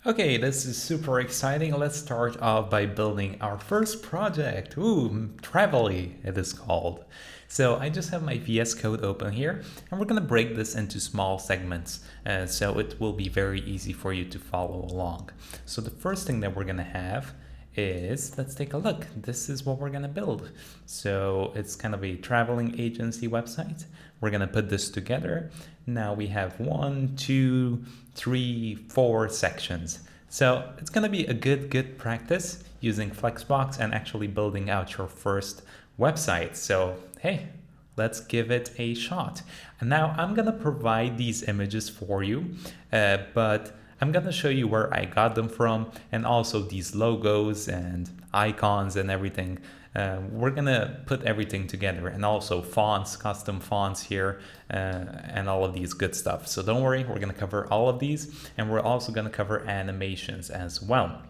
Okay, this is super exciting. Let's start off by building our first project. Ooh, Travelly it is called. So I just have my VS Code open here, and we're gonna break this into small segments, so it will be very easy for you to follow along. So the first thing that we're gonna have is, let's take a look. This is what we're gonna build. So it's kind of a traveling agency website. We're gonna put this together. Now we have 1, 2, 3, 4 sections. So it's gonna be a good practice using Flexbox and actually building out your first website. So hey, let's give it a shot. And now I'm gonna provide these images for you, but I'm gonna show you where I got them from, and also these logos and icons and everything. We're gonna put everything together, and also fonts, custom fonts here, and all of these good stuff. So don't worry, we're gonna cover all of these, and we're also gonna cover animations as well.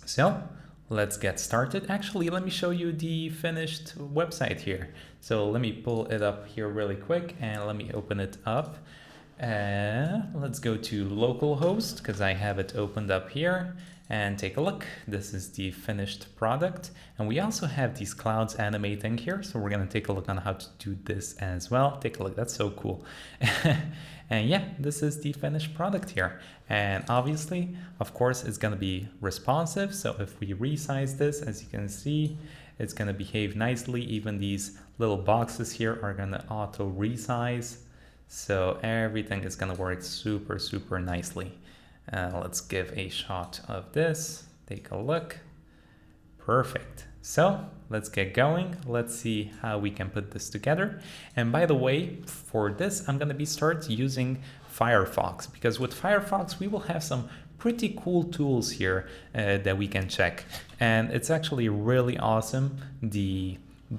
So let's get started. Actually, let me show you the finished website here. So let me pull it up here really quick, and let me open it up. Let's go to localhost because I have it opened up here, and take a look. This is the finished product, and we also have these clouds animating here, so we're going to take a look on how to do this as well. Take a look, that's so cool. And yeah, this is the finished product here, and obviously, of course, it's going to be responsive. So if we resize this, as you can see, it's going to behave nicely. Even these little boxes here are going to auto resize. So everything is going to work super nicely. Let's give a shot of this. Take a look. Perfect. So let's get going. Let's see how we can put this together. And by the way, for this, I'm going to start using Firefox, because with Firefox, we will have some pretty cool tools here that we can check. And it's actually really awesome, the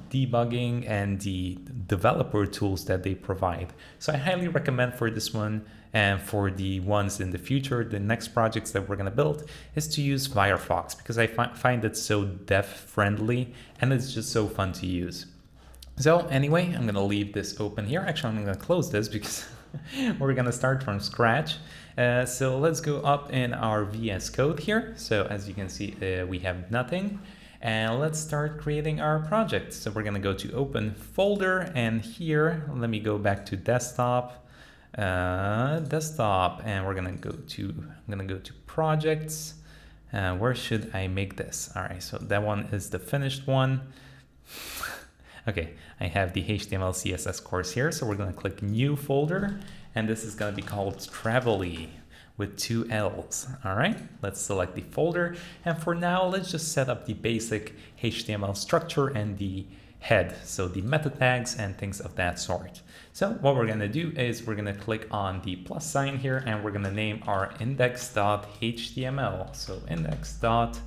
debugging and the developer tools that they provide. So I highly recommend for this one, and for the ones in the future, the next projects that we're going to build, is to use Firefox, because I find it so dev friendly and it's just so fun to use. So anyway, I'm going to leave this open here. Actually, I'm going to close this because we're going to start from scratch. So let's go up in our VS Code here. So as you can see, we have nothing. And let's start creating our project. So we're gonna go to open folder, and here, let me go back to desktop, and we're gonna go to projects. Where should I make this? All right, so that one is the finished one. Okay, I have the HTML CSS course here, so we're gonna click new folder, and this is gonna be called Travelly, with 2 L's. All right, let's select the folder. And for now, let's just set up the basic HTML structure and the head. So the meta tags and things of that sort. So what we're gonna do is we're gonna click on the plus sign here, and we're gonna name our index.html. So index.html.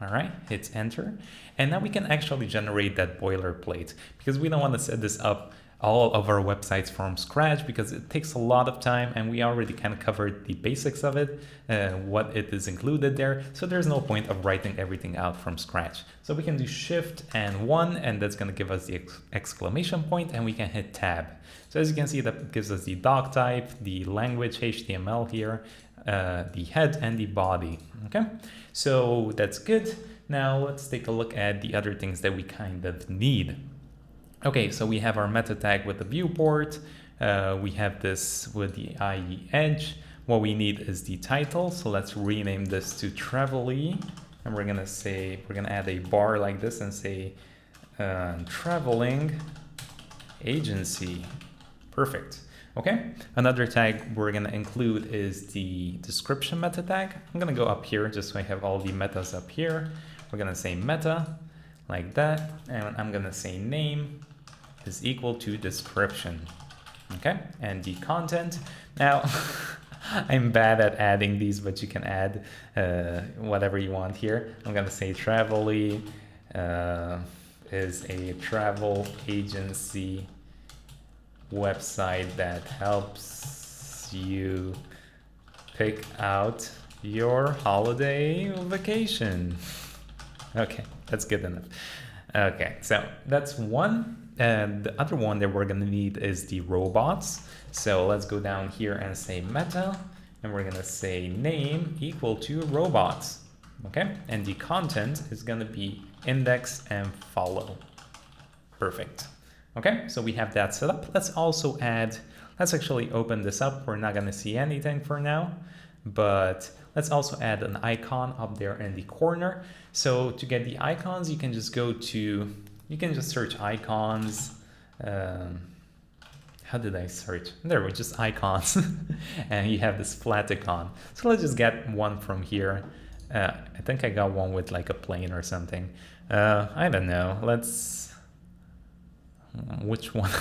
All right, hit enter. And now we can actually generate that boilerplate, because we don't want to set this up all of our websites from scratch, because it takes a lot of time, and we already kind of covered the basics of it, what it is included there. So there's no point of writing everything out from scratch. So we can do Shift and 1, and that's going to give us the exclamation point, and we can hit Tab. So as you can see, that gives us the doc type, the language HTML here, the head and the body. Okay, so that's good. Now let's take a look at the other things that we kind of need. Okay, so we have our meta tag with the viewport. We have this with the IE edge. What we need is the title. So let's rename this to Travelly. And we're gonna add a bar like this and say traveling agency. Perfect. Okay, another tag we're gonna include is the description meta tag. I'm gonna go up here just so I have all the metas up here. We're gonna say meta like that, and I'm gonna say name is equal to description. Okay, and the content. Now, I'm bad at adding these, but you can add whatever you want here. I'm gonna say Travelly is a travel agency website that helps you pick out your holiday vacation. Okay, that's good enough. Okay, so that's one. And the other one that we're going to need is the robots. So let's go down here and say meta and we're gonna say name equal to robots. Okay, and the content is gonna be index and follow. Perfect. Okay, so we have that set up. Let's also add, let's actually open this up. We're not gonna see anything for now, but let's also add an icon up there in the corner. So to get the icons, you can just go to, you can just search icons. How did I search? There were just icons and you have this flat icon. So let's just get one from here. I think I got one with like a plane or something. I don't know. Let's, which one?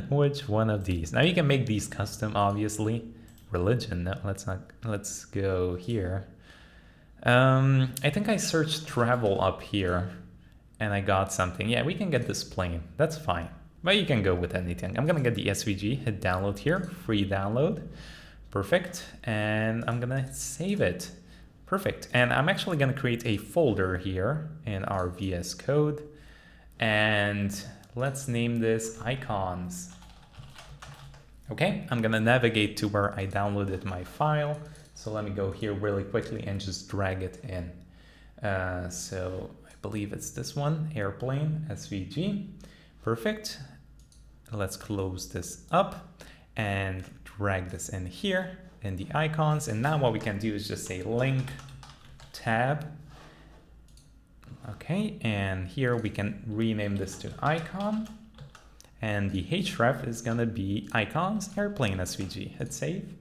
Which one of these? Now you can make these custom, obviously. Religion, no, let's not, let's go here. I think I searched travel up here and I got something. Yeah, we can get this plane, that's fine. But you can go with anything. I'm gonna get the SVG, hit download here, free download. Perfect, and I'm gonna save it. Perfect, and I'm actually gonna create a folder here in our VS Code. And let's name this icons. Okay, I'm gonna navigate to where I downloaded my file. So let me go here really quickly and just drag it in. So I believe it's this one, airplane, SVG. Perfect. Let's close this up and drag this in here in the icons. And now what we can do is just say link tab. Okay, and here we can rename this to icon. And the href is gonna be icons airplane SVG. Hit save.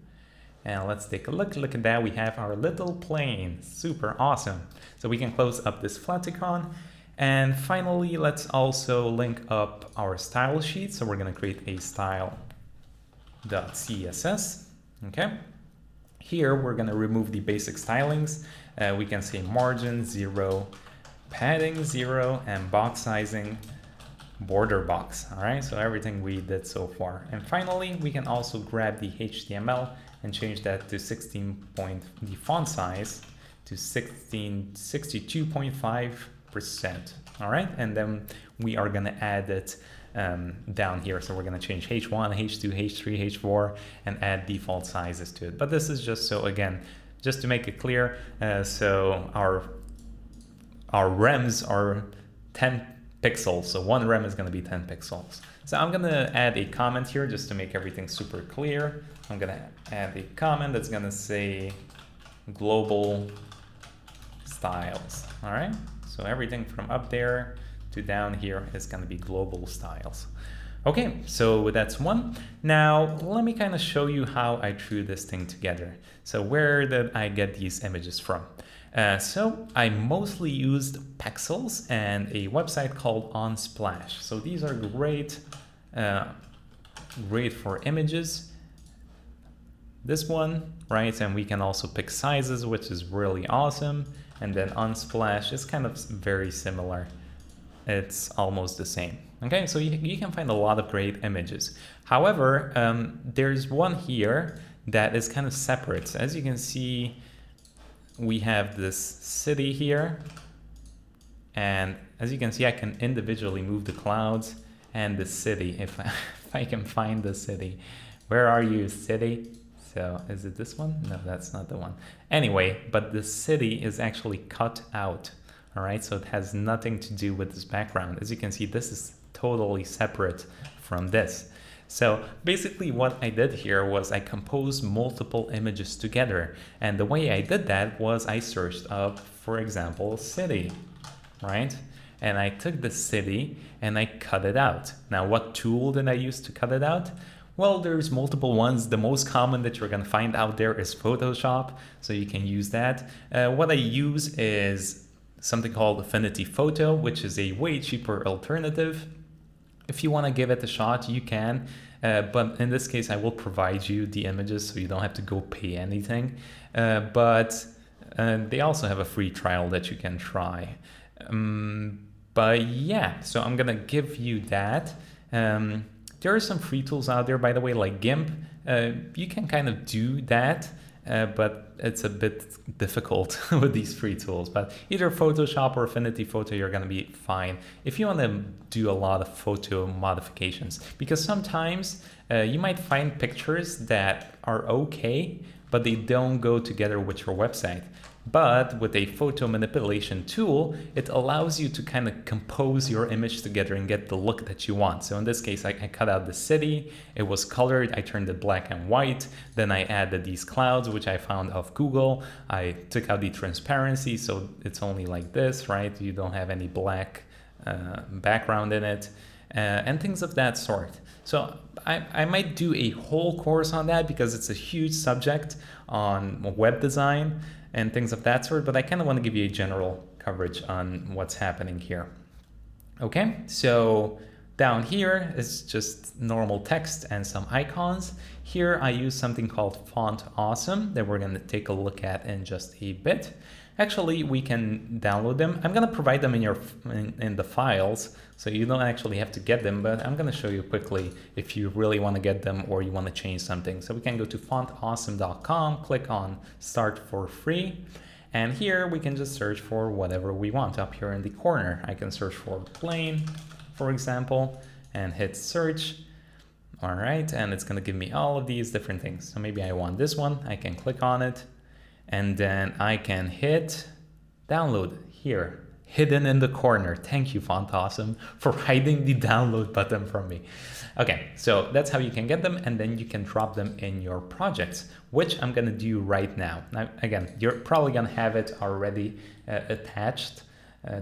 And let's take a look. Look at that. We have our little plane. Super awesome. So we can close up this flat icon. And finally, let's also link up our style sheet. So we're gonna create a style.css. Okay. Here we're gonna remove the basic stylings. We can say margin 0, padding 0, and box sizing border box. All right, so everything we did so far. And finally, we can also grab the HTML and change that to 16 point, the font size to 62.5%. All right, and then we are gonna add it down here. So we're gonna change H1, H2, H3, H4, and add default sizes to it. But this is just so, again, just to make it clear. So our rems are 10 pixels, so one rem is going to be 10 pixels. So I'm going to add a comment here just to make everything super clear. I'm going to add a comment that's going to say global styles. All right, so everything from up there to down here is going to be global styles. Okay, so that's one. Now let me kind of show you how I threw this thing together. So where did I get these images from? So I mostly used pixels and a website called Unsplash. So these are great, great for images. This one, right? And we can also pick sizes, which is really awesome. And then Unsplash is kind of very similar. It's almost the same. Okay, so you can find a lot of great images. However, there's one here that is kind of separate. So as you can see, we have this city here, and as you can see, I can individually move the clouds and the city if I can find the city. Where are you, city? So is it this one? No, that's not the one. Anyway, but the city is actually cut out. All right, so it has nothing to do with this background. As you can see, this is totally separate from this. So basically what I did here was I composed multiple images together. And the way I did that was I searched up, for example, city, right? And I took the city and I cut it out. Now, what tool did I use to cut it out? Well, there's multiple ones. The most common that you're gonna find out there is Photoshop, so you can use that. What I use is something called Affinity Photo, which is a way cheaper alternative. If you want to give it a shot, you can, but in this case, I will provide you the images so you don't have to go pay anything. But they also have a free trial that you can try. But yeah, so I'm gonna give you that. There are some free tools out there, by the way, like GIMP. You can kind of do that. but it's a bit difficult with these free tools. But either Photoshop or Affinity Photo, you're going to be fine if you want to do a lot of photo modifications, because sometimes you might find pictures that are okay, but they don't go together with your website. But with a photo manipulation tool, it allows you to kind of compose your image together and get the look that you want. So in this case, I cut out the city, it was colored, I turned it black and white, then I added these clouds, which I found off Google. I took out the transparency, so it's only like this, right? You don't have any black background in it, and things of that sort. So I might do a whole course on that because it's a huge subject on web design and things of that sort, but I kind of want to give you a general coverage on what's happening here. Okay, so down here is just normal text and some icons. Here I use something called Font Awesome that we're going to take a look at in just a bit. Actually, we can download them. I'm going to provide them in the files, so you don't actually have to get them, but I'm going to show you quickly if you really want to get them or you want to change something. So we can go to fontawesome.com, click on Start for Free, and here we can just search for whatever we want. Up here in the corner, I can search for plain, for example, and hit search. All right, and it's going to give me all of these different things. So maybe I want this one, I can click on it, and then I can hit download here, hidden in the corner. Thank you, Font Awesome, for hiding the download button from me. Okay, so that's how you can get them, and then you can drop them in your projects, which I'm gonna do right now. Now, again, you're probably gonna have it already attached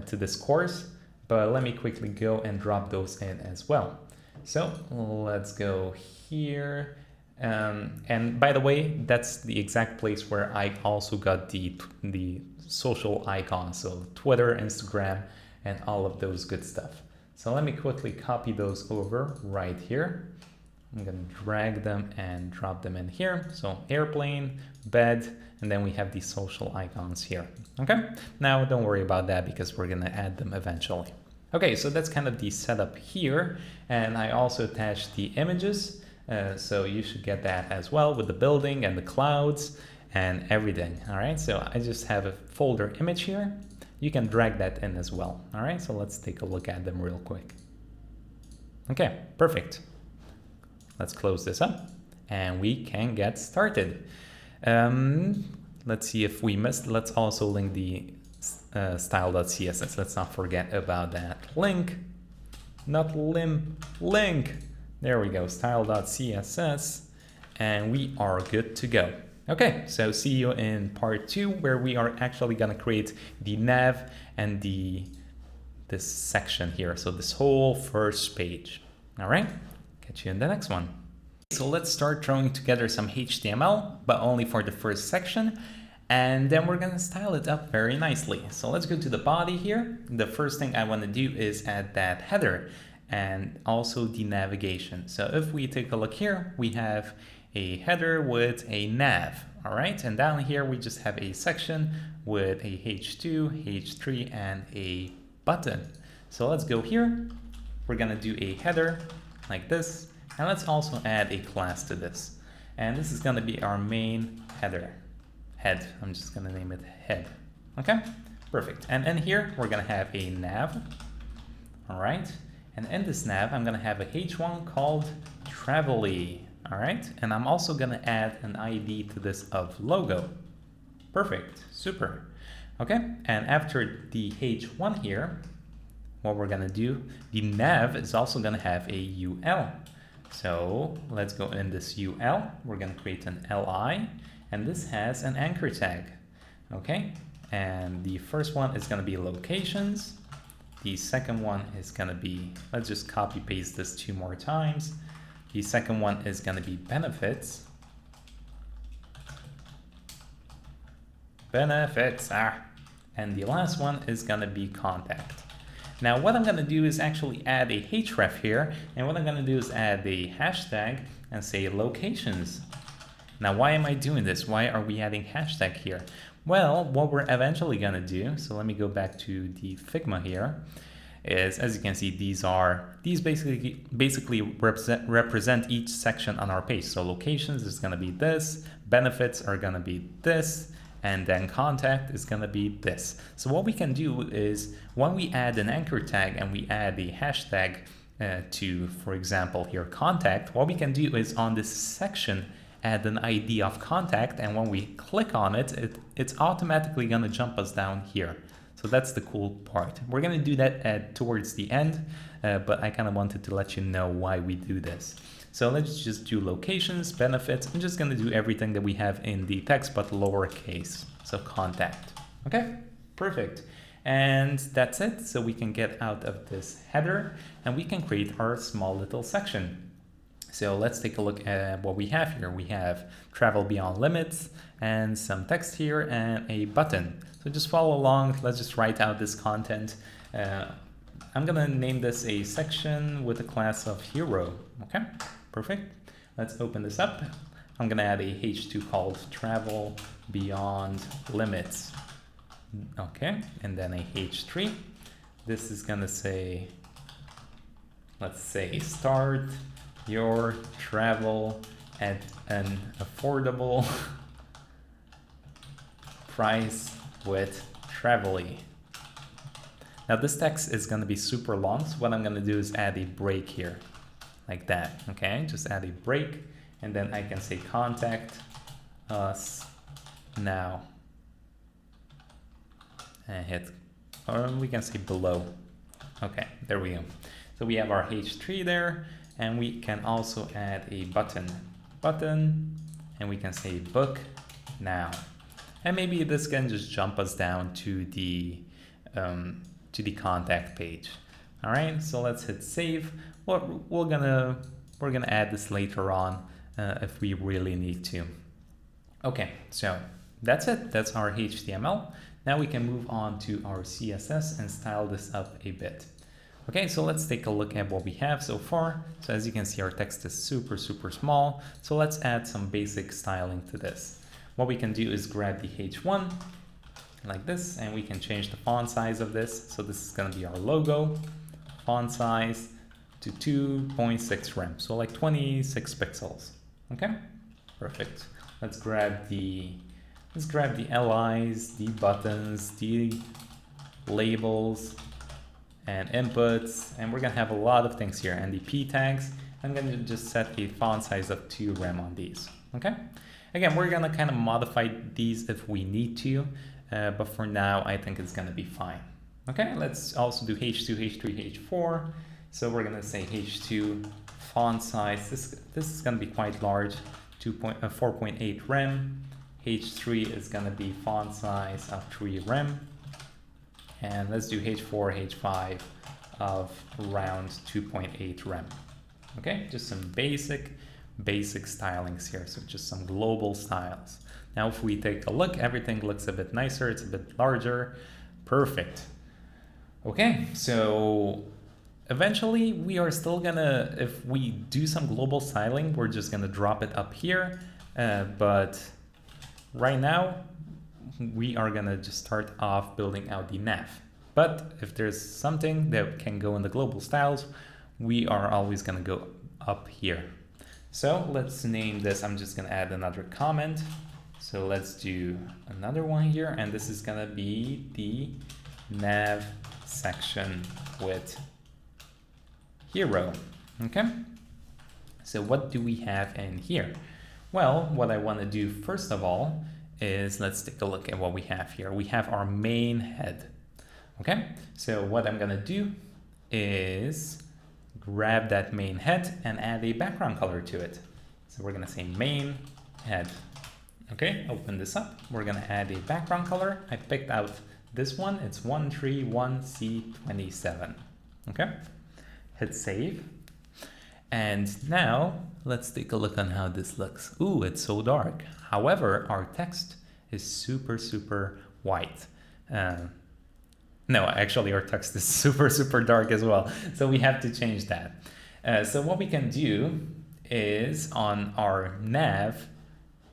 to this course, but let me quickly go and drop those in as well. So let's go here. And by the way, that's the exact place where I also got the social icons, so Twitter, Instagram, and all of those good stuff. So let me quickly copy those over right here. I'm going to drag them and drop them in here. So airplane, bed, and then we have these social icons here. Okay, now don't worry about that because we're going to add them eventually. Okay, so that's kind of the setup here. And I also attached the images. So you should get that as well with the building and the clouds and everything. All right, so I just have a folder image here. You can drag that in as well. All right, so let's take a look at them real quick. Okay, perfect. Let's close this up and we can get started. Let's see if we missed. Let's also link the style.css. Let's not forget about that link, not link. There we go, style.css, and we are good to go. Okay, so see you in part 2, where we are actually gonna create the nav and this section here. So this whole first page. All right, catch you in the next one. So let's start throwing together some HTML, but only for the first section. And then we're gonna style it up very nicely. So let's go to the body here. The first thing I wanna do is add that header and also the navigation. So if we take a look here, we have a header with a nav, all right? And down here, we just have a section with a H2, H3, and a button. So let's go here. We're gonna do a header like this, and let's also add a class to this. And this is gonna be our main header, head. I'm just gonna name it head, okay? Perfect, and in here, we're gonna have a nav, all right? And in this nav, I'm gonna have a H1 called Travel-y, all right? And I'm also gonna add an ID to this of logo. Perfect, super. Okay, and after the H1 here, what we're gonna do, the nav is also gonna have a UL. So let's go in this UL, we're gonna create an LI, and this has an anchor tag, okay? And the first one is gonna be locations. The second one is gonna be, let's just copy paste this 2 more times. The second one is gonna be benefits. And the last one is gonna be contact. Now what I'm gonna do is actually add a href here, and what I'm gonna do is add a hashtag and say locations. Now why am I doing this? Why are we adding hashtag here? Well, what we're eventually gonna do, so let me go back to the Figma here, is, as you can see, these basically represent each section on our page. So locations is going to be this, benefits are going to be this, and then contact is going to be this. So what we can do is when we add an anchor tag and we add the hashtag to, for example, here contact, what we can do is on this section add an ID of contact, and when we click on it, it's automatically going to jump us down here. So that's the cool part. We're going to do that towards the end, but I kind of wanted to let you know why we do this. So let's just do locations, benefits. I'm just going to do everything that we have in the text, but lowercase. So contact. Okay, perfect. And that's it. So we can get out of this header and we can create our small little section. So let's take a look at what we have here. We have travel beyond limits and some text here and a button. So just follow along. Let's just write out this content. I'm gonna name this a section with a class of hero. Okay, perfect. Let's open this up. I'm gonna add a h2 called travel beyond limits. Okay, and then a h3. This is gonna say, let's say start your travel at an affordable price with Travelly. Now this text is going to be super long, so what I'm going to do is add a break here, like that. Okay, just add a break, and then I can say contact us now, and hit, or we can say below. Okay, there we go. So we have our h3 there, and we can also add a button, and we can say book now. And maybe this can just jump us down to the contact page. All right, so let's hit save. We're gonna add this later on if we really need to. Okay, so that's it. That's our HTML. Now we can move on to our CSS and style this up a bit. Okay, so let's take a look at what we have so far. So as you can see, our text is super small. So let's add some basic styling to this. What we can do is grab the H1 like this, and we can change the font size of this. So this is going to be our logo, font size to 2.6 rem, so like 26 pixels. Okay, perfect. Let's grab the LIs, the buttons, the labels, and inputs, and we're gonna have a lot of things here. And the p tags, I'm gonna just set a font size of 2 rem on these. Okay, again, we're gonna kind of modify these if we need to, but for now I think it's gonna be fine. Okay, let's also do h2, h3, h4. So we're gonna say h2 font size, this is gonna be quite large, 4.8 rem. h3 is gonna be font size of 3 rem. And let's do h4, h5 of around 2.8 rem. Okay, just some basic stylings here. So just some global styles. Now, if we take a look, everything looks a bit nicer. It's a bit larger. Perfect. Okay, so eventually we are still gonna, if we do some global styling, we're just gonna drop it up here. But right now, we are gonna just start off building out the nav. But if there's something that can go in the global styles, we are always gonna go up here. So let's name this, I'm just gonna add another comment. So let's do another one here, and this is gonna be the nav section with hero. Okay, so what do we have in here? Well, what I want to do first of all is let's take a look at what we have here. We have our main head. Okay, so what I'm gonna do is grab that main head and add a background color to it. So we're gonna say main head. Okay, open this up. We're gonna add a background color. I picked out this one. It's 131C27. Okay, hit save. And now let's take a look on how this looks. Ooh, it's so dark. However, our text is super white. No, actually our text is super dark as well. So we have to change that. So what we can do is on our nav,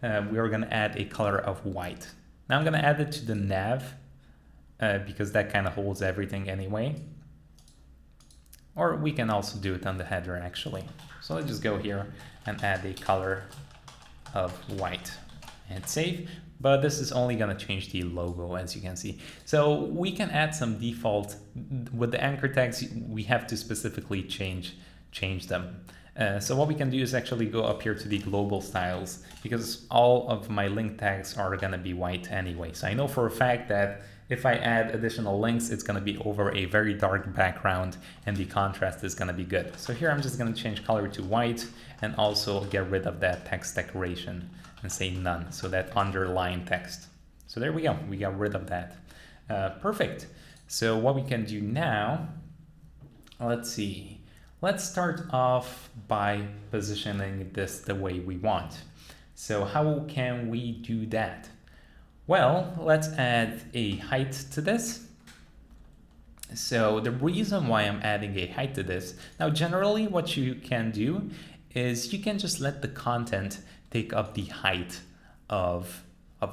we are going to add a color of white. Now I'm going to add it to the nav because that kind of holds everything anyway. or we can also do it on the header actually. So let's just go here and add a color of white and save. But this is only going to change the logo, as you can see. So we can add some default with the anchor tags. We have to specifically change them. So what we can do is actually go up here to the global styles, because all of my link tags are going to be white anyway. So I know for a fact that if I add additional links, it's going to be over a very dark background and the contrast is going to be good. So here I'm just going to change color to white and also get rid of that text decoration and say none, so that underline text. So there we go, we got rid of that. Perfect. So what we can do now, let's see. Let's start off by positioning this the way we want. So how can we do that? Well, let's add a height to this. So the reason why I'm adding a height to this, now generally what you can do is you can just let the content take up the height of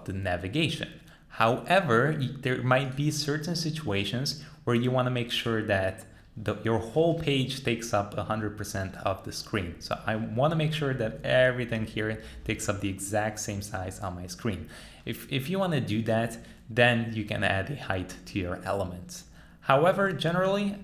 the navigation. However, there might be certain situations where you want to make sure that your whole page takes up 100% of the screen. So I want to make sure that everything here takes up the exact same size on my screen. If you want to do that, then you can add a height to your elements. However, generally,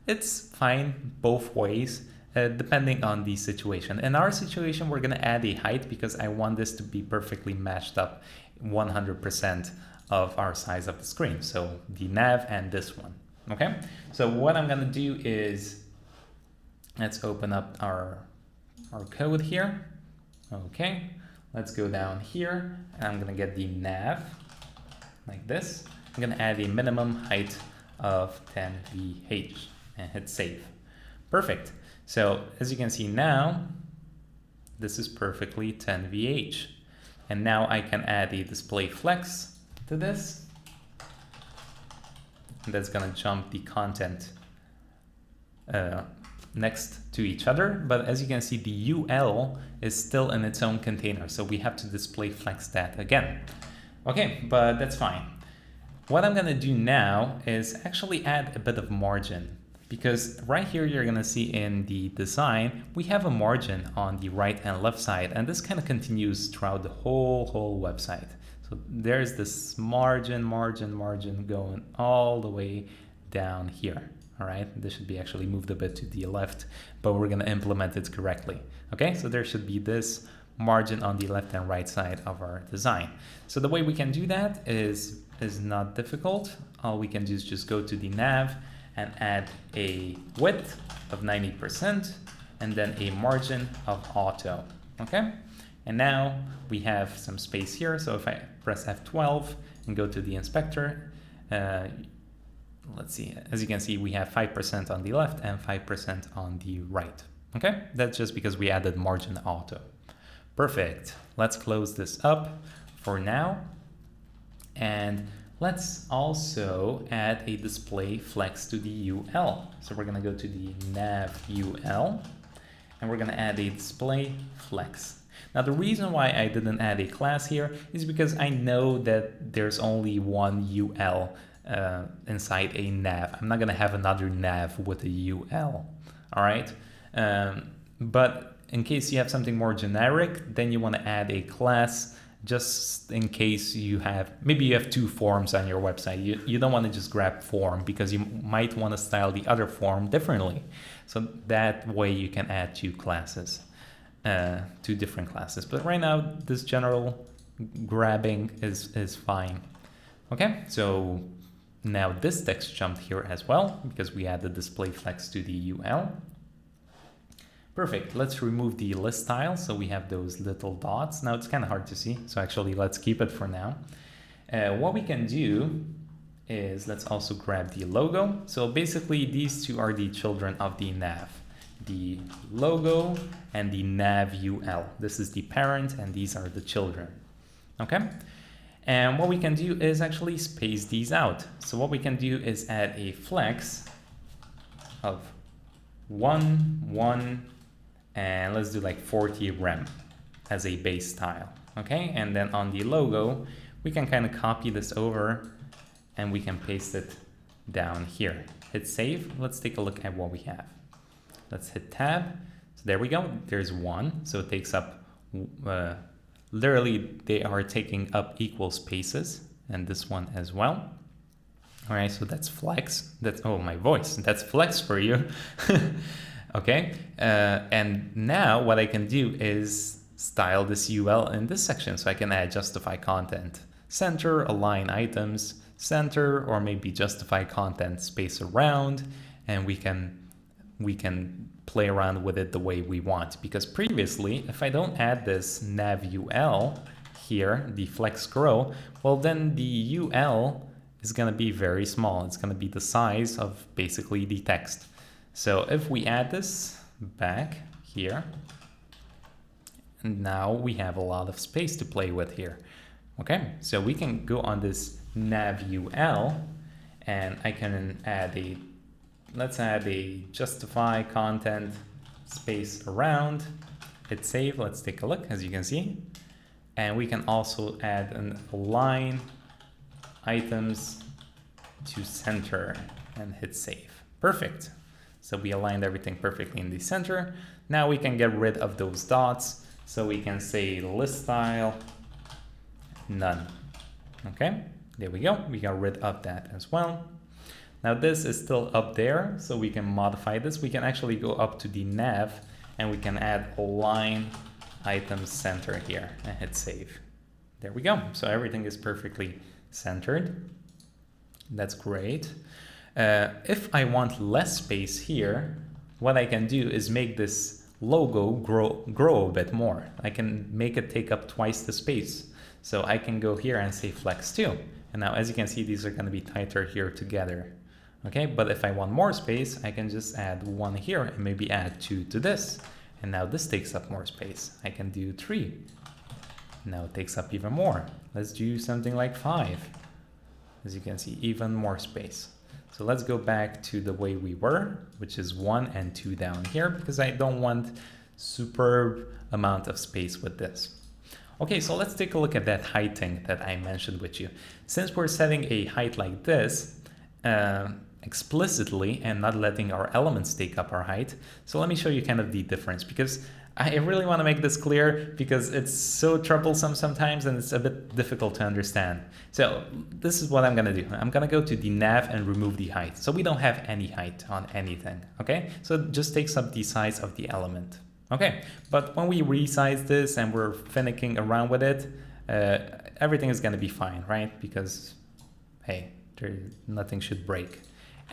it's fine both ways, depending on the situation. In our situation, we're going to add a height because I want this to be perfectly matched up 100% of our size of the screen. So the nav and this one. Okay, so what I'm going to do is, let's open up our code here. Okay, let's go down here and I'm going to get the nav like this. I'm going to add a minimum height of 10 VH and hit save. Perfect. So as you can see now, this is perfectly 10 VH. And now I can add a display flex to this. That's going to jump the content next to each other. But as you can see, the UL is still in its own container. So we have to display flex that again. Okay, but that's fine. What I'm going to do now is actually add a bit of margin, because right here you're going to see in the design, we have a margin on the right and left side. And this kind of continues throughout the whole website. So there's this margin going all the way down here. All right, this should be actually moved a bit to the left, but we're going to implement it correctly. Okay, so there should be this margin on the left and right side of our design. So the way we can do that is not difficult. All we can do is just go to the nav and add a width of 90% and then a margin of auto. Okay. And now we have some space here. So if I press F12 and go to the inspector, let's see, as you can see, we have 5% on the left and 5% on the right. Okay, that's just because we added margin auto. Perfect. Let's close this up for now. And let's also add a display flex to the UL. So we're going to go to the nav UL and we're going to add a display flex. Now, the reason why I didn't add a class here is because I know that there's only one UL inside a nav. I'm not going to have another nav with a UL. All right. But in case you have something more generic, then you want to add a class just in case you have, maybe you have two forms on your website. You don't want to just grab form because you might want to style the other form differently. So that way you can add two classes. Two different classes, but right now this general grabbing is fine. Okay, so now this text jumped here as well because we added display flex to the UL. Perfect. Let's remove the list style so we have those little dots. Now it's kind of hard to see, so actually let's keep it for now. What we can do is let's also grab the logo. So basically these two are the children of the nav. The logo and the nav UL. This is the parent and these are the children. Okay. And what we can do is actually space these out. So what we can do is add a flex of 1, and let's do like 40 rem as a base style. Okay. And then on the logo, we can kind of copy this over and we can paste it down here. hit save. Let's take a look at what we have. Let's hit tab. So there we go. There's one. So it takes up, literally they are taking up equal spaces, and this one as well. All right, so that's flex. That's, oh, my voice. That's flex for you. Okay, and now what I can do is style this UL in this section. So I can add justify content, center, align items, center, or maybe justify content space around, and we can play around with it the way we want. Because previously, if I don't add this nav UL here, the flex grow, well then the UL is going to be very small. It's going to be the size of basically the text. So if we add this back here, and now we have a lot of space to play with here. Okay, so we can go on this nav UL, and I can add a, let's add a justify content space around, hit save. Let's take a look, as you can see. And we can also add an align items to center and hit save. Perfect. So we aligned everything perfectly in the center. Now we can get rid of those dots. So we can say list style, none. Okay, there we go. We got rid of that as well. Now this is still up there, so we can modify this. We can actually go up to the nav and we can add align item center here and hit save. There we go. So everything is perfectly centered. That's great. If I want less space here, what I can do is make this logo grow a bit more. I can make it take up twice the space. So I can go here and say flex 2. And now as you can see, these are going to be tighter here together. Okay, but if I want more space, I can just add 1 here and maybe add 2 to this. And now this takes up more space. I can do 3. Now it takes up even more. Let's do something like 5. As you can see, even more space. So let's go back to the way we were, which is 1 and 2 down here, because I don't want superb amount of space with this. Okay, so let's take a look at that height thing that I mentioned with you. Since we're setting a height like this, explicitly and not letting our elements take up our height. So let me show you kind of the difference, because I really want to make this clear because it's so troublesome sometimes and it's a bit difficult to understand. So this is what I'm going to do. I'm going to go to the nav and remove the height. So we don't have any height on anything. Okay, so it just takes up the size of the element. Okay, but when we resize this and we're finicking around with it, everything is going to be fine, right? Because hey, nothing should break.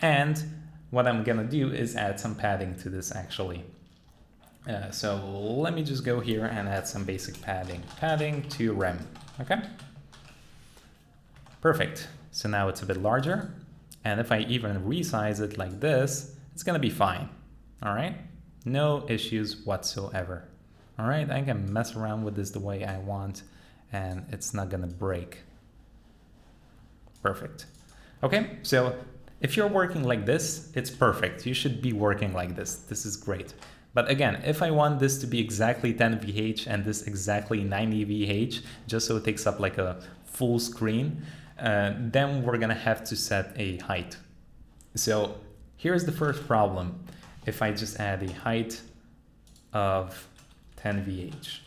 And what I'm going to do is add some padding to this actually. So let me just go here and add some basic padding to rem. Okay, perfect. So now it's a bit larger, and if I even resize it like this, it's gonna be fine. All right, no issues whatsoever. All right, I can mess around with this the way I want and it's not gonna break. Perfect. Okay, so if you're working like this, it's perfect. You should be working like this. This is great. But again, if I want this to be exactly 10 VH and this exactly 90 VH, just so it takes up like a full screen, then we're gonna have to set a height. So here's the first problem. If I just add a height of 10 VH,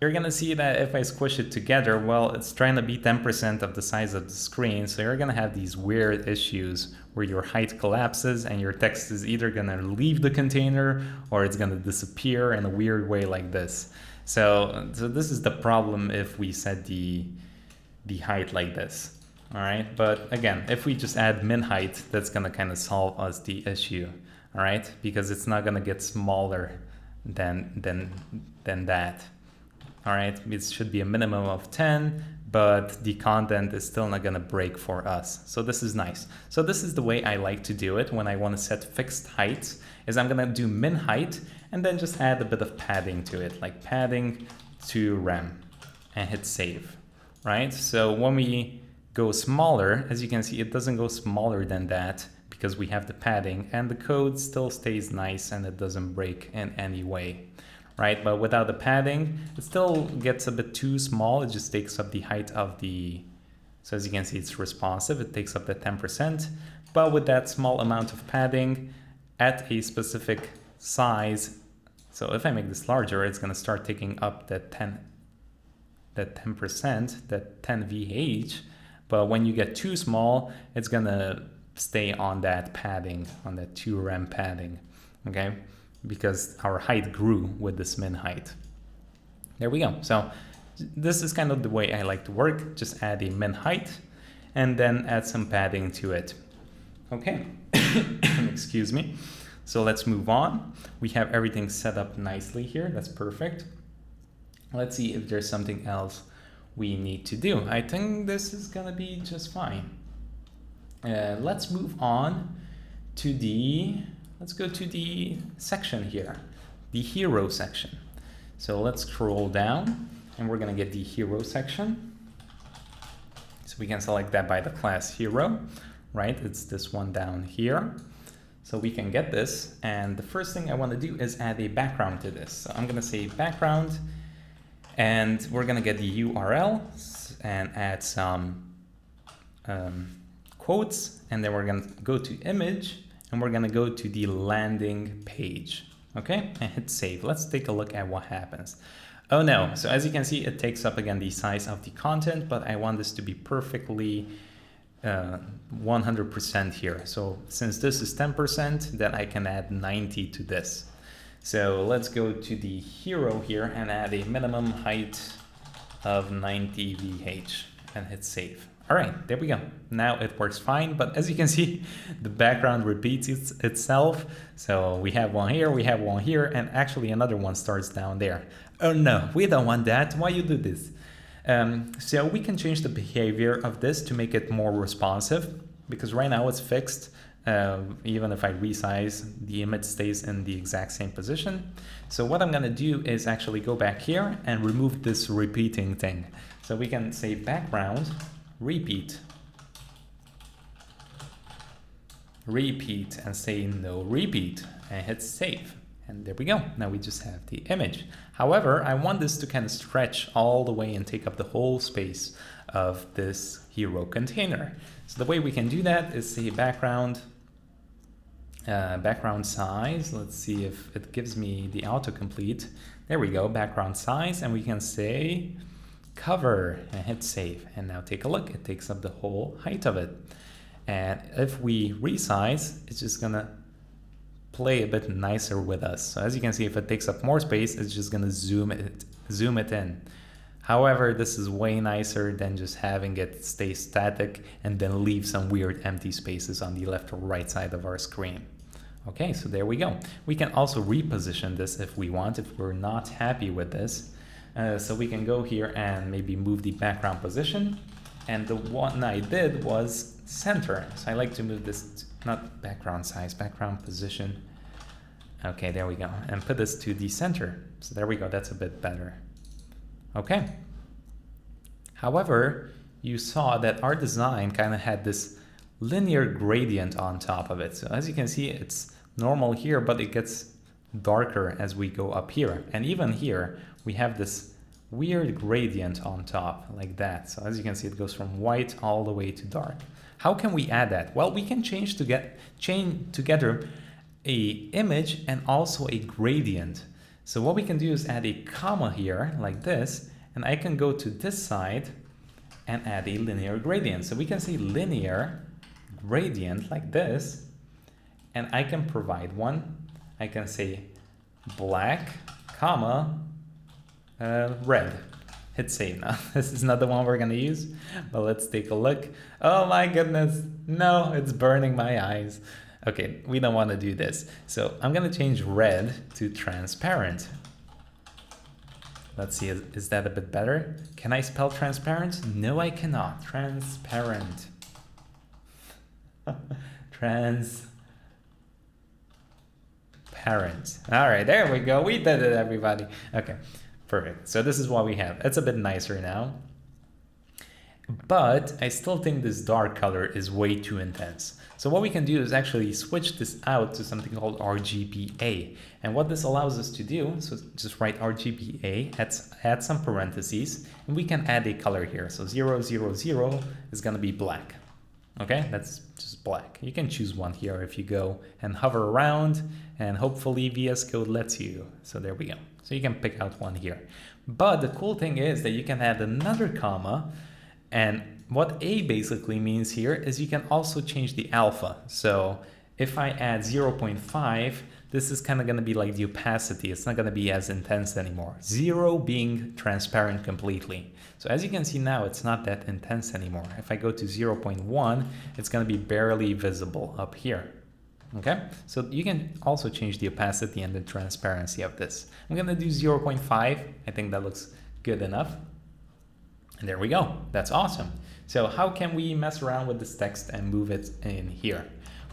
you're gonna see that if I squish it together, well, it's trying to be 10% of the size of the screen. So you're gonna have these weird issues where your height collapses and your text is either gonna leave the container or it's gonna disappear in a weird way like this. So this is the problem if we set the height like this. All right, but again, if we just add min height, that's gonna kind of solve us the issue. All right, because it's not gonna get smaller than that. All right, it should be a minimum of 10, but the content is still not gonna break for us. So this is nice. So this is the way I like to do it when I wanna set fixed heights, is I'm gonna do min height and then just add a bit of padding to it, like padding to rem and hit save, right? So when we go smaller, as you can see, it doesn't go smaller than that because we have the padding and the code still stays nice and it doesn't break in any way. Right, but without the padding, it still gets a bit too small. It just takes up the height of the, so as you can see, it's responsive. It takes up the 10%, but with that small amount of padding at a specific size. So if I make this larger, it's going to start taking up that 10%, that 10 VH. But when you get too small, it's going to stay on that padding, on that 2 rem padding, okay? Because our height grew with this min height. There we go. So this is kind of the way I like to work. Just add a min height and then add some padding to it. Okay, excuse me. So let's move on. We have everything set up nicely here. That's perfect. Let's see if there's something else we need to do. I think this is gonna be just fine. Let's move on to let's go to the section here, the hero section. So let's scroll down and we're gonna get the hero section. So we can select that by the class hero, right? It's this one down here. So we can get this, and the first thing I want to do is add a background to this. So I'm going to say background, and we're going to get the URL and add some quotes, and then we're going to go to image, and we're going to go to the landing page. Okay, and hit save. Let's take a look at what happens. Oh no, so as you can see, it takes up again the size of the content, but I want this to be perfectly 100% here. So since this is 10%, then I can add 90 to this. So let's go to the hero here and add a minimum height of 90 VH and hit save. All right, there we go. Now it works fine, but as you can see, the background repeats itself. So we have one here, we have one here, and actually another one starts down there. Oh no, we don't want that. Why you do this? So we can change the behavior of this to make it more responsive, because right now it's fixed. Even if I resize, the image stays in the exact same position. So what I'm going to do is actually go back here and remove this repeating thing. So we can say background, repeat, and say no repeat, and hit save. And there we go. Now we just have the image. However, I want this to kind of stretch all the way and take up the whole space of this hero container. So the way we can do that is say background size. Let's see if it gives me the autocomplete. There we go, background size, and we can say cover and hit save. And now take a look, it takes up the whole height of it. And if we resize, it's just gonna play a bit nicer with us. So as you can see, if it takes up more space, it's just gonna zoom it in. However, this is way nicer than just having it stay static and then leave some weird empty spaces on the left or right side of our screen. Okay, so there we go. We can also reposition this if we want, if we're not happy with this. So we can go here and maybe move the background position. And the one I did was center. So I like to move this, not background size, background position. Okay, there we go. And put this to the center. So there we go, that's a bit better. Okay. However, you saw that our design kind of had this linear gradient on top of it. So as you can see, it's normal here, but it gets darker as we go up here. And even here, we have this weird gradient on top like that. So as you can see, it goes from white all the way to dark. How can we add that? Well, we can chain together a image and also a gradient. So what we can do is add a comma here like this, and I can go to this side and add a linear gradient. So we can say linear gradient like this, and I can provide one. I can say black, comma, red. Hit save now. This is not the one we're gonna use, but let's take a look. Oh my goodness, no, it's burning my eyes. Okay, we don't want to do this. So I'm gonna change red to transparent. Let's see, is that a bit better? Can I spell transparent? No, I cannot. Transparent. Transparent. All right, there we go. We did it, everybody. Okay, perfect. So this is what we have. It's a bit nicer now. But I still think this dark color is way too intense. So what we can do is actually switch this out to something called Rgba. And what this allows us to do, so just write Rgba, add some parentheses, and we can add a color here. So 000 is going to be black. Okay, that's just black. You can choose one here if you go and hover around, and hopefully VS Code lets you. So there we go. So you can pick out one here. But the cool thing is that you can add another comma, and what A basically means here is you can also change the alpha. So if I add 0.5, this is kind of going to be like the opacity. It's not going to be as intense anymore. 0 being transparent completely. So as you can see now, it's not that intense anymore. If I go to 0.1, it's going to be barely visible up here. Okay, so you can also change the opacity and the transparency of this. I'm going to do 0.5. I think that looks good enough. And there we go. That's awesome. So how can we mess around with this text and move it in here?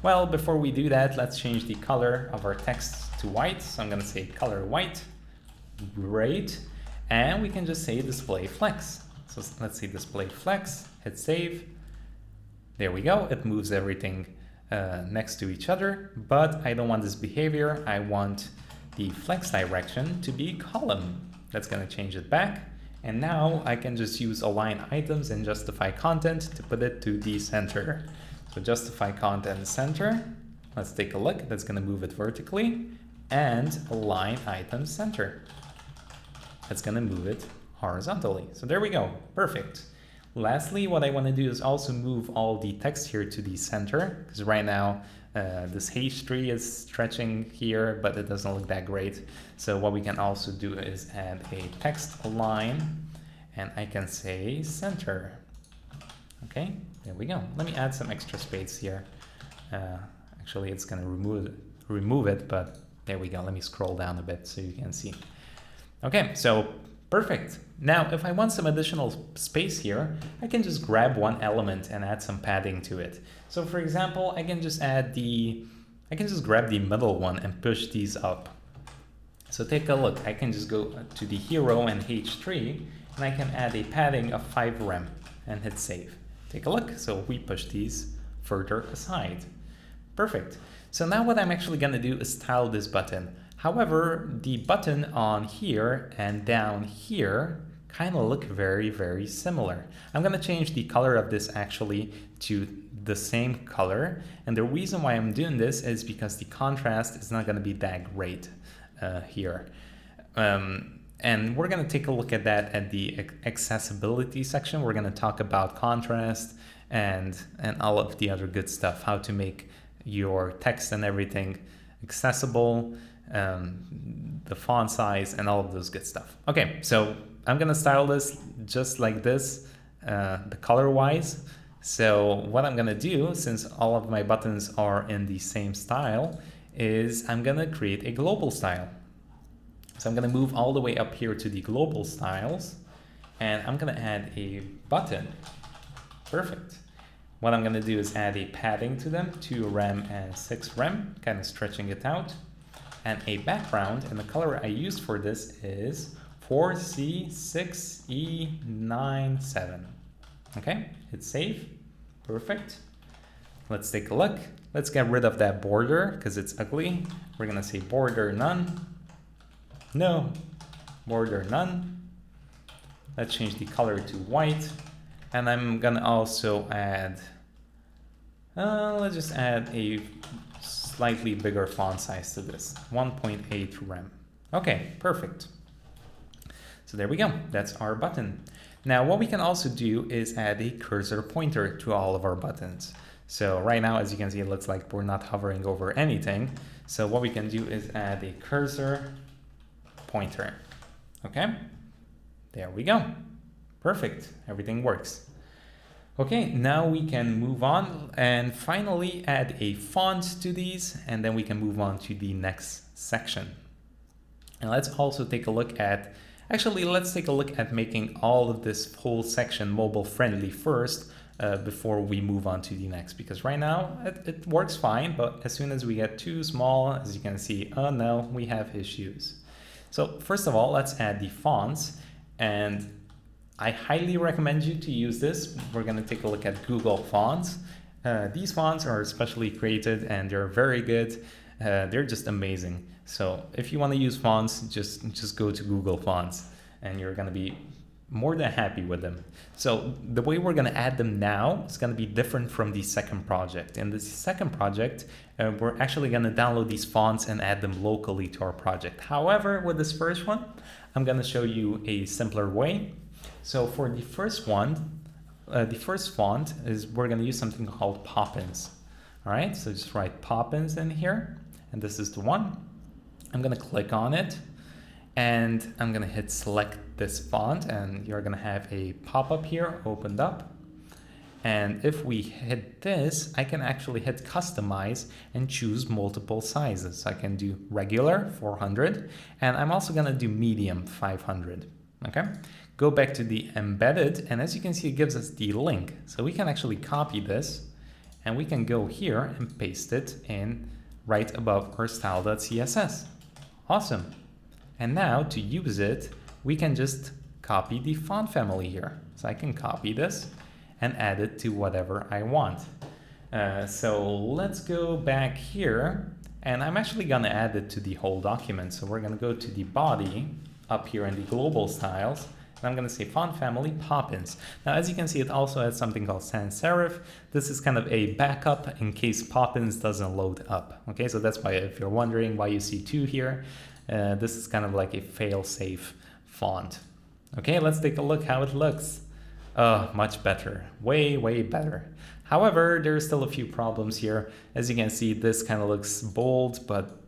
Well, before we do that, let's change the color of our text to white. So I'm going to say color white. Great. And we can just say display flex. So let's say display flex, hit save. There we go. It moves everything next to each other, but I don't want this behavior. I want the flex direction to be column. That's going to change it back. And now I can just use align items and justify content to put it to the center. So justify content center. Let's take a look. That's going to move it vertically, and align item center. That's going to move it horizontally. So there we go. Perfect. Lastly, what I want to do is also move all the text here to the center, because right now this H3 is stretching here, but it doesn't look that great. So what we can also do is add a text align, and I can say center. Okay, there we go. Let me add some extra space here. Actually, it's going to remove it, but there we go. Let me scroll down a bit so you can see. Okay, so perfect. Now, if I want some additional space here, I can just grab one element and add some padding to it. So for example, I can just grab the middle one and push these up. So take a look. I can just go to the hero and H3, and I can add a padding of 5 rem and hit save. Take a look. So we push these further aside. Perfect. So now what I'm actually going to do is style this button. However, the button on here and down here kind of look very, very similar. I'm going to change the color of this actually to the same color. And the reason why I'm doing this is because the contrast is not going to be that great here. And we're going to take a look at that at the accessibility section. We're going to talk about contrast and all of the other good stuff, how to make your text and everything accessible, the font size, and all of those good stuff. Okay, so I'm gonna style this just like this, the color wise. So what I'm gonna do, since all of my buttons are in the same style, is I'm gonna create a global style. So I'm gonna move all the way up here to the global styles, and I'm gonna add a button. Perfect. What I'm gonna do is add a padding to them, 2 rem and 6 rem, kind of stretching it out, and a background, and the color I used for this is 4C6E97. Okay, hit save. Perfect. Let's take a look. Let's get rid of that border because it's ugly. We're gonna say border none. No, border none. Let's change the color to white. And I'm gonna also add, let's just add a slightly bigger font size to this, 1.8 rem. Okay, perfect. So there we go, that's our button. Now what we can also do is add a cursor pointer to all of our buttons. So right now, as you can see, it looks like we're not hovering over anything. So what we can do is add a cursor pointer. Okay, there we go. Perfect, everything works. Okay, now we can move on and finally add a font to these, and then we can move on to the next section. And let's also take a look at, let's take a look at making all of this whole section mobile friendly first before we move on to the next, because right now it works fine, but as soon as we get too small, as you can see, oh no, we have issues. So first of all, let's add the fonts, and I highly recommend you to use this. We're going to take a look at Google Fonts. These fonts are specially created and they're very good. They're just amazing. So if you want to use fonts, just go to Google Fonts and you're going to be more than happy with them. So the way we're going to add them now is going to be different from the second project. In the second project, we're actually going to download these fonts and add them locally to our project. However, with this first one, I'm going to show you a simpler way. So for the first one, the first font is we're going to use something called Poppins. All right, so just write Poppins in here, and this is the one. I'm going to click on it, and I'm going to hit select this font, and you're going to have a pop-up here opened up. And if we hit this, I can actually hit customize and choose multiple sizes. I can do regular 400, and I'm also going to do medium 500. Okay, go back to the embedded, and as you can see, it gives us the link. So we can actually copy this, and we can go here and paste it in right above our style.css. Awesome. And now to use it, we can just copy the font family here. So I can copy this and add it to whatever I want. So let's go back here, and I'm actually gonna add it to the whole document. So we're gonna go to the body up here in the global styles, and I'm gonna say font family Poppins. Now, as you can see, it also has something called sans serif. This is kind of a backup in case Poppins doesn't load up. Okay, so that's why if you're wondering why you see 2 here, this is kind of like a fail-safe font. Okay, let's take a look how it looks. Much better, way better. However, there's still a few problems here. As you can see, this kind of looks bold, but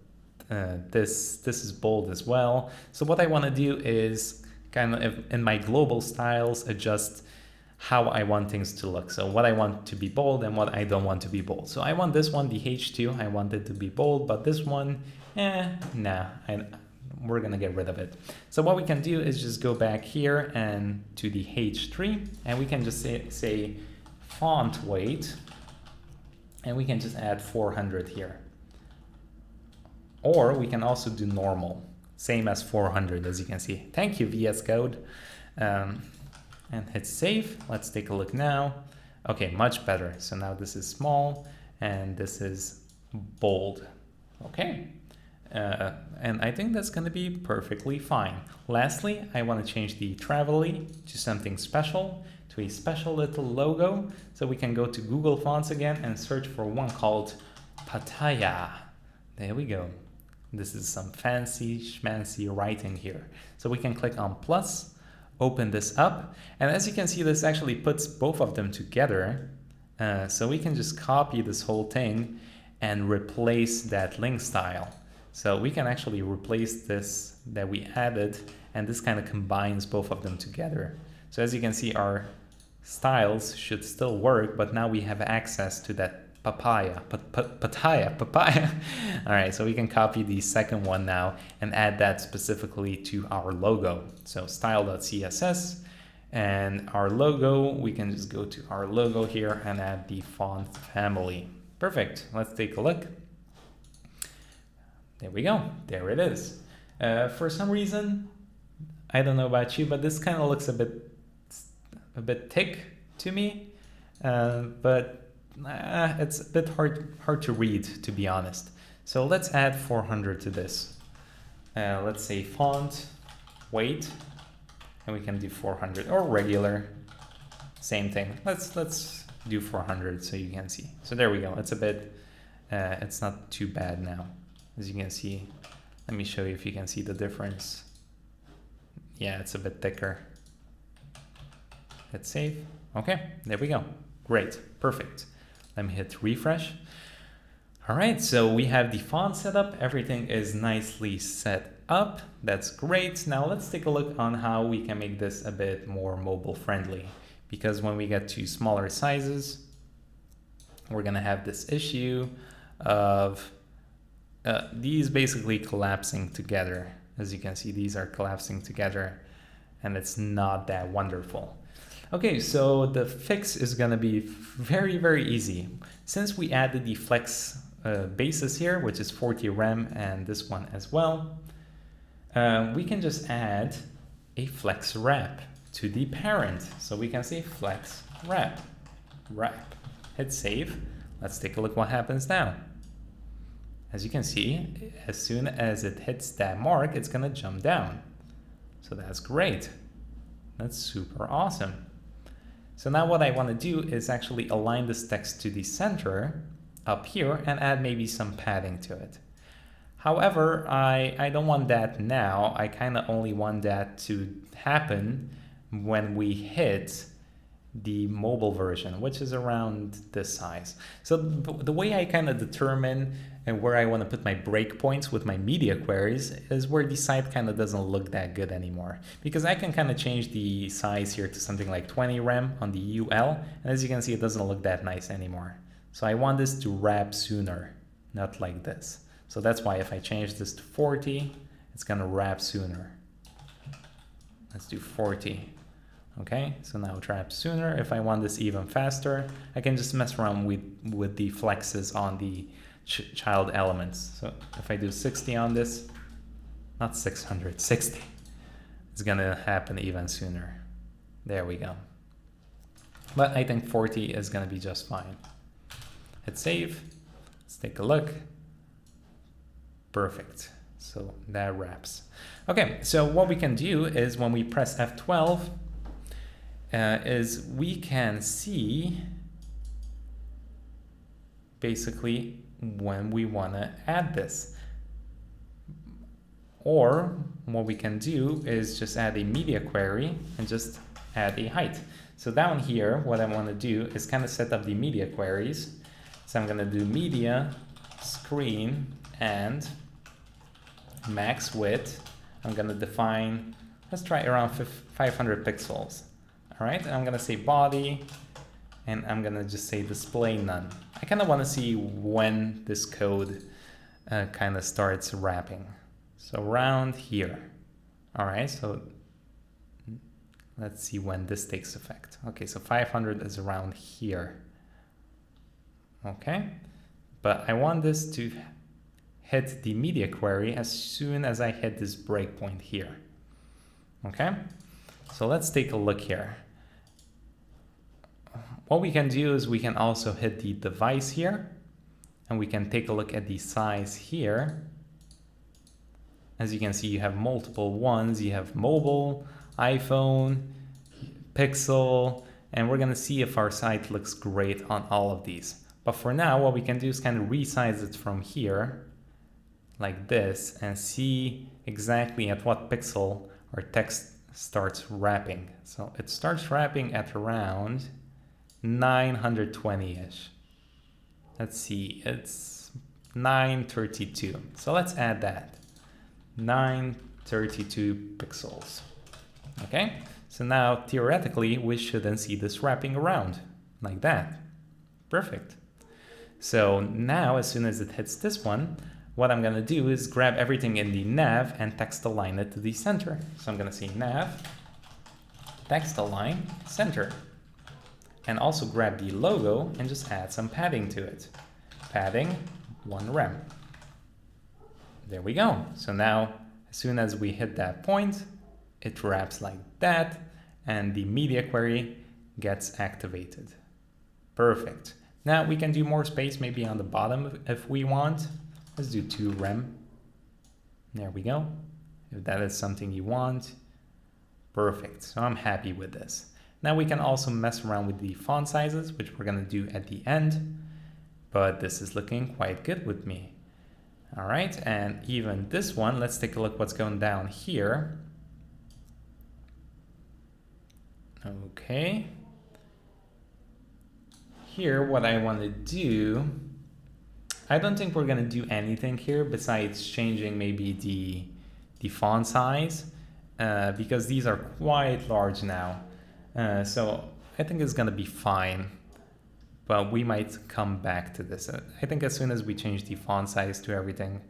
this is bold as well. So what I want to do is kind of in my global styles adjust how I want things to look. So what I want to be bold and what I don't want to be bold. So I want this one, the H2, I want it to be bold, but this one, nah, we're gonna get rid of it. So what we can do is just go back here and to the H3, and we can just say font weight, and we can just add 400 here. Or we can also do normal, same as 400, as you can see. Thank you, VS Code. And hit save. Let's take a look now. Okay, much better. So now this is small and this is bold. Okay. And I think that's going to be perfectly fine. Lastly, I want to change the Travelly to something special, to a special little logo. So we can go to Google Fonts again and search for one called Pattaya. There we go. This is some fancy schmancy writing here. So we can click on plus, open this up. And as you can see, this actually puts both of them together. So we can just copy this whole thing and replace that link style. So we can actually replace this that we added, and this kind of combines both of them together. So as you can see, our styles should still work, but now we have access to that papaya. All right, so we can copy the second one now and add that specifically to our logo. So style.css, and our logo, we can just go to our logo here and add the font family. Perfect. Let's take a look. There we go. There it is. For some reason, I don't know about you, but this kind of looks a bit thick to me, but it's a bit hard to read, to be honest. So let's add 400 to this. Let's say font weight, and we can do 400 or regular. Same thing. Let's do 400 so you can see. So there we go. It's a bit. It's not too bad now. As you can see, let me show you if you can see the difference. Yeah, it's a bit thicker. Hit save. Okay, there we go. Great, perfect. Let me hit refresh. All right, so we have the font set up. Everything is nicely set up. That's great. Now let's take a look on how we can make this a bit more mobile friendly. Because when we get to smaller sizes, we're gonna have this issue of these basically collapsing together. As you can see, these are collapsing together, and it's not that wonderful. Okay, so the fix is gonna be very easy. Since we added the flex basis here, which is 40 rem and this one as well, we can just add a flex wrap to the parent. So we can say flex wrap, hit save. Let's take a look what happens now. As you can see, as soon as it hits that mark, it's gonna jump down. So that's great. That's super awesome. So now what I want to do is actually align this text to the center up here and add maybe some padding to it. However, I don't want that now. I kind of only want that to happen when we hit the mobile version, which is around this size. So the way I kind of determine and where I want to put my breakpoints with my media queries is where the site kind of doesn't look that good anymore. Because I can kind of change the size here to something like 20 rem on the UL, and as you can see, it doesn't look that nice anymore. So I want this to wrap sooner, not like this. So that's why if I change this to 40, it's gonna wrap sooner. Let's do 40. Okay, so now it wraps sooner. If I want this even faster, I can just mess around with the flexes on the child elements. So if I do 60 on this, not 600, 60, it's gonna happen even sooner. There we go. But I think 40 is gonna be just fine. Hit save, let's take a look. Perfect, so that wraps. Okay, so what we can do is when we press F12, is we can see basically when we want to add this. Or what we can do is just add a media query and just add a height. So down here, what I want to do is kind of set up the media queries. So I'm going to do media, screen, and max width. I'm going to define, let's try around 500 pixels. All right, and I'm going to say body, and I'm going to just say display none. I kind of want to see when this code kind of starts wrapping. So around here. All right, so let's see when this takes effect. Okay, so 500 is around here. Okay, but I want this to hit the media query as soon as I hit this breakpoint here. Okay, so let's take a look here. What we can do is we can also hit the device here, and we can take a look at the size here. As you can see, you have multiple ones. You have mobile, iPhone, Pixel, and we're gonna see if our site looks great on all of these. But for now, what we can do is kind of resize it from here, like this, and see exactly at what pixel our text starts wrapping. So it starts wrapping at around 920-ish. Let's see, it's 932. So let's add that. 932 pixels. Okay, so now theoretically we shouldn't see this wrapping around like that. Perfect. So now as soon as it hits this one, what I'm gonna do is grab everything in the nav and text align it to the center. So I'm gonna say nav, text align, center. And also grab the logo and just add some padding to it. Padding 1 rem. There we go. So now as soon as we hit that point, it wraps like that and the media query gets activated. Perfect. Now we can do more space maybe on the bottom if we want. Let's do 2 rem. There we go. If that is something you want. Perfect. So I'm happy with this. Now we can also mess around with the font sizes, which we're going to do at the end. But this is looking quite good with me. All right, and even this one, let's take a look what's going down here. Okay. Here, what I want to do, I don't think we're going to do anything here besides changing maybe the font size because these are quite large now. So I think it's going to be fine, but we might come back to this. I think as soon as we change the font size to everything,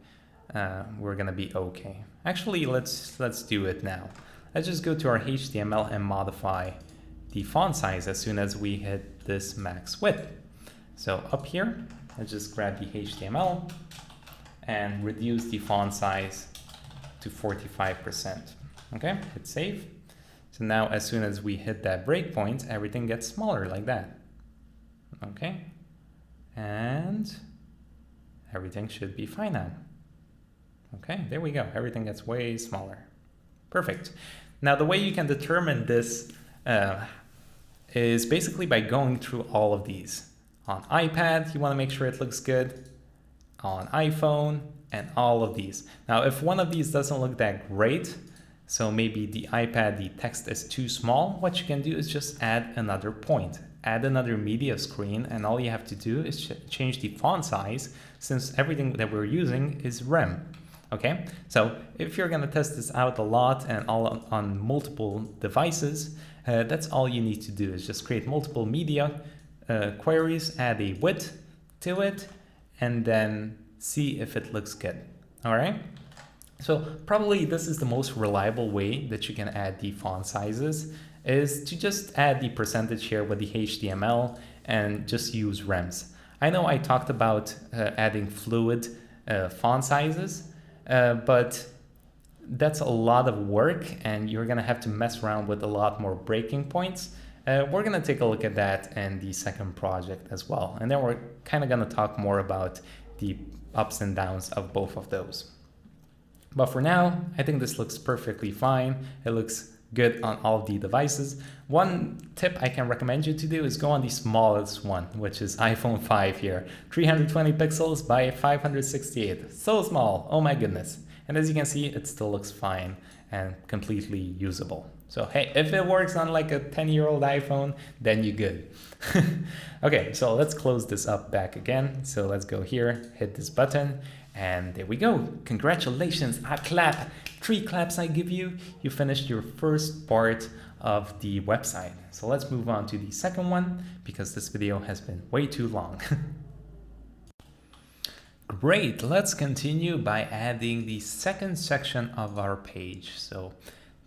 we're going to be okay. Actually, let's do it now. Let's just go to our HTML and modify the font size as soon as we hit this max width. So up here, let's just grab the HTML and reduce the font size to 45%. Okay, hit save. So now as soon as we hit that breakpoint, everything gets smaller like that. Okay, and everything should be fine now. Okay, there we go. Everything gets way smaller. Perfect. Now, the way you can determine this is basically by going through all of these. On iPad, you want to make sure it looks good. On iPhone, and all of these. Now, if one of these doesn't look that great, so maybe the iPad, the text is too small, what you can do is just add another point. Add another media screen, and all you have to do is change the font size, since everything that we're using is Rem. Okay, so if you're gonna test this out a lot and all on multiple devices, that's all you need to do is just create multiple media queries, add a width to it, and then see if it looks good. All right. So probably this is the most reliable way that you can add the font sizes, is to just add the percentage here with the HTML and just use rems. I know I talked about adding fluid font sizes, but that's a lot of work and you're gonna have to mess around with a lot more breaking points. We're gonna take a look at that in the second project as well. And then we're kind of gonna talk more about the ups and downs of both of those. But for now, I think this looks perfectly fine. It looks good on all of the devices. One tip I can recommend you to do is go on the smallest one, which is iPhone 5 here. 320 pixels by 568. So small, oh my goodness. And as you can see, it still looks fine and completely usable. So hey, if it works on like a 10-year-old iPhone, then you're good. Okay, so let's close this up back again. So let's go here, hit this button, and there we go. Congratulations, I clap. 3 claps I give you. You finished your first part of the website. So let's move on to the second one because this video has been way too long. Great, let's continue by adding the second section of our page. So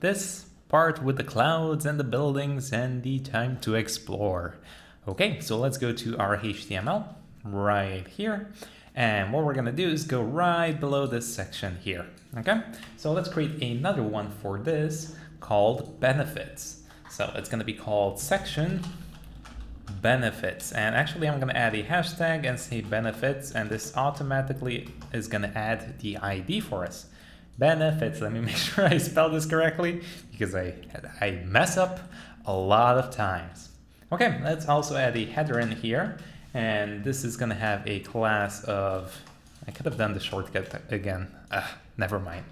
this part with the clouds and the buildings and the time to explore. Okay, so let's go to our HTML right here. And what we're gonna do is go right below this section here, okay? So let's create another one for this called benefits. So it's gonna be called section benefits. And actually I'm gonna add a hashtag and say benefits, and this automatically is gonna add the ID for us. Benefits, let me make sure I spell this correctly because I mess up a lot of times. Okay, let's also add a header in here. And this is gonna have a class of, I could have done the shortcut again, never mind.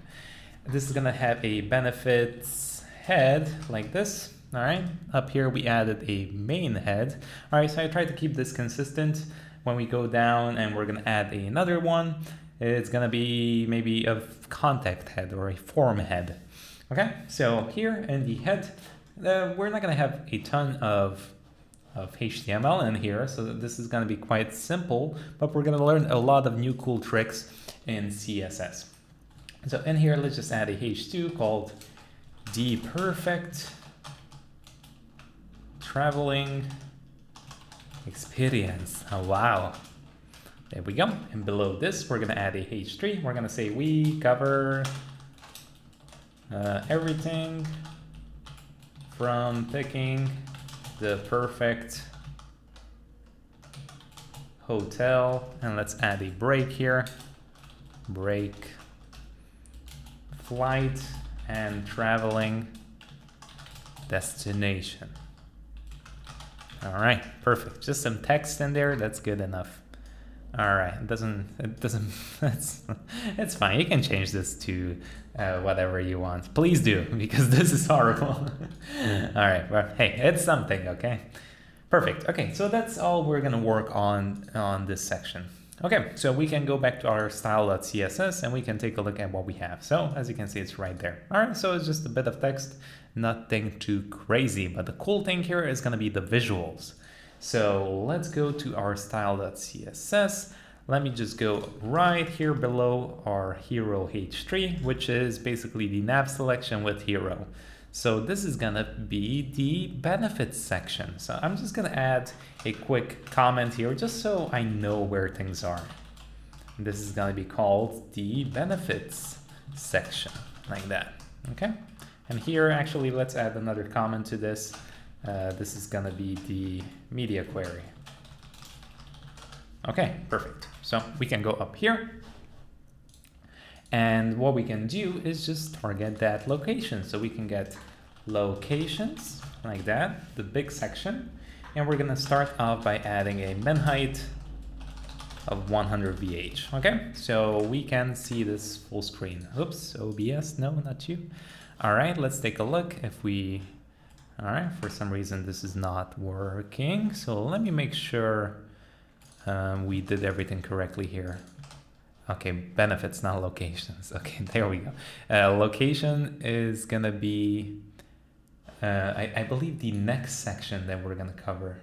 This is gonna have a benefits head like this, all right? Up here we added a main head. All right, so I tried to keep this consistent. When we go down and we're gonna add another one, it's gonna be maybe a contact head or a form head. Okay, so here in the head, we're not gonna have a ton of HTML in here, so this is going to be quite simple, but we're going to learn a lot of new cool tricks in CSS. So in here, let's just add a H2 called the perfect traveling experience. Oh, wow. There we go. And below this, we're going to add a H3. We're going to say we cover everything from picking the perfect hotel, and let's add a break here. Break, flight, and traveling destination. All right, perfect. Just some text in there, that's good enough. All right, it's fine. You can change this to whatever you want. Please do, because this is horrible. All right, well, hey, it's something, okay? Perfect. Okay, so that's all we're gonna work on this section. Okay, so we can go back to our style.css and we can take a look at what we have. So as you can see, it's right there. All right, so it's just a bit of text, nothing too crazy, but the cool thing here is gonna be the visuals. So let's go to our style.css. Let me just go right here below our hero H3, which is basically the nav selection with hero. So this is gonna be the benefits section. So I'm just gonna add a quick comment here just so I know where things are. This is gonna be called the benefits section, like that, okay? And here, actually, let's add another comment to this. This is gonna be the media query. Okay, perfect. So we can go up here. And what we can do is just target that location. So we can get locations, like that, the big section. And we're gonna start off by adding a min height of 100 VH, okay? So we can see this full screen. Oops, OBS, no, not you. All right, let's take a look if we, all right, for some reason this is not working. So let me make sure we did everything correctly here. Okay, benefits, not locations. Okay, there we go. Location is gonna be, I believe the next section that we're gonna cover.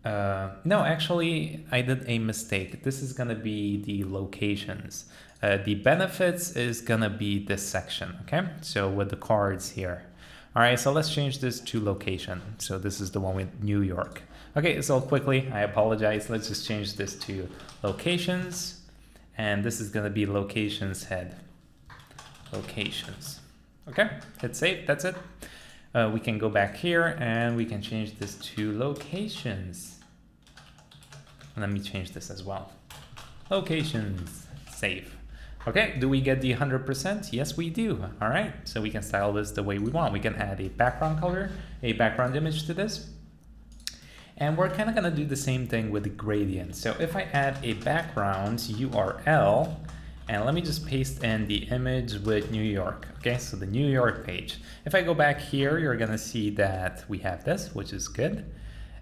No, actually, I did a mistake. This is gonna be the locations. The benefits is gonna be this section, okay? So with the cards here. All right, so let's change this to location. So this is the one with New York. Okay, so quickly, I apologize. Let's just change this to locations. And this is gonna be locations head. Locations. Okay, hit save, that's it. We can go back here and we can change this to locations. Let me change this as well. Locations, save. Okay, do we get the 100%? Yes, we do. All right, so we can style this the way we want. We can add a background color, a background image to this. And we're kind of gonna do the same thing with the gradient. So if I add a background URL, and let me just paste in the image with New York. Okay, so the New York page. If I go back here, you're gonna see that we have this, which is good,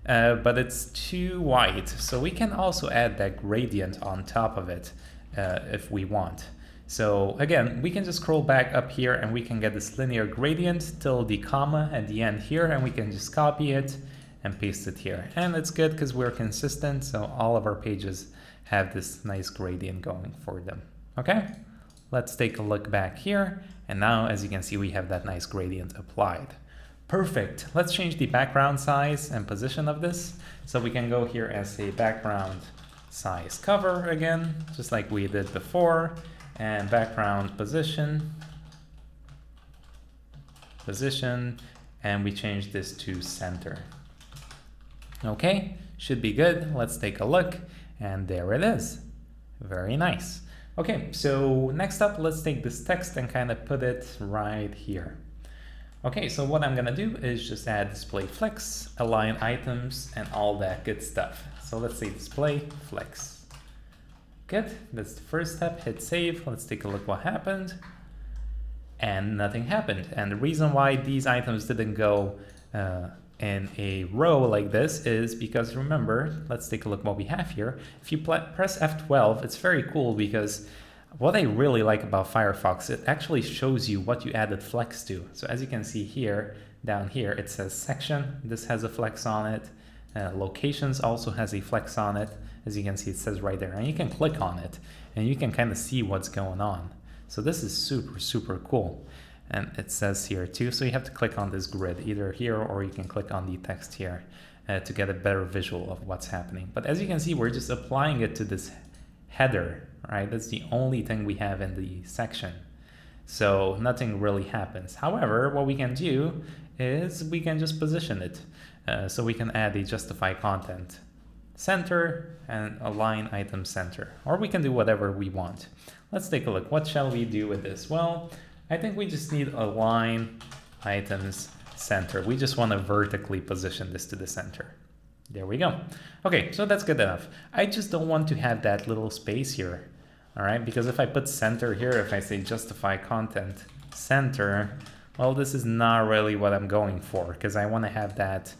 but it's too white. So we can also add that gradient on top of it if we want. So again, we can just scroll back up here and we can get this linear gradient till the comma at the end here, and we can just copy it and paste it here. And it's good because we're consistent, so all of our pages have this nice gradient going for them. Okay, let's take a look back here. And now, as you can see, we have that nice gradient applied. Perfect. Let's change the background size and position of this. So we can go here as a background size cover again, just like we did before, and background position, and we change this to center. Okay, should be good. Let's take a look, and there it is. Very nice. Okay, so next up, let's take this text and kind of put it right here. Okay, so what I'm gonna do is just add display flex, align items, and all that good stuff. So let's say display flex. Good, that's the first step. Hit save. Let's take a look what happened. And nothing happened. And the reason why these items didn't go in a row like this is because, remember, let's take a look what we have here. If you press F12, it's very cool because what I really like about Firefox, it actually shows you what you added flex to. So as you can see here, down here, it says section. This has a flex on it. Locations also has a flex on it. As you can see, it says right there, and you can click on it and you can kind of see what's going on. So this is super, super cool. And it says here too, so you have to click on this grid either here, or you can click on the text here to get a better visual of what's happening. But as you can see, we're just applying it to this header, right? That's the only thing we have in the section. So nothing really happens. However, what we can do is we can just position it. So we can add a justify content center and align item center, or we can do whatever we want. Let's take a look. What shall we do with this? Well, I think we just need align items center. We just want to vertically position this to the center. There we go. Okay, so that's good enough. I just don't want to have that little space here. All right, because if I put center here, if I say justify content center, well, this is not really what I'm going for, because I want to have that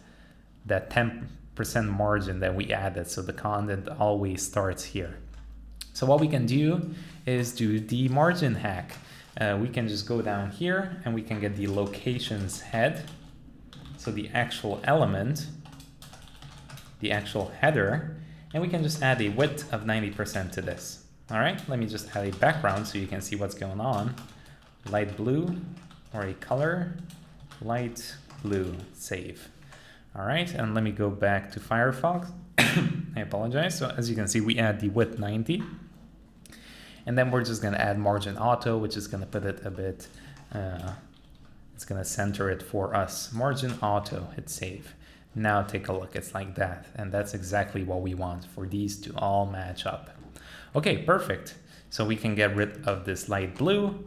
10% margin that we added, so the content always starts here. So what we can do is do the margin hack. We can just go down here and we can get the locations head. So the actual element, the actual header, and we can just add a width of 90% to this. All right, let me just add a background so you can see what's going on. Light blue, or a color, light blue, save. All right, and let me go back to Firefox. I apologize. So as you can see, we add the width 90. And then we're just gonna add margin auto, which is gonna put it a bit, it's gonna center it for us. Margin auto, hit save. Now take a look, it's like that. And that's exactly what we want for these to all match up. Okay, perfect. So we can get rid of this light blue.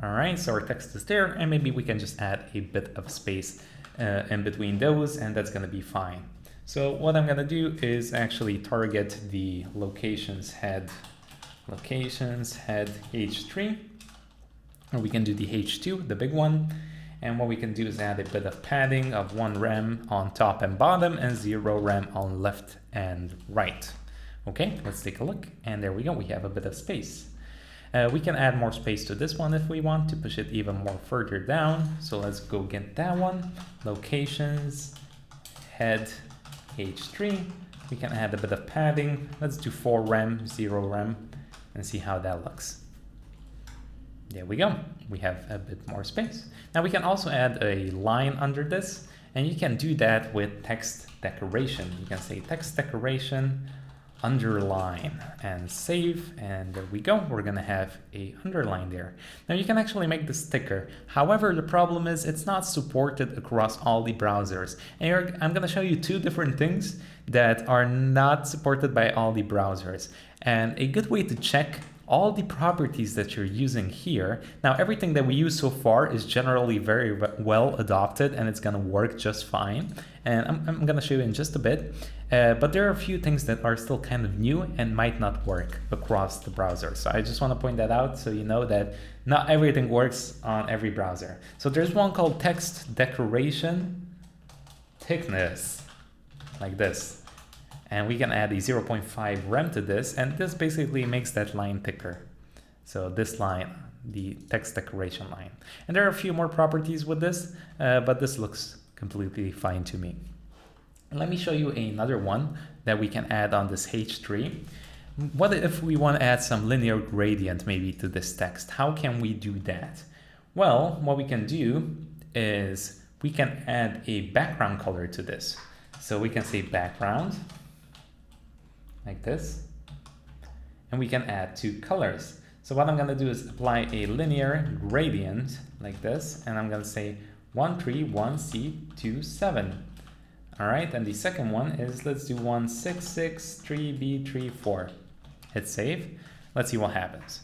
All right, so our text is there, and maybe we can just add a bit of space in between those, and that's gonna be fine. So what I'm gonna do is actually target the locations head H3, or we can do the H2, the big one. And what we can do is add a bit of padding of 1 rem on top and bottom and 0 rem on left and right. Okay, let's take a look. And there we go, we have a bit of space. We can add more space to this one if we want to push it even more further down. So let's go get that one. Locations, head, H3. We can add a bit of padding. Let's do 4 rem, 0 rem, and see how that looks. There we go. We have a bit more space. Now we can also add a line under this, and you can do that with text decoration. You can say text decoration underline and save, and there we go. We're gonna have a underline there. Now you can actually make this thicker. However, the problem is it's not supported across all the browsers. And I'm gonna show you 2 different things that are not supported by all the browsers. And a good way to check all the properties that you're using here. Now, everything that we use so far is generally very well adopted, and it's gonna work just fine. And I'm gonna show you in just a bit, but there are a few things that are still kind of new and might not work across the browser. So I just wanna point that out so you know that not everything works on every browser. So there's one called text decoration thickness, like this. And we can add a 0.5 rem to this, and this basically makes that line thicker. So this line, the text decoration line. And there are a few more properties with this, but this looks completely fine to me. And let me show you another one that we can add on this H3. What if we want to add some linear gradient maybe to this text? How can we do that? Well, what we can do is we can add a background color to this. So we can say background, like this, and we can add 2 colors. So what I'm gonna do is apply a linear gradient like this, and I'm gonna say 131C27. All right, and the second one is, let's do 1663B34. Hit save. Let's see what happens.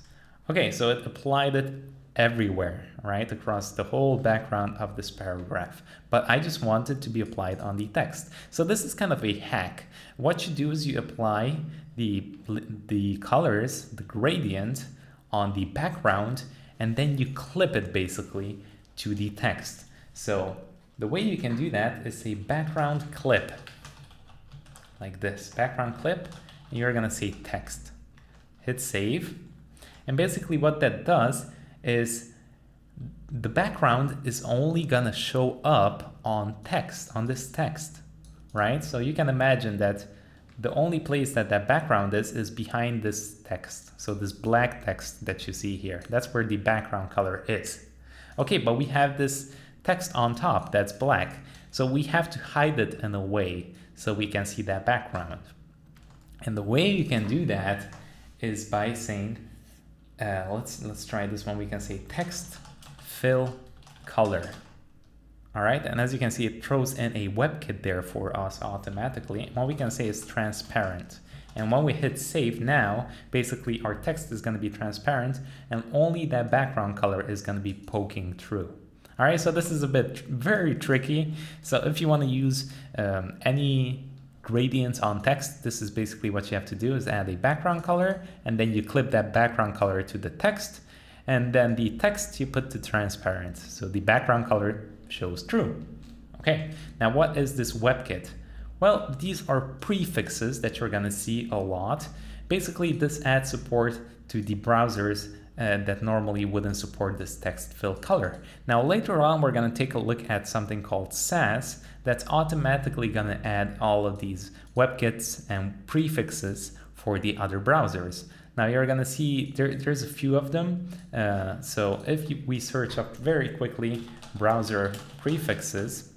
Okay, so it applied it everywhere, right, across the whole background of this paragraph. But I just want it to be applied on the text. So this is kind of a hack. What you do is you apply the colors, the gradient on the background, and then you clip it basically to the text. So the way you can do that is a background clip, like this, background clip, and you're gonna say text. Hit save. And basically what that does is the background is only gonna show up on text, on this text, right? So you can imagine that the only place that that background is behind this text. So this black text that you see here, that's where the background color is. Okay, but we have this text on top that's black. So we have to hide it in a way so we can see that background. And the way you can do that is by saying, let's try this one. We can say text fill color. All right, and as you can see, it throws in a Webkit there for us automatically. And what we can say is transparent. And when we hit save now, basically our text is going to be transparent, and only that background color is going to be poking through. All right, so this is a bit very tricky. So if you want to use any gradients on text, this is basically what you have to do, is add a background color, and then you clip that background color to the text, and then the text you put to transparent. So the background color shows through. Okay, now what is this Webkit? Well, these are prefixes that you're gonna see a lot. Basically, this adds support to the browsers that normally wouldn't support this text fill color. Now, later on, we're gonna take a look at something called SAS that's automatically gonna add all of these Webkits and prefixes for the other browsers. Now, you're gonna see there's a few of them. So if we search up very quickly browser prefixes,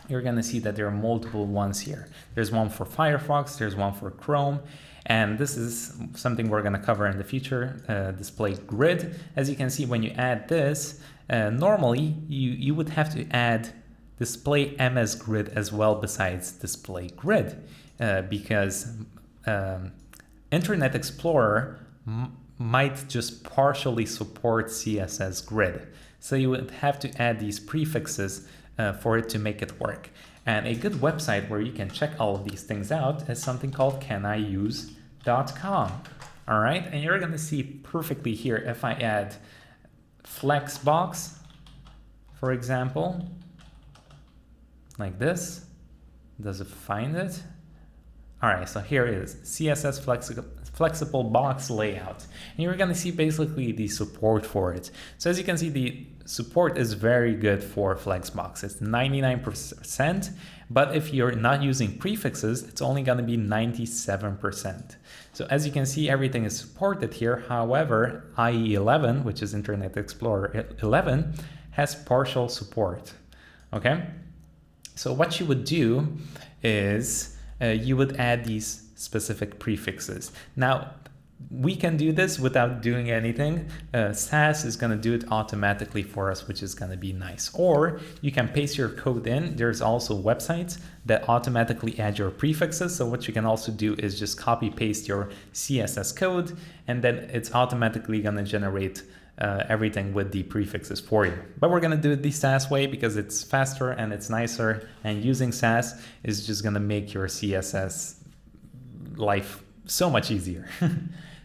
you're gonna see that there are multiple ones here. There's one for Firefox, there's one for Chrome, and this is something we're gonna cover in the future, display grid. As you can see, when you add this, normally you would have to add display MS grid as well besides display grid, because Internet Explorer might just partially support CSS grid. So you would have to add these prefixes for it to make it work. And a good website where you can check all of these things out is something called caniuse.com. All right, and you're gonna see perfectly here if I add flexbox, for example, like this. Does it find it? All right, so here it is, CSS flexible box layout. And you're gonna see basically the support for it. So as you can see, the support is very good for flexbox. It's 99%, but if you're not using prefixes, it's only gonna be 97%. So as you can see, everything is supported here. However, IE 11, which is Internet Explorer 11, has partial support, okay? So what you would do is you would add these specific prefixes. Now, we can do this without doing anything. Sass is going to do it automatically for us, which is going to be nice. Or you can paste your code in. There's also websites that automatically add your prefixes. So what you can also do is just copy paste your CSS code, and then it's automatically going to generate everything with the prefixes for you. But we're going to do it the Sass way because it's faster and it's nicer, and using Sass is just going to make your CSS life so much easier.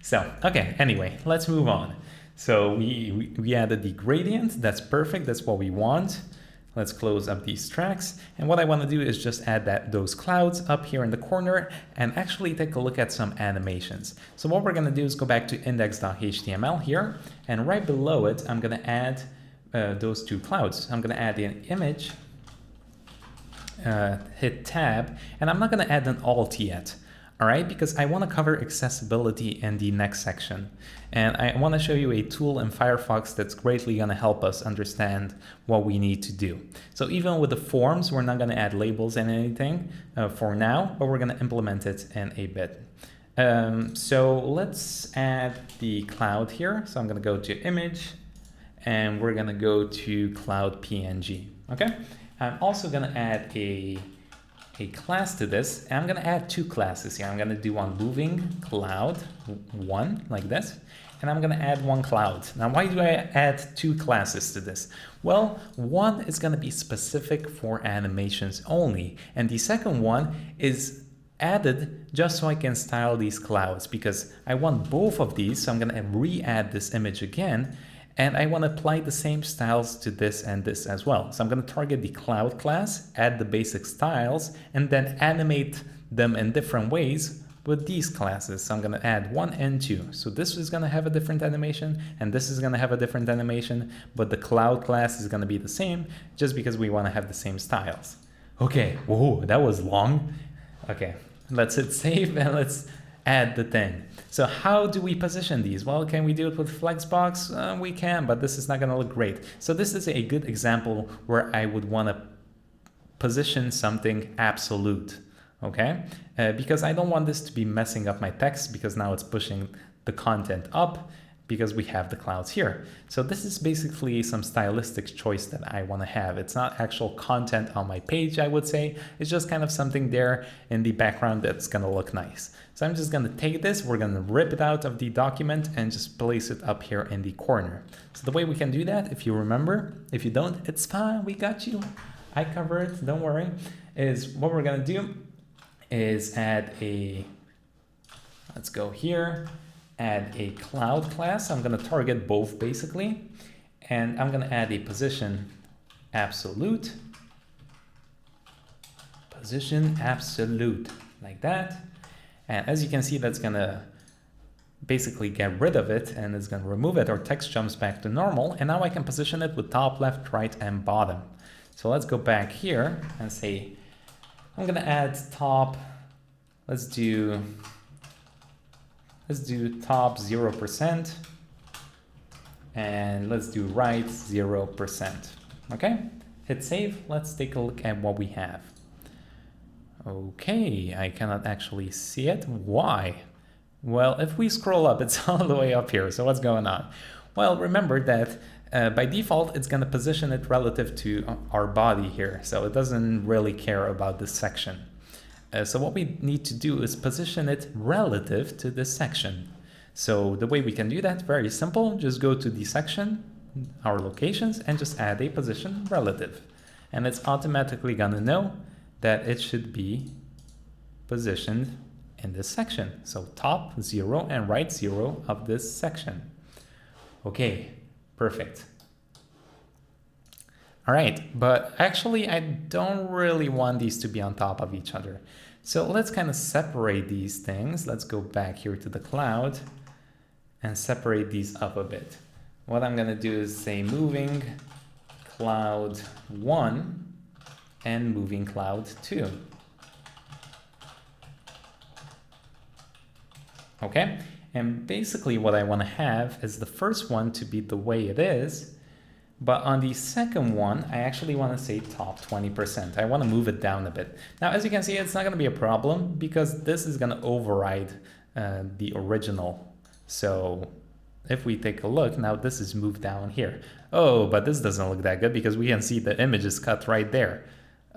So, okay, anyway, let's move on. So we added the gradient. That's perfect. That's what we want. Let's close up these tracks. And what I want to do is just add those clouds up here in the corner and actually take a look at some animations. So what we're going to do is go back to index.html here, and right below it, I'm going to add those two clouds. I'm going to add an image, hit tab, and I'm not going to add an alt yet. All right, because I want to cover accessibility in the next section. And I want to show you a tool in Firefox that's greatly going to help us understand what we need to do. So even with the forms, we're not going to add labels and anything for now, but we're going to implement it in a bit. So let's add the cloud here. So I'm going to go to image, and we're going to go to cloud PNG. Okay, I'm also going to add a class to this, and I'm going to add two classes here. I'm going to do one moving cloud, one like this, and I'm going to add one cloud. Now, why do I add two classes to this? Well, one is going to be specific for animations only, and the second one is added just so I can style these clouds, because I want both of these. So I'm going to re-add this image again, and I want to apply the same styles to this and this as well. So I'm going to target the cloud class, add the basic styles, and then animate them in different ways with these classes. So I'm going to add 1 and 2. So this is going to have a different animation, and this is going to have a different animation, but the cloud class is going to be the same just because we want to have the same styles. Okay, whoa, that was long. Okay, let's hit save and let's add the thing. So how do we position these? Well, can we do it with Flexbox? We can, but this is not going to look great. So this is a good example where I would want to position something absolute, okay? Because I don't want this to be messing up my text, because now it's pushing the content up because we have the clouds here. So this is basically some stylistic choice that I want to have. It's not actual content on my page, I would say. It's just kind of something there in the background that's going to look nice. So I'm just going to take this, we're going to rip it out of the document and just place it up here in the corner. So the way we can do that, if you remember, if you don't, it's fine, we got you. I cover it, don't worry, is what we're going to do is add a, let's go here, add a cloud class. I'm going to target both basically, and I'm going to add a position absolute, like that. And as you can see, that's going to basically get rid of it, and it's going to remove it. Our text jumps back to normal, and now I can position it with top, left, right, and bottom. So let's go back here and say, I'm going to add top, let's do top 0%, and let's do right 0%. Okay, hit save. Let's take a look at what we have. Okay, I cannot actually see it. Why? Well, if we scroll up, it's all the way up here. So what's going on? Well, remember that by default, it's going to position it relative to our body here. So it doesn't really care about this section. So what we need to do is position it relative to this section. So the way we can do that, very simple, just go to the section, our locations, and just add a position relative. And it's automatically gonna know that it should be positioned in this section. So top 0 and right 0 of this section. Okay, perfect. All right, but actually I don't really want these to be on top of each other. So let's kind of separate these things. Let's go back here to the cloud and separate these up a bit. What I'm gonna do is say moving cloud 1 and moving cloud 2. Okay, and basically what I want to have is the first one to be the way it is, but on the second one, I actually want to say top 20%. I want to move it down a bit. Now, as you can see, it's not going to be a problem because this is going to override the original. So if we take a look, now this is moved down here. Oh, but this doesn't look that good because we can see the image is cut right there.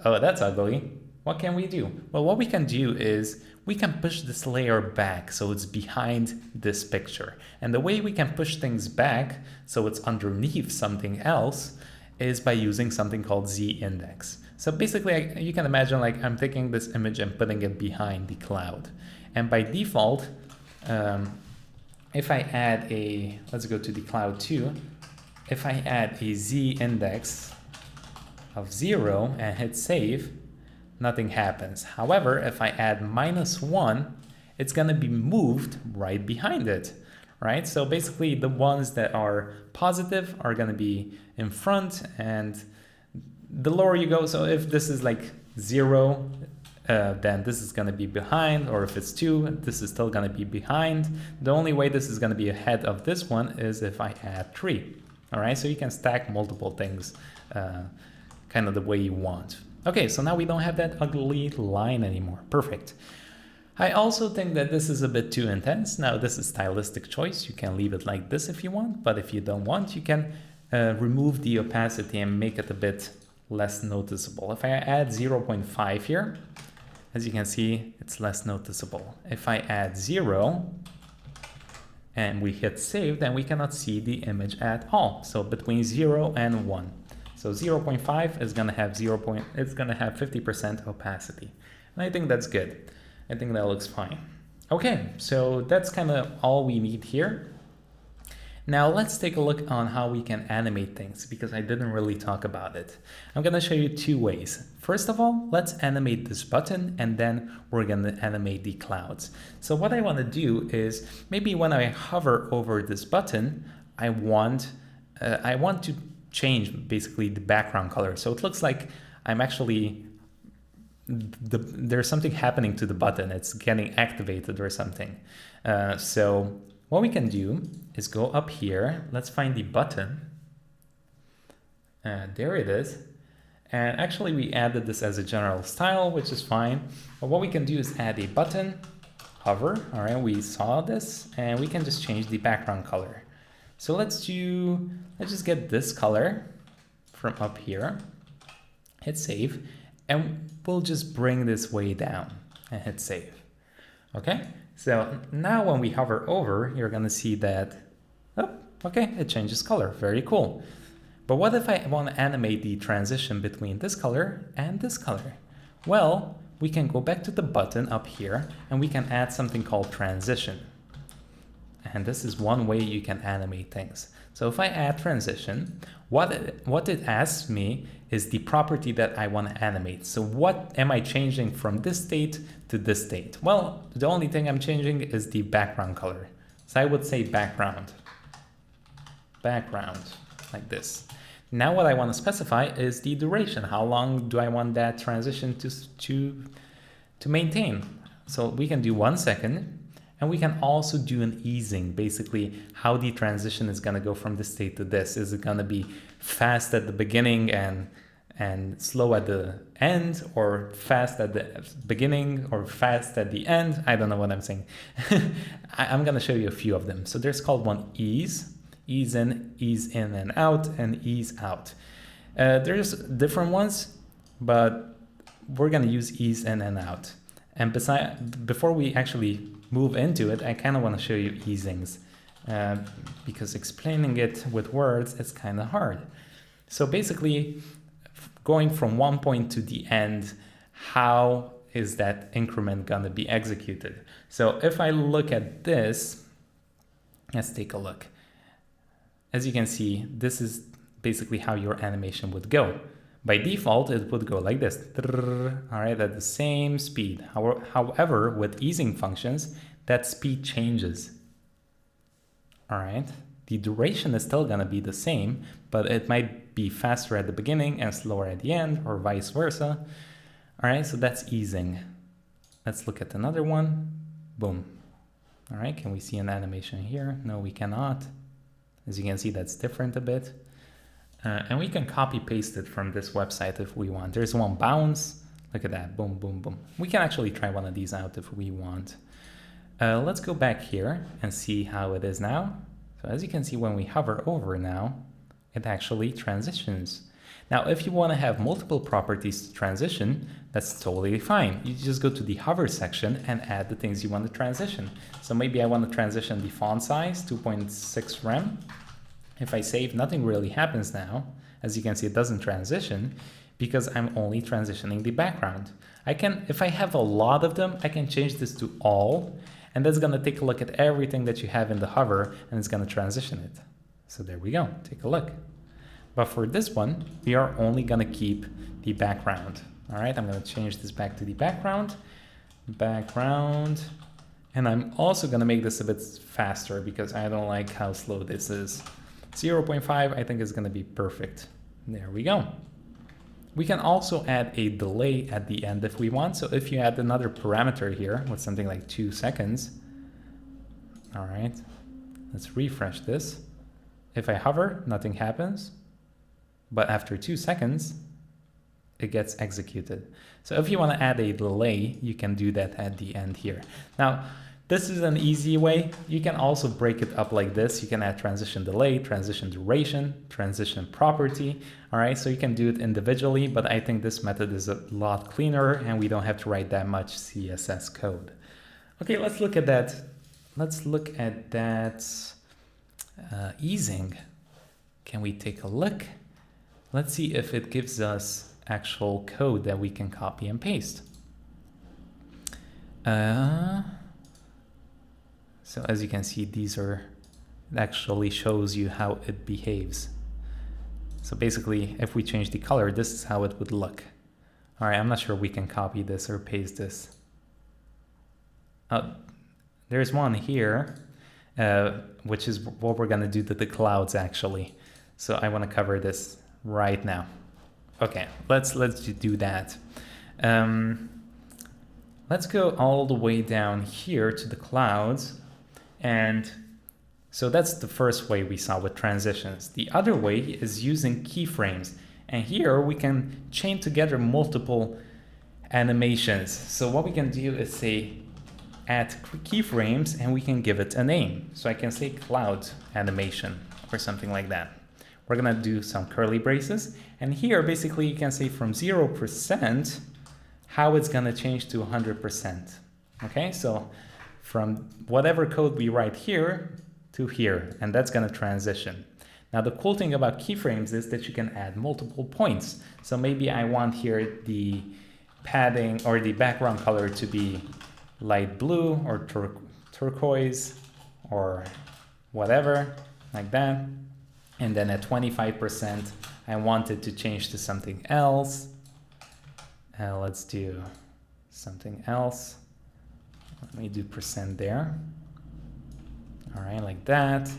Oh, that's ugly. What can we do? Well, what we can do is we can push this layer back so it's behind this picture. And the way we can push things back so it's underneath something else is by using something called z-index. So basically, you can imagine like I'm taking this image and putting it behind the cloud. And by default, if I add a, let's go to the cloud 2, if I add a z-index of 0 and hit save, nothing happens. However, if I add -1, it's going to be moved right behind it, right? So basically the ones that are positive are going to be in front, and the lower you go, so if this is like 0, then this is going to be behind, or if it's 2, this is still going to be behind. The only way this is going to be ahead of this one is if I add 3. All right, so you can stack multiple things kind of the way you want. Okay, so now we don't have that ugly line anymore. Perfect. I also think that this is a bit too intense. Now, this is stylistic choice. You can leave it like this if you want, but if you don't want, you can remove the opacity and make it a bit less noticeable. If I add 0.5 here, as you can see, it's less noticeable. If I add 0 and we hit save, then we cannot see the image at all. So between 0 and 1. So 0.5 is going to have it's going to have 50% opacity. And I think that's good. I think that looks fine. Okay, so that's kind of all we need here. Now let's take a look on how we can animate things, because I didn't really talk about it. I'm going to show you 2 ways. First of all, let's animate this button, and then we're going to animate the clouds. So what I want to do is, maybe when I hover over this button, I want to change basically the background color. So it looks like I'm actually, there's something happening to the button. It's getting activated or something. So what we can do is go up here. Let's find the button. There it is. And actually we added this as a general style, which is fine. But what we can do is add a button, hover. All right, we saw this, and we can just change the background color. So let's just get this color from up here, hit save, and we'll just bring this way down and hit save. Okay, so now when we hover over, you're gonna see that, oh, okay, it changes color, very cool. But what if I want to animate the transition between this color and this color? Well, we can go back to the button up here, and we can add something called transition. And this is one way you can animate things. So if I add transition, what it asks me is the property that I want to animate. So what am I changing from this state to this state? Well, the only thing I'm changing is the background color. So I would say background, like this. Now what I want to specify is the duration. How long do I want that transition to maintain? So we can do 1 second. And we can also do an easing, basically how the transition is going to go from this state to this. Is it going to be fast at the beginning and slow at the end, or fast at the beginning or fast at the end? I don't know what I'm saying. I'm going to show you a few of them. So there's called one ease in and out, and ease out. There's different ones, but we're going to use ease in and out. And before we actually move into it, I kind of want to show you easings because explaining it with words is kind of hard. So basically, going from one point to the end, how is that increment going to be executed? So if I look at this, let's take a look. As you can see, this is basically how your animation would go. By default, it would go like this, all right, at the same speed. However, with easing functions, that speed changes. All right, the duration is still gonna be the same, but it might be faster at the beginning and slower at the end, or vice versa. All right, so that's easing. Let's look at another one. Boom. All right, can we see an animation here? No, we cannot. As you can see, that's different a bit. And we can copy paste it from this website if we want. There's one bounce. Look at that. Boom, boom, boom. We can actually try one of these out if we want. Let's go back here and see how it is now. So as you can see, when we hover over now, it actually transitions. Now, if you want to have multiple properties to transition, that's totally fine. You just go to the hover section and add the things you want to transition. So maybe I want to transition the font size, 2.6 rem. If I save, nothing really happens now. As you can see, it doesn't transition because I'm only transitioning the background. If I have a lot of them, I can change this to all, and that's gonna take a look at everything that you have in the hover, and it's gonna transition it. So there we go, take a look. But for this one, we are only gonna keep the background. All right, I'm gonna change this back to the background, and I'm also gonna make this a bit faster because I don't like how slow this is. 0.5, I think is gonna be perfect. There we go. We can also add a delay at the end if we want. So if you add another parameter here with something like 2 seconds, all right, let's refresh this. If I hover, nothing happens, but after 2 seconds, it gets executed. So if you want to add a delay, you can do that at the end here. Now, this is an easy way. You can also break it up like this. You can add transition delay, transition duration, transition property. All right, so you can do it individually, but I think this method is a lot cleaner and we don't have to write that much CSS code. Okay, let's look at that. Let's look at that easing. Can we take a look? Let's see if it gives us actual code that we can copy and paste. So as you can see, it actually shows you how it behaves. So basically, if we change the color, this is how it would look. All right, I'm not sure we can copy this or paste this. There's one here, which is what we're gonna do to the clouds actually. So I wanna cover this right now. Okay, let's do that. Let's go all the way down here to the clouds. And so that's the first way we saw with transitions. The other way is using keyframes. And here we can chain together multiple animations. So what we can do is say add keyframes and we can give it a name. So I can say cloud animation or something like that. We're gonna do some curly braces. And here basically you can say from 0% how it's gonna change to 100%. Okay, so from whatever code we write here to here, and that's gonna transition. Now the cool thing about keyframes is that you can add multiple points. So maybe I want here the padding or the background color to be light blue or turquoise or whatever, like that. And then at 25%, I want it to change to something else. Let's do something else. Let me do % there. All right, like that.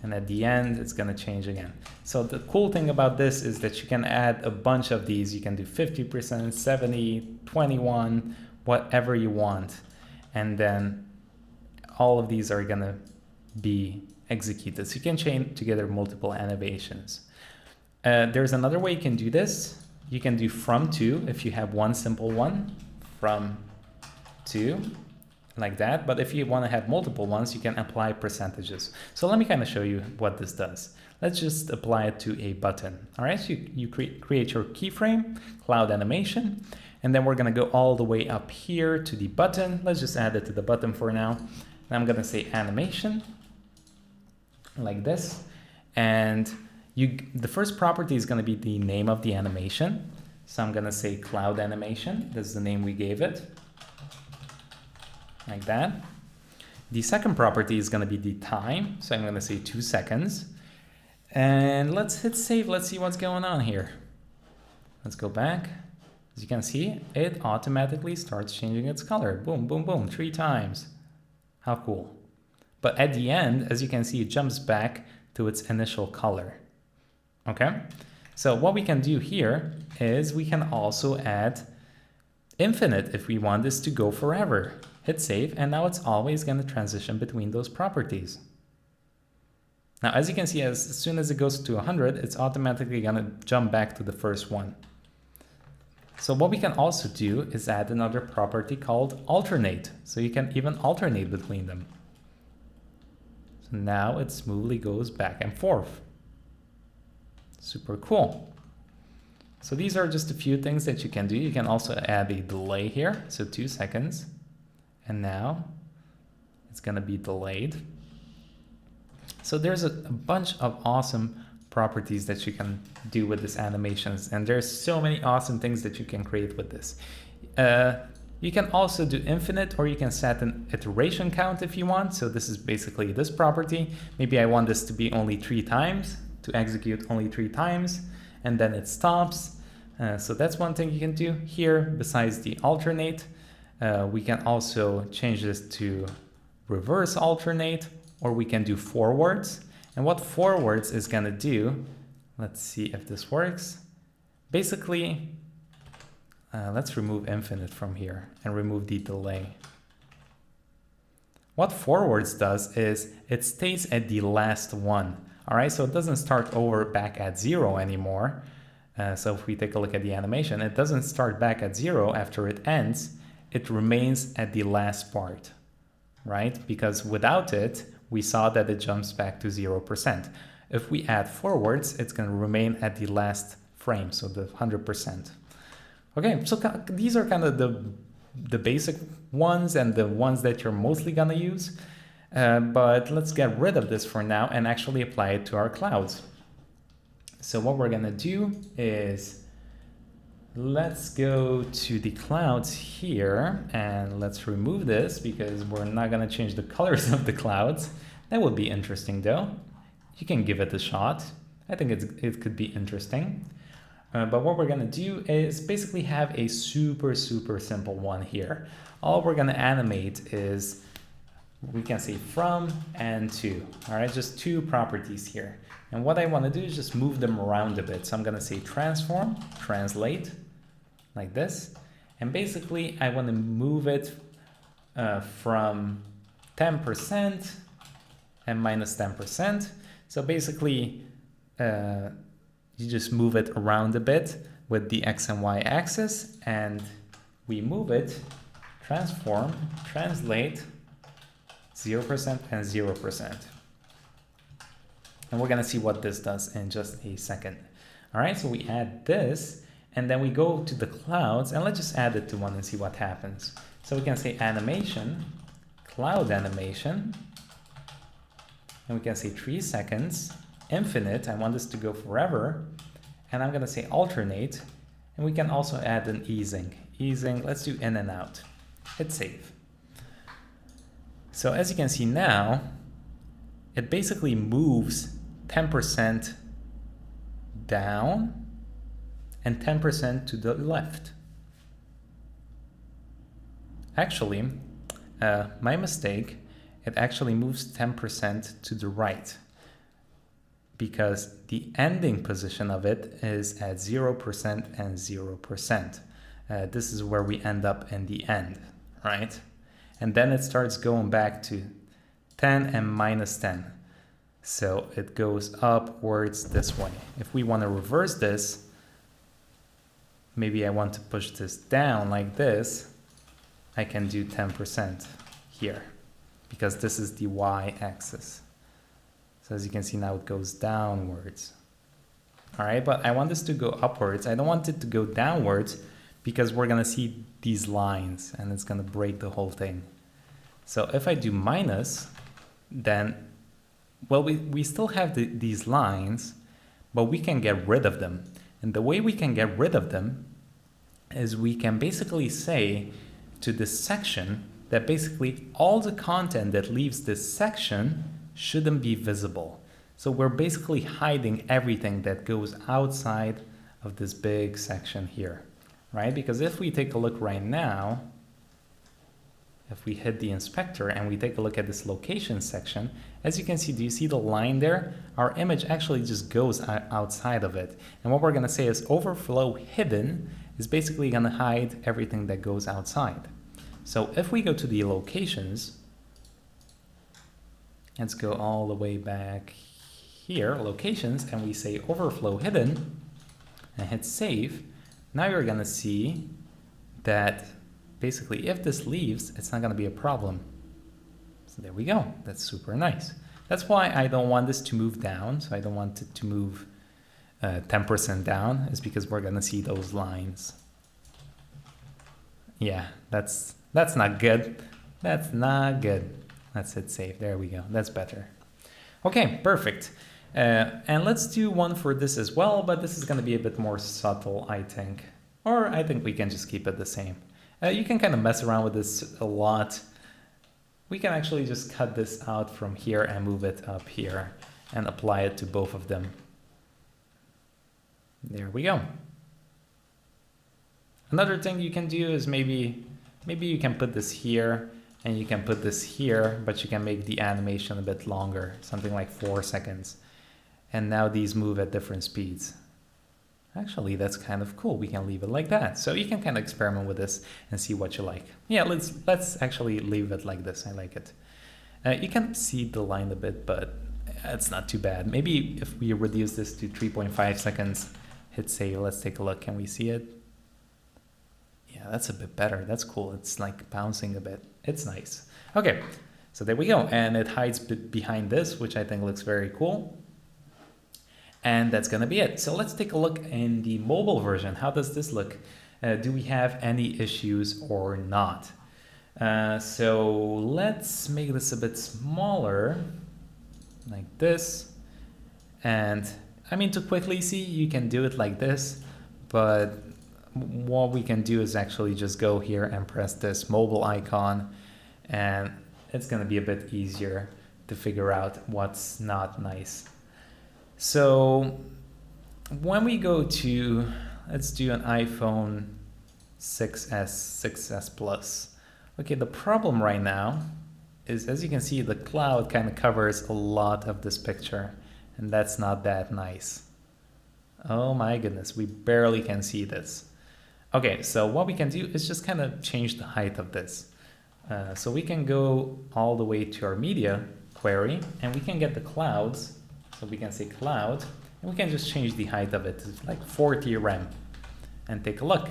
And at the end, it's gonna change again. So the cool thing about this is that you can add a bunch of these. You can do 50%, 70, 21, whatever you want. And then all of these are gonna be executed. So you can chain together multiple animations. There's another way you can do this. You can do from to if you have one simple one, from to, like that. But if you want to have multiple ones, you can apply percentages. So let me kind of show you what this does. Let's just apply it to a button. All right, so you create your keyframe, cloud animation, and then we're gonna go all the way up here to the button. Let's just add it to the button for now. And I'm gonna say animation, like this. And the first property is gonna be the name of the animation. So I'm gonna say cloud animation. This is the name we gave it, like that. The second property is gonna be the time. So I'm gonna say 2 seconds. And let's hit save. Let's see what's going on here. Let's go back. As you can see, it automatically starts changing its color. Boom, boom, boom, 3 times. How cool. But at the end, as you can see, it jumps back to its initial color. Okay? So what we can do here is we can also add infinite if we want this to go forever. Hit save, and now it's always going to transition between those properties. Now, as you can see, as soon as it goes to 100, it's automatically going to jump back to the first one. So what we can also do is add another property called alternate. So you can even alternate between them. So now it smoothly goes back and forth. Super cool. So these are just a few things that you can do. You can also add a delay here. So 2 seconds. And now it's going to be delayed. So there's a bunch of awesome properties that you can do with this animations, and there's so many awesome things that you can create with this. You can also do infinite, or you can set an iteration count if you want. So this is basically this property. Maybe I want this to be only 3 times, to execute only 3 times, and then it stops. So that's one thing you can do here. Besides the alternate, we can also change this to reverse alternate, or we can do forwards. And what forwards is going to do, let's see if this works. Basically, let's remove infinite from here and remove the delay. What forwards does is it stays at the last one. All right, so it doesn't start over back at 0 anymore. So if we take a look at the animation, it doesn't start back at 0 after it ends. It remains at the last part, right? Because without it, we saw that it jumps back to 0%. If we add forwards, it's going to remain at the last frame, so the 100%. Okay, so these are kind of the basic ones and the ones that you're mostly going to use. But let's get rid of this for now and actually apply it to our clouds. So what we're going to do is let's go to the clouds here and let's remove this because we're not going to change the colors of the clouds. That would be interesting though. You can give it a shot. I think it could be interesting. But what we're going to do is basically have a super simple one here. All we're going to animate is, we can say from and to. All right, just 2 properties here. And what I want to do is just move them around a bit. So I'm going to say transform, translate, like this. And basically I want to move it from 10% and minus 10%. So basically you just move it around a bit with the X and Y axis, and we move it, transform, translate, 0% and 0%. And we're going to see what this does in just a second. All right, so we add this, and then we go to the clouds, and let's just add it to one and see what happens. So we can say animation, cloud animation, and we can say 3 seconds, infinite, I want this to go forever, and I'm going to say alternate, and we can also add an easing. Easing, let's do in and out. Hit save. So as you can see now, it basically moves 10% down and 10% to the left. Actually, my mistake, it actually moves 10% to the right because the ending position of it is at 0% and 0%. This is where we end up in the end, right? And then it starts going back to 10 and minus 10. So it goes upwards this way. If we want to reverse this, maybe I want to push this down like this, I can do 10% here because this is the Y-axis. So as you can see now it goes downwards. All right, but I want this to go upwards. I don't want it to go downwards because we're gonna see these lines and it's gonna break the whole thing. So if I do minus, then, well, we still have these lines, but we can get rid of them. And the way we can get rid of them is we can basically say to this section that basically all the content that leaves this section shouldn't be visible. So we're basically hiding everything that goes outside of this big section here, right? Because if we take a look right now, if we hit the inspector and we take a look at this location section, as you can see, do you see the line there? Our image actually just goes outside of it. And what we're gonna say is overflow hidden is basically gonna hide everything that goes outside. So if we go to the locations, let's go all the way back here, locations, and we say overflow hidden and hit save. Now you're gonna see that basically if this leaves, it's not gonna be a problem. So there we go, that's super nice. That's why I don't want this to move down. So I don't want it to move 10% down, is because we're gonna see those lines. Yeah, that's not good. That's not good. Let's hit save, there we go, that's better. Okay, perfect. And let's do one for this as well, but this is gonna be a bit more subtle, I think. Or I think we can just keep it the same. You can kind of mess around with this a lot. We can actually just cut this out from here and move it up here and apply it to both of them. There we go. Another thing you can do is maybe you can put this here and you can put this here, but you can make the animation a bit longer, something like 4 seconds. And now these move at different speeds. Actually, that's kind of cool. We can leave it like that. So you can kind of experiment with this and see what you like. Yeah, let's actually leave it like this. I like it. You can see the line a bit, but it's not too bad. Maybe if we reduce this to 3.5 seconds, hit save, let's take a look. Can we see it? Yeah, that's a bit better. That's cool. It's like bouncing a bit. It's nice. Okay, so there we go. And it hides behind this, which I think looks very cool. And that's gonna be it. So let's take a look in the mobile version. How does this look? Do we have any issues or not? So let's make this a bit smaller, like this. And I mean, to quickly see, you can do it like this, but what we can do is actually just go here and press this mobile icon, and it's gonna be a bit easier to figure out what's not nice. So when we go to, let's do an iPhone 6S, 6S Plus. Okay, the problem right now is, as you can see, the cloud kind of covers a lot of this picture, and that's not that nice. Oh my goodness, we barely can see this. Okay, so what we can do is just kind of change the height of this. So we can go all the way to our media query, and we can get the clouds. So we can say cloud, and we can just change the height of it to like 40 rem and take a look.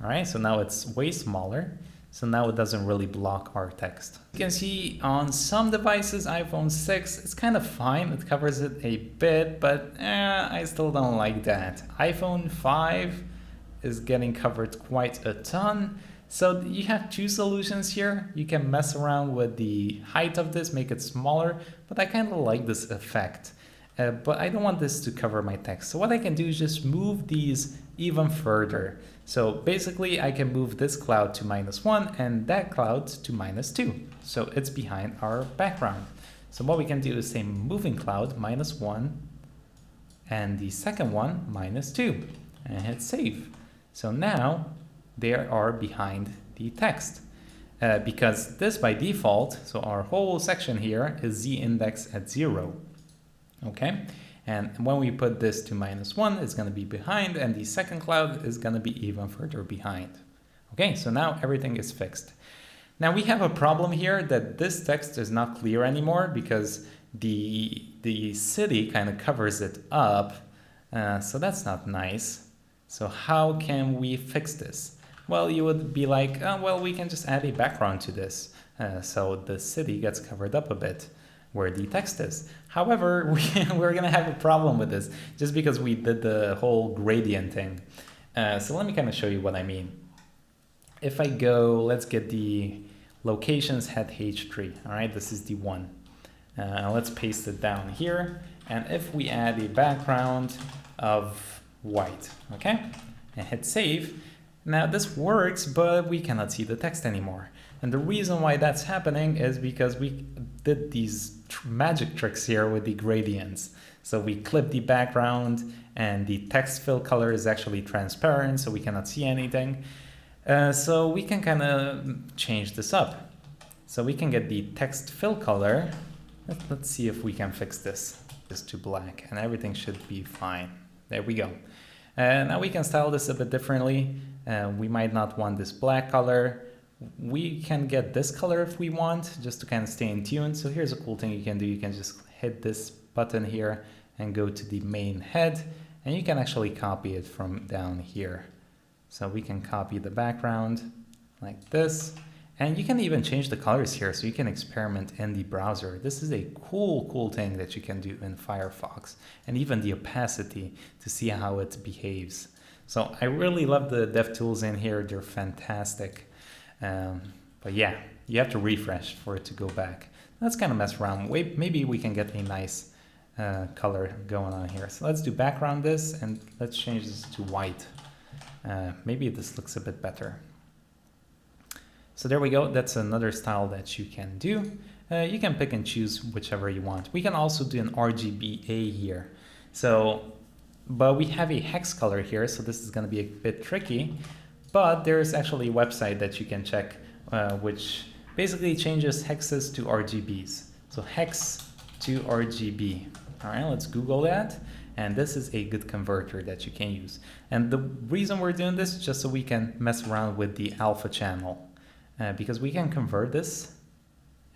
All right, so now it's way smaller. So now it doesn't really block our text. You can see on some devices, iPhone 6, it's kind of fine. It covers it a bit, but I still don't like that. iPhone 5 is getting covered quite a ton. So you have two solutions here. You can mess around with the height of this, make it smaller, but I kind of like this effect. But I don't want this to cover my text. So what I can do is just move these even further. So basically I can move this cloud to -1 and that cloud to -2. So it's behind our background. So what we can do is say moving cloud -1 and the second one -2 and hit save. So now they are behind the text. Because this by default, so our whole section here is z index at 0. Okay, and when we put this to -1, it's going to be behind, and the second cloud is going to be even further behind. Okay, so now everything is fixed. Now we have a problem here that this text is not clear anymore because the city kind of covers it up. So that's not nice. So how can we fix this? Well, you would be like, oh, well, we can just add a background to this. So the city gets covered up a bit. where the text is. However, we're going to have a problem with this just because we did the whole gradient thing. So let me kind of show you what I mean. If I go, let's get the locations head h3. All right, this is the one. Let's paste it down here. And if we add a background of white, okay, and hit save, now this works, but we cannot see the text anymore. And the reason why that's happening is because we did these magic tricks here with the gradients. So we clip the background and the text fill color is actually transparent, so we cannot see anything. So we can kind of change this up. So we can get the text fill color. Let's see if we can fix this. Just to black and everything should be fine. There we go. Now we can style this a bit differently. We might not want this black color. We can get this color if we want, just to kind of stay in tune. So here's a cool thing you can do. You can just hit this button here and go to the main head, and you can actually copy it from down here. So we can copy the background like this, and you can even change the colors here, so you can experiment in the browser. This is a cool thing that you can do in Firefox, and even the opacity to see how it behaves. So I really love the DevTools in here. They're fantastic. But yeah, you have to refresh for it to go back. Let's kind of mess around. Maybe we can get a nice color going on here. So let's do background this, and let's change this to white. Maybe this looks a bit better. So there we go. That's another style that you can do. You can pick and choose whichever you want. We can also do an Rgba here. But we have a hex color here, so this is going to be a bit tricky. But there's actually a website that you can check, which basically changes hexes to Rgbs. So hex to Rgb. All right, let's Google that. And this is a good converter that you can use. And the reason we're doing this is just so we can mess around with the alpha channel. Because we can convert this.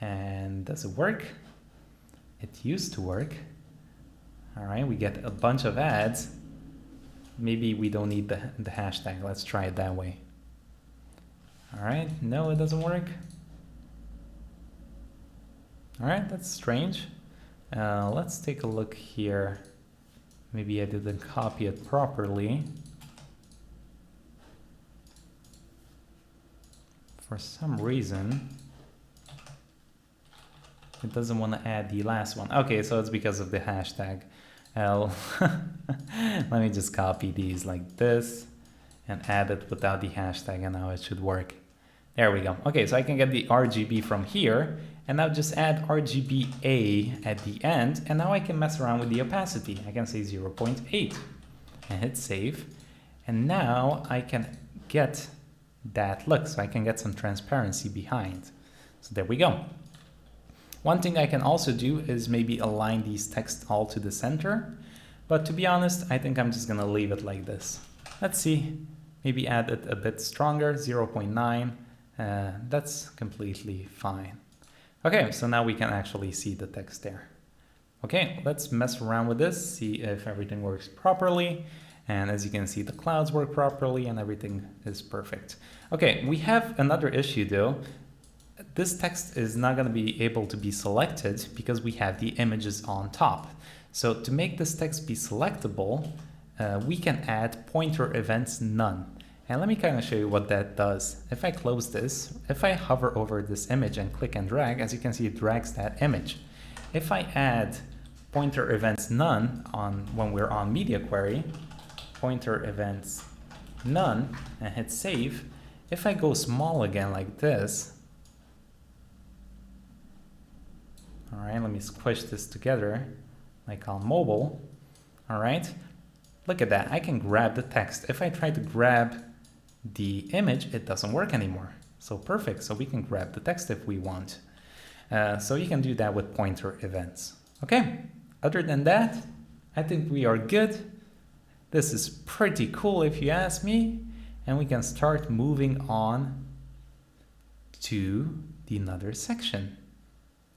And does it work? It used to work. All right, we get a bunch of ads. Maybe we don't need the hashtag. Let's try it that way. All right, no, it doesn't work. All right, that's strange. Let's take a look here. Maybe I didn't copy it properly. For some reason, it doesn't want to add the last one. Okay, so it's because of the hashtag. Let me just copy these like this and add it without the hashtag, and now it should work. There we go. Okay, so I can get the RGB from here, and now just add RGBA at the end, and now I can mess around with the opacity. I can say 0.8 and hit save, and now I can get that look, so I can get some transparency behind. So there we go. One thing I can also do is maybe align these text all to the center, but to be honest, I think I'm just gonna leave it like this. Let's see, maybe add it a bit stronger, 0.9, that's completely fine. Okay, so now we can actually see the text there. Okay, let's mess around with this, see if everything works properly. And as you can see, the clouds work properly and everything is perfect. Okay, we have another issue though. This text is not going to be able to be selected because we have the images on top. So to make this text be selectable, we can add pointer events none. And let me kind of show you what that does. If I close this, if I hover over this image and click and drag, as you can see, it drags that image. If I add pointer events none when we're on media query, pointer events none, and hit save, if I go small again like this, all right, let me squish this together like on mobile. All right, look at that. I can grab the text. If I try to grab the image, it doesn't work anymore. So perfect. So we can grab the text if we want. So you can do that with pointer events. Okay, other than that, I think we are good. This is pretty cool if you ask me. And we can start moving on to the another section.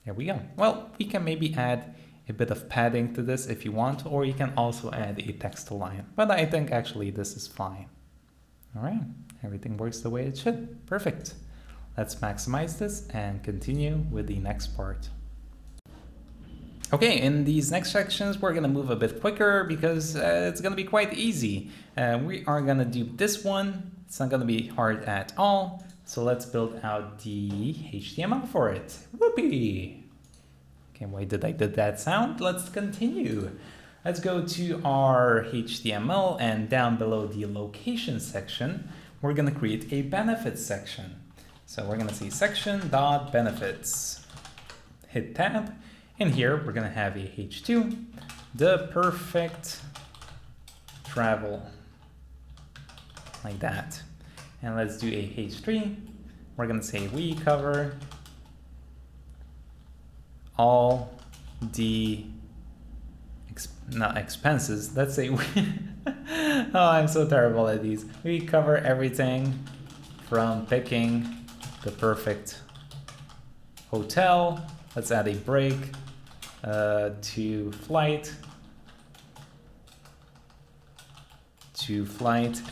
There we go. Well, we can maybe add a bit of padding to this if you want, or you can also add a text align. But I think actually this is fine. All right, everything works the way it should. Perfect. Let's maximize this and continue with the next part. Okay, in these next sections, we're gonna move a bit quicker because it's gonna be quite easy. We are gonna do this one. It's not gonna be hard at all. So let's build out the HTML for it. Whoopee! Okay, why did I do that sound? Let's continue. Let's go to our HTML, and down below the location section, we're gonna create a benefits section. So we're gonna see section.benefits. Hit tab. In here, we're gonna have a H2, the perfect travel, like that. And let's do a H3. We're gonna say we cover all the not expenses. Let's say we oh, I'm so terrible at these. We cover everything from picking the perfect hotel. Let's add a break to flight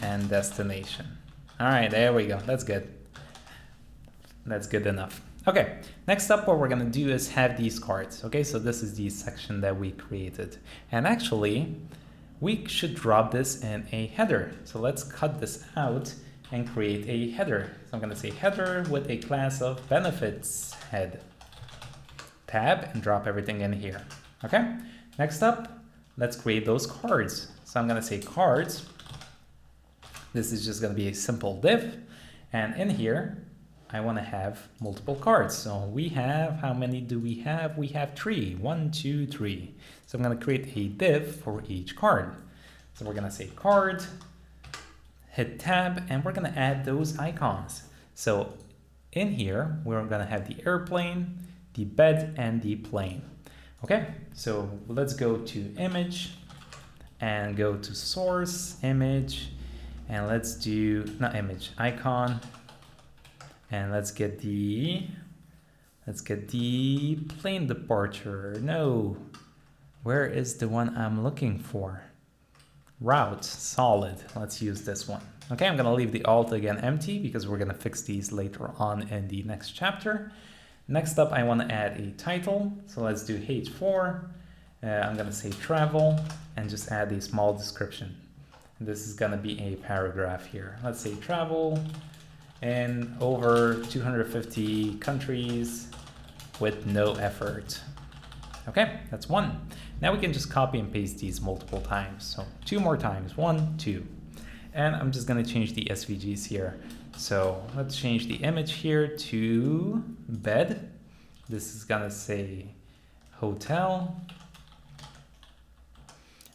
and destination. All right, there we go. That's good. That's good enough. Okay, next up, what we're gonna do is have these cards. Okay, so this is the section that we created. And actually, we should drop this in a header. So let's cut this out and create a header. So I'm gonna say header with a class of benefits head. Tab and drop everything in here. Okay, next up, let's create those cards. So I'm gonna say cards. This is just gonna be a simple div. And in here, I wanna have multiple cards. So we have, how many do we have? We have 3, 1, 2, 3. So I'm gonna create a div for each card. So we're gonna say card, hit tab, and we're gonna add those icons. So in here, we're gonna have the airplane, the bed, and the plane. Okay, so let's go to image and go to source image, and let's do, not image, icon, and let's get the plane departure. No, where is the one I'm looking for? Route, solid. Let's use this one. Okay, I'm gonna leave the alt again empty because we're gonna fix these later on in the next chapter. Next up, I want to add a title. So let's do H4. I'm going to say travel and just add a small description. This is going to be a paragraph here. Let's say travel in over 250 countries with no effort. Okay, that's one. Now we can just copy and paste these multiple times. So 2 more times, 1, 2. And I'm just going to change the SVGs here. So let's change the image here to bed. This is gonna say hotel.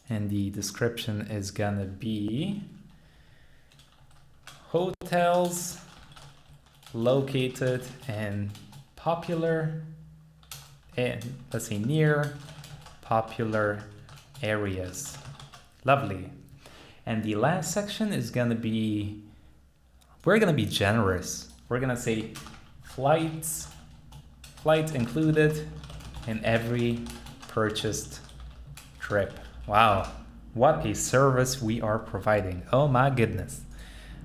And the description is gonna be hotels located in popular, and let's say near popular areas. Lovely. And the last section is gonna be, we're gonna be generous. We're gonna say flights included in every purchased trip. Wow, what a service we are providing. Oh my goodness.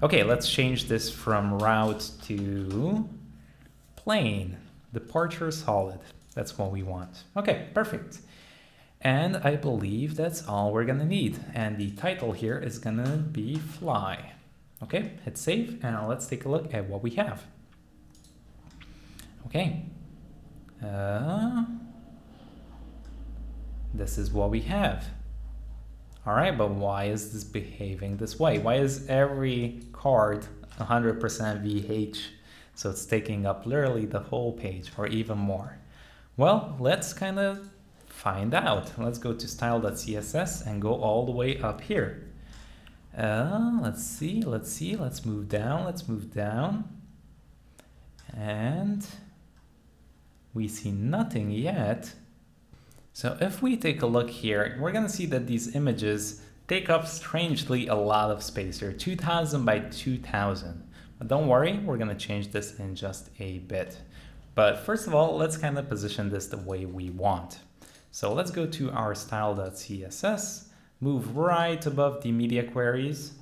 Okay, let's change this from route to plane. Departure solid. That's what we want. Okay, perfect. And I believe that's all we're gonna need. And the title here is gonna be fly. Okay, hit save, and let's take a look at what we have. Okay. This is what we have. All right, but why is this behaving this way? Why is every card 100% VH? So it's taking up literally the whole page or even more. Well, let's kind of find out. Let's go to style.css and go all the way up here. Let's see, let's move down. And we see nothing yet. So if we take a look here, we're gonna see that these images take up strangely a lot of space here, 2000 by 2000. But don't worry, we're gonna change this in just a bit. But first of all, let's kind of position this the way we want. So let's go to our style.css, move right above the media queries,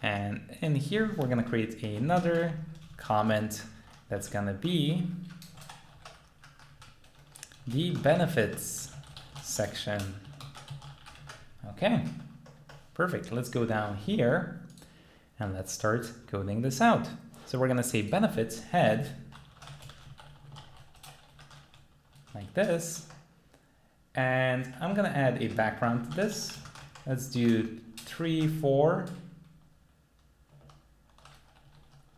and in here we're gonna create another comment that's gonna be the benefits Section. Okay, perfect. Let's go down here and let's start coding this out. So we're gonna say benefits head like this, and I'm gonna add a background to this. Let's do 3, 4,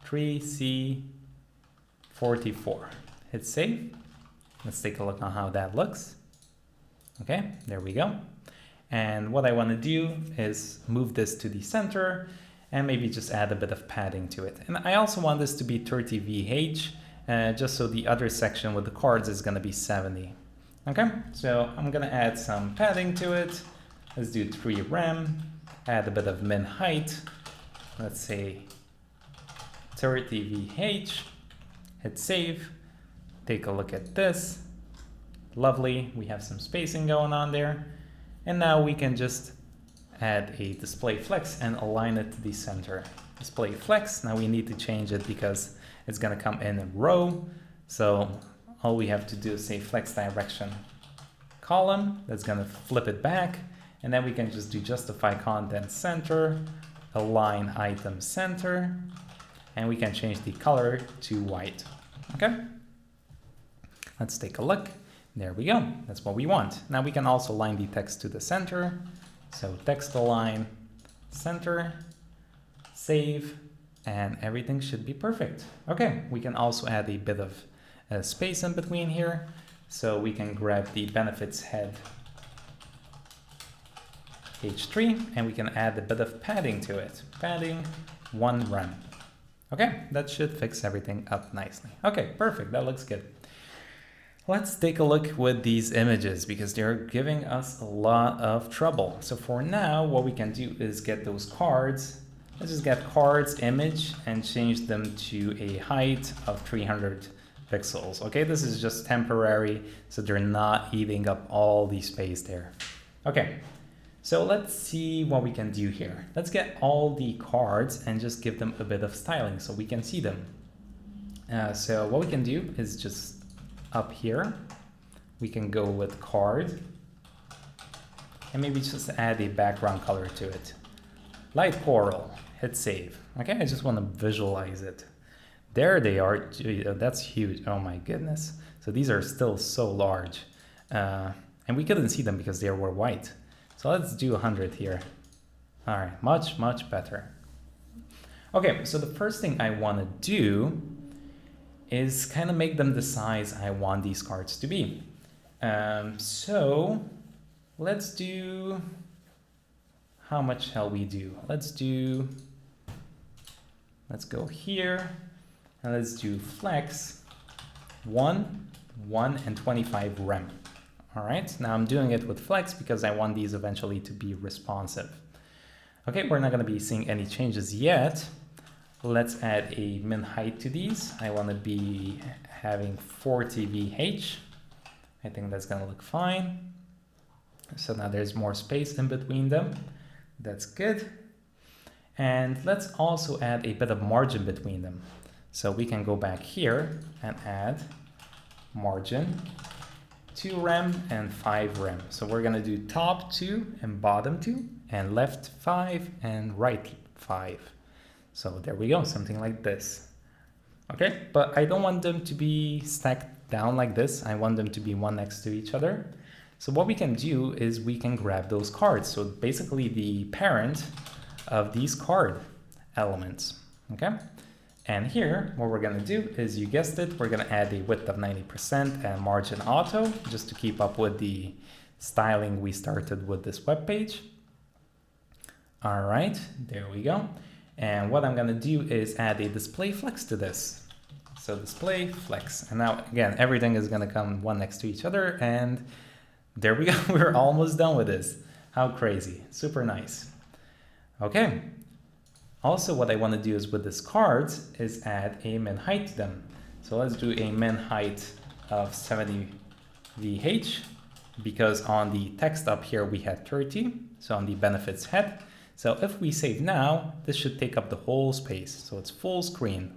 3C44. Hit save. Let's take a look on how that looks. Okay, there we go. And what I want to do is move this to the center and maybe just add a bit of padding to it. And I also want this to be 30 VH, just so the other section with the cards is going to be 70. Okay, so I'm going to add some padding to it. Let's do 3 rem, add a bit of min height. Let's say 30 VH, hit save. Take a look at this. Lovely, we have some spacing going on there. And now we can just add a display flex and align it to the center. Display flex, now we need to change it because it's gonna come in a row. So all we have to do is say flex direction column, that's gonna flip it back. And then we can just do justify content center, align item center, and we can change the color to white. Okay, let's take a look. There we go, that's what we want. Now we can also align the text to the center. So text align, center, save, and everything should be perfect. Okay, we can also add a bit of space in between here. So we can grab the benefits head H3 and we can add a bit of padding to it. Padding 1 rem. Okay, that should fix everything up nicely. Okay, perfect, that looks good. Let's take a look with these images because they're giving us a lot of trouble. So for now, what we can do is get those cards. Let's just get cards image and change them to a height of 300 pixels. Okay, this is just temporary, so they're not eating up all the space there. Okay, so let's see what we can do here. Let's get all the cards and just give them a bit of styling so we can see them. So what we can do is just up here, we can go with card and maybe just add a background color to it. Light coral, hit save. Okay, I just want to visualize it. There they are, that's huge, oh my goodness. So these are still so large and we couldn't see them because they were white. So let's do 100 here. All right, much, much better. Okay, so the first thing I want to do is kind of make them the size I want these cards to be. So let's do, how much shall we do? Let's go here and let's do flex 1, 1 and 25 rem. All right, now I'm doing it with flex because I want these eventually to be responsive. Okay, we're not gonna be seeing any changes yet. Let's add a min height to these. I want to be having 40 VH. I think that's going to look fine. So now there's more space in between them. That's good. And let's also add a bit of margin between them. So we can go back here and add margin 2 rem and 5 rem. So we're going to do top 2 and bottom 2 and left 5 and right 5. So there we go, something like this. Okay, but I don't want them to be stacked down like this. I want them to be one next to each other. So what we can do is we can grab those cards. So basically the parent of these card elements, okay? And here, what we're gonna do is, you guessed it, we're gonna add a width of 90% and margin auto, just to keep up with the styling we started with this web page. All right, there we go. And what I'm gonna do is add a display flex to this. So display flex. And now again, everything is gonna come one next to each other, and there we go, we're almost done with this. How crazy, super nice. Okay, also what I wanna do is with this cards is add a min height to them. So let's do a min height of 70 VH, because on the text up here we had 30, so on the benefits head. So if we save now, this should take up the whole space, so it's full screen.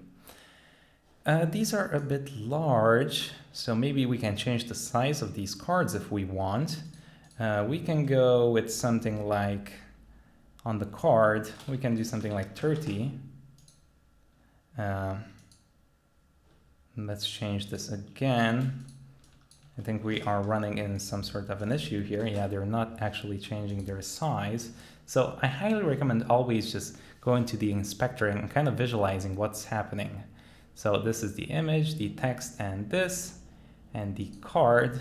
These are a bit large, so maybe we can change the size of these cards if we want. We can go with something like, on the card, we can do something like 30. Let's change this again. I think we are running in some sort of an issue here. Yeah, they're not actually changing their size. So I highly recommend always just going to the inspector and kind of visualizing what's happening. So this is the image, the text, and this, and the card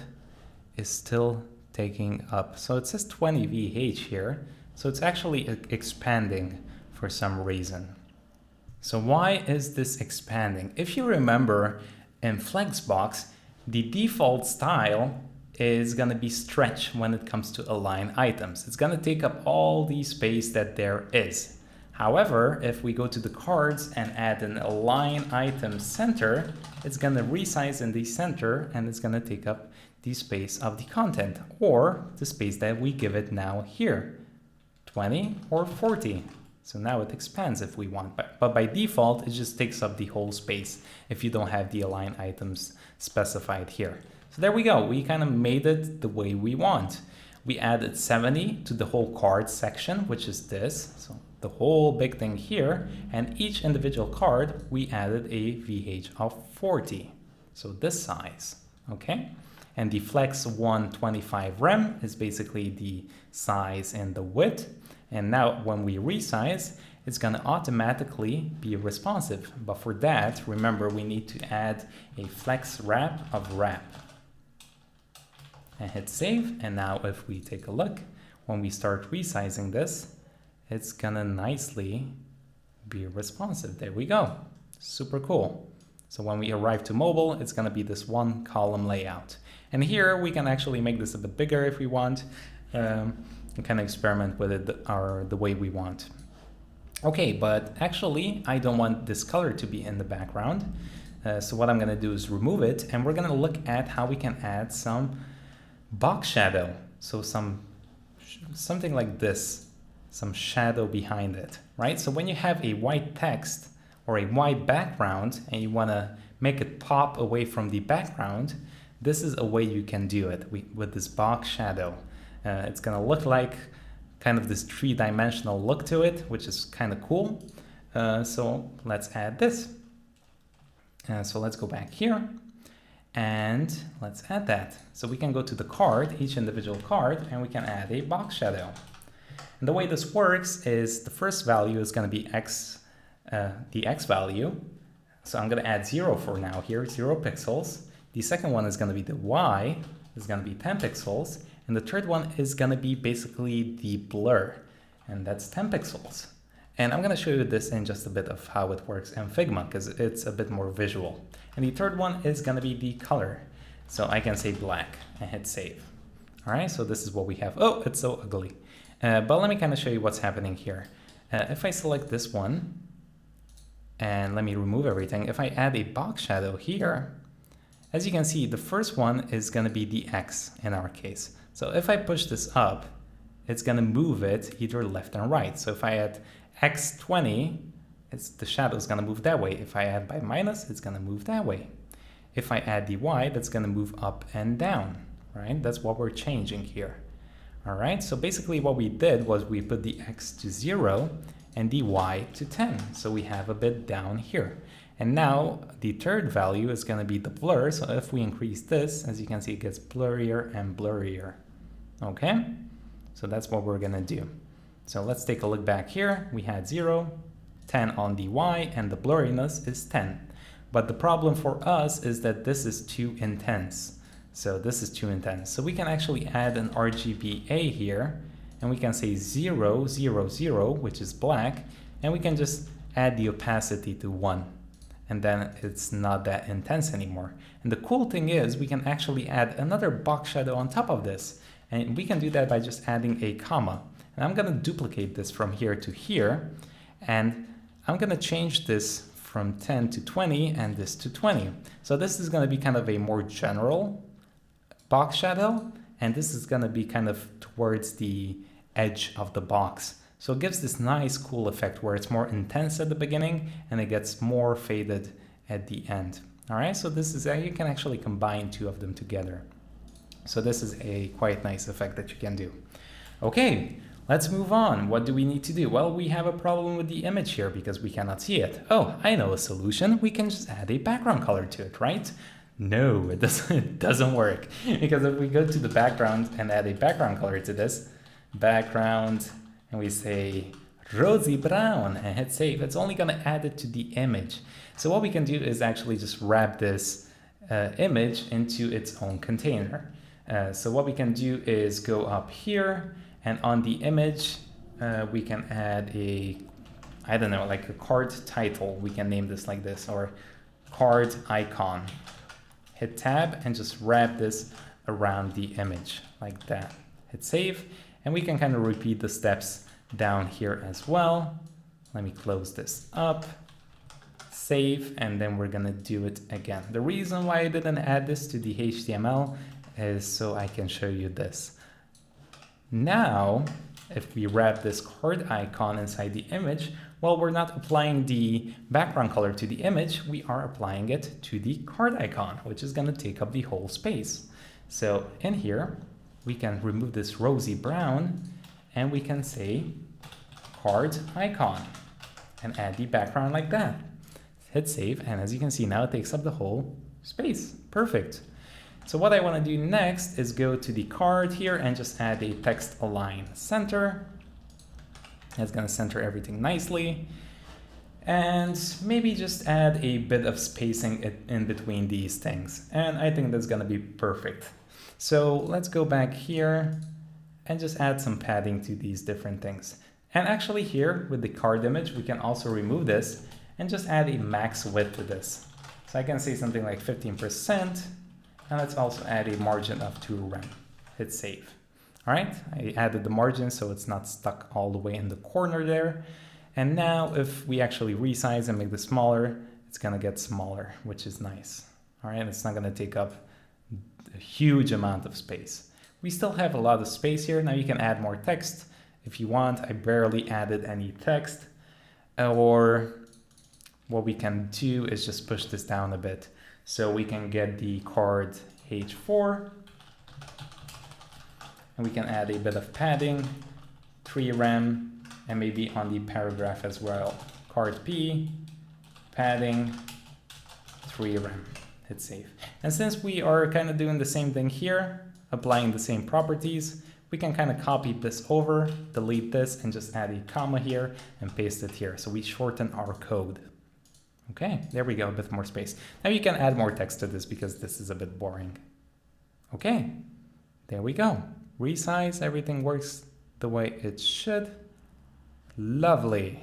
is still taking up. So it says 20 VH here. So it's actually expanding for some reason. So why is this expanding? If you remember in Flexbox, the default style is going to be stretch when it comes to align items. It's going to take up all the space that there is. However, if we go to the cards and add an align item center, it's going to resize in the center and it's going to take up the space of the content, or the space that we give it now here, 20 or 40. So now it expands if we want, but by default, it just takes up the whole space if you don't have the align items specified here. So there we go. We kind of made it the way we want. We added 70 to the whole card section, which is this. So the whole big thing here, and each individual card, we added a VH of 40. So this size, okay? And the Flex 125 rem is basically the size and the width. And now when we resize, it's going to automatically be responsive. But for that, remember, we need to add a flex wrap of wrap. And hit save. And now if we take a look, when we start resizing this, it's going to nicely be responsive. There we go. Super cool. So when we arrive to mobile, it's going to be this one column layout. And here we can actually make this a bit bigger if we want. And kind of experiment with it the way we want. Okay, but actually I don't want this color to be in the background. So what I'm going to do is remove it, and we're going to look at how we can add some box shadow. So something like this, some shadow behind it, right? So when you have a white text or a white background and you want to make it pop away from the background, this is a way you can do it with this box shadow. It's going to look like kind of this three-dimensional look to it, which is kind of cool. So let's add this. So let's go back here and let's add that. So we can go to the card, each individual card, and we can add a box shadow. And the way this works is the first value is going to be X, the X value. So I'm going to add 0 for now here, 0 pixels. The second one is going to be the Y, is going to be 10 pixels. And the third one is going to be basically the blur, and that's 10 pixels. And I'm going to show you this in just a bit of how it works in Figma, because it's a bit more visual. And the third one is going to be the color. So I can say black and hit save. All right, so this is what we have. Oh, it's so ugly. But let me kind of show you what's happening here. If I select this one, and let me remove everything. If I add a box shadow here, as you can see, the first one is going to be the X in our case. So if I push this up, it's going to move it either left and right. So if I add X20, the shadow is going to move that way. If I add by minus, it's going to move that way. If I add the Y, that's going to move up and down, right? That's what we're changing here. All right, so basically what we did was we put the X to 0 and the Y to 10. So we have a bit down here. And now the third value is going to be the blur. So if we increase this, as you can see, it gets blurrier and blurrier. Okay, so that's what we're going to do. So let's take a look back here. We had 0, 10 on the Y, and the blurriness is 10. But the problem for us is that this is too intense. So this is too intense. So we can actually add an Rgba here, and we can say 0, 0, 0, which is black, and we can just add the opacity to 1. And then it's not that intense anymore. And the cool thing is we can actually add another box shadow on top of this. And we can do that by just adding a comma. And I'm going to duplicate this from here to here. And I'm going to change this from 10 to 20 and this to 20. So this is going to be kind of a more general box shadow. And this is going to be kind of towards the edge of the box. So it gives this nice cool effect where it's more intense at the beginning and it gets more faded at the end. All right, so this is, you can actually combine two of them together. So this is a quite nice effect that you can do. Okay, let's move on. What do we need to do? Well, we have a problem with the image here because we cannot see it. Oh, I know a solution. We can just add a background color to it, right? No, it doesn't work. Because if we go to the background and add a background color to this, background, and we say rosy brown and hit save, it's only going to add it to the image. So what we can do is actually just wrap this image into its own container. So what we can do is go up here, and on the image, we can add a, I don't know, like a card title. We can name this like this, or card icon. Hit tab and just wrap this around the image like that. Hit save, and we can kind of repeat the steps down here as well. Let me close this up, save, and then we're gonna do it again. The reason why I didn't add this to the HTML is so I can show you this. Now, if we wrap this card icon inside the image, well, we're not applying the background color to the image, we are applying it to the card icon, which is gonna take up the whole space. So in here, we can remove this rosy brown, and we can say card icon and add the background like that. Hit save, and as you can see now, it takes up the whole space. Perfect. So what I want to do next is go to the card here and just add a text align center. It's going to center everything nicely. And maybe just add a bit of spacing in between these things. And I think that's going to be perfect. So let's go back here and just add some padding to these different things. And actually here with the card image, we can also remove this and just add a max width to this. So I can say something like 15%. And let's also add a margin of 2 rem. Hit save. All right, I added the margin so it's not stuck all the way in the corner there. And now if we actually resize and make this smaller, it's gonna get smaller, which is nice. All right, it's not gonna take up a huge amount of space. We still have a lot of space here. Now you can add more text if you want. I barely added any text. Or what we can do is just push this down a bit. So we can get the card H4, and we can add a bit of padding, 3 rem, and maybe on the paragraph as well. Card P, padding, 3 rem. Hit save. And since we are kind of doing the same thing here, applying the same properties, we can kind of copy this over, delete this, and just add a comma here and paste it here. So we shorten our code. Okay, there we go, a bit more space. Now you can add more text to this because this is a bit boring. Okay, there we go. Resize, everything works the way it should. Lovely.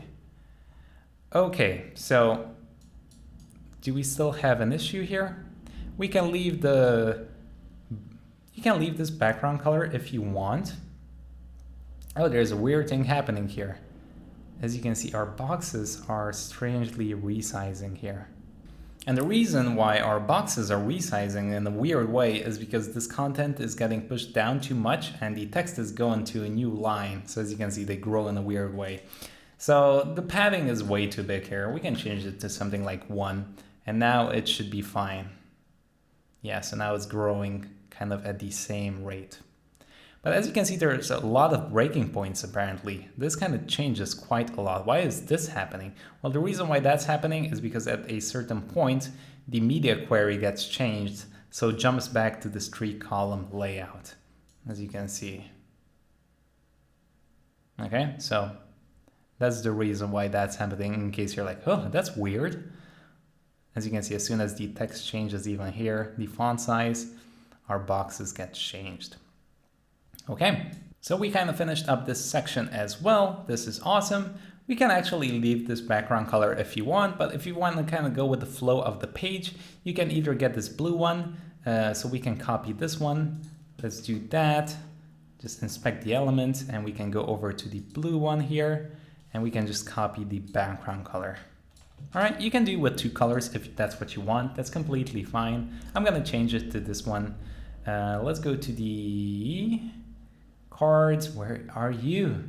Okay, so do we still have an issue here? We can leave you can leave this background color if you want. Oh, there's a weird thing happening here. As you can see, our boxes are strangely resizing here. And the reason why our boxes are resizing in a weird way is because this content is getting pushed down too much and the text is going to a new line. So as you can see, they grow in a weird way. So the padding is way too big here. We can change it to something like 1, and now it should be fine. Yeah, so now it's growing kind of at the same rate. But as you can see, there's a lot of breaking points apparently. This kind of changes quite a lot. Why is this happening? Well, the reason why that's happening is because at a certain point, the media query gets changed, so it jumps back to this 3-column layout, as you can see. Okay, so that's the reason why that's happening, in case you're like, oh, that's weird. As you can see, as soon as the text changes even here, the font size, our boxes get changed. Okay, so we kind of finished up this section as well. This is awesome. We can actually leave this background color if you want, but if you want to kind of go with the flow of the page, you can either get this blue one, so we can copy this one. Let's do that. Just inspect the element, and we can go over to the blue one here, and we can just copy the background color. All right, you can do with 2 colors if that's what you want. That's completely fine. I'm going to change it to this one. Let's go to the cards. Where are you?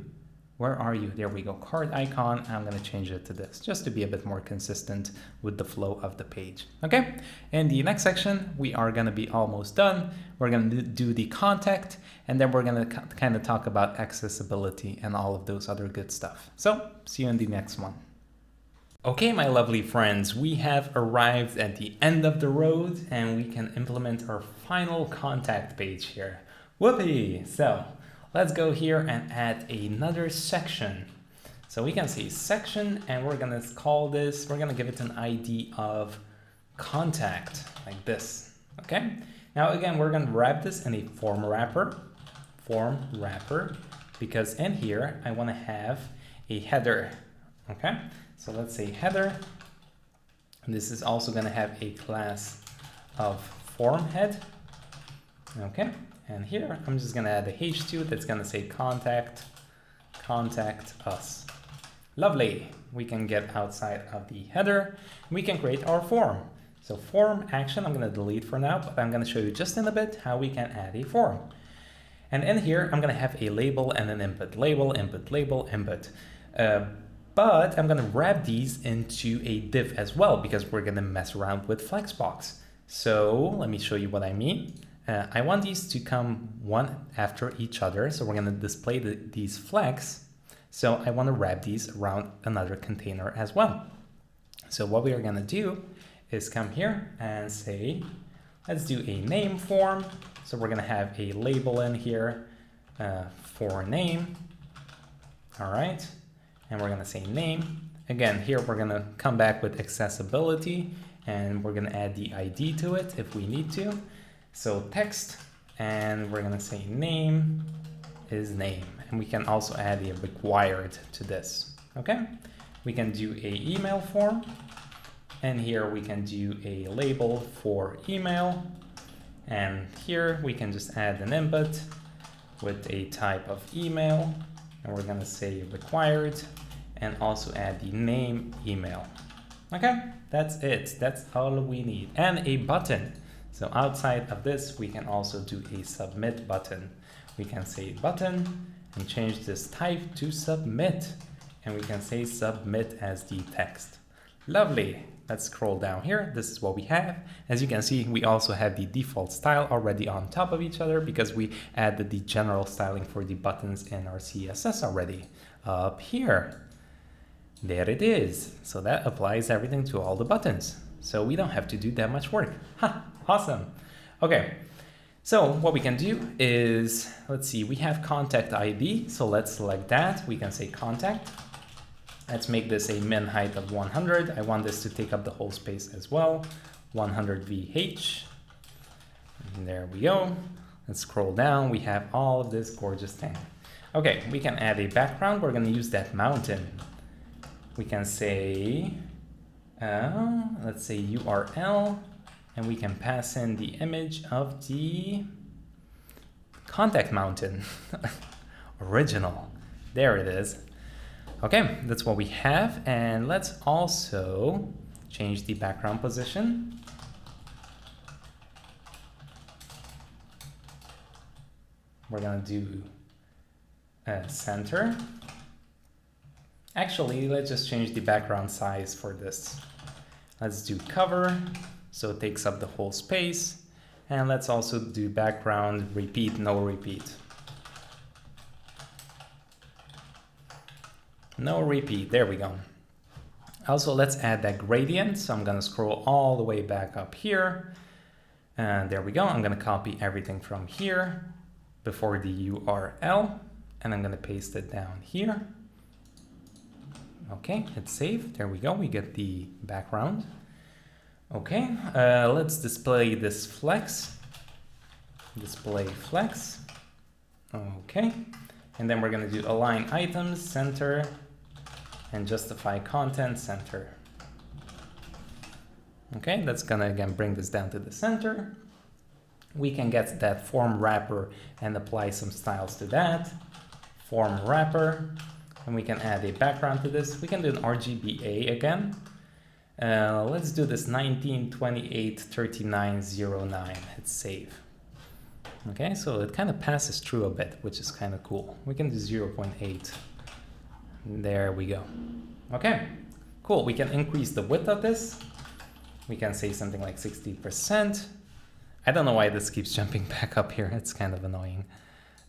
Where are you? There we go, card icon. I'm gonna change it to this, just to be a bit more consistent with the flow of the page. Okay, in the next section, we are gonna be almost done. We're gonna do the contact, and then we're gonna kind of talk about accessibility and all of those other good stuff. So, see you in the next one. Okay, my lovely friends, we have arrived at the end of the road, and we can implement our final contact page here. Whoopee! So, let's go here and add another section. So we can say section, and we're gonna call this, we're gonna give it an ID of contact, like this, okay? Now again, we're gonna wrap this in a form wrapper, because in here, I wanna have a header, okay? So let's say header, and this is also gonna have a class of form head, okay? And here, I'm just gonna add a h2 that's gonna say contact us. Lovely. We can get outside of the header. We can create our form. So form action, I'm gonna delete for now, but I'm gonna show you just in a bit how we can add a form. And in here, I'm gonna have a label and an input. Label, input, label, input. But I'm gonna wrap these into a div as well, because we're gonna mess around with Flexbox. So let me show you what I mean. I want these to come one after each other, so we're going to display these flex. So I want to wrap these around another container as well. So what we are going to do is come here and say, let's do a name form. So we're going to have a label in here for name. All right. And we're going to say name. Again, here we're going to come back with accessibility, and we're going to add the ID to it if we need to. So text, and we're gonna say name is name. And we can also add a required to this, okay? We can do a email form, and here we can do a label for email. And here we can just add an input with a type of email, and we're gonna say required, and also add the name email. Okay, that's it. That's all we need. And a button. So outside of this, we can also do a submit button. We can say button and change this type to submit. And we can say submit as the text. Lovely. Let's scroll down here. This is what we have. As you can see, we also have the default style already on top of each other, because we added the general styling for the buttons in our CSS already up here. There it is. So that applies everything to all the buttons. So we don't have to do that much work. Ha, awesome. Okay, so what we can do is, let's see, we have contact ID. So let's select that. We can say contact. Let's make this a min height of 100. I want this to take up the whole space as well. 100 VH. And there we go. Let's scroll down. We have all of this gorgeous thing. Okay, we can add a background. We're going to use that mountain. We can say, let's say URL, and we can pass in the image of the contact mountain. Original. There it is. Okay, that's what we have. And let's also change the background position. We're gonna do center. Actually, let's just change the background size for this. Let's do cover, so it takes up the whole space. And let's also do background repeat, no repeat. No repeat, there we go. Also, let's add that gradient. So I'm gonna scroll all the way back up here. And there we go. I'm gonna copy everything from here before the URL, and I'm gonna paste it down here. Okay, it's saved. There we go. We get the background. Okay, let's display this flex. Display flex. Okay, and then we're gonna do align items, center, and justify content, center. Okay, that's gonna again bring this down to the center. We can get that form wrapper and apply some styles to that. Form wrapper. And we can add a background to this. We can do an Rgba again. Let's do this 19283909. Hit save. Okay, so it kind of passes through a bit, which is kind of cool. We can do 0.8. There we go. Okay, cool. We can increase the width of this. We can say something like 60%. I don't know why this keeps jumping back up here. It's kind of annoying.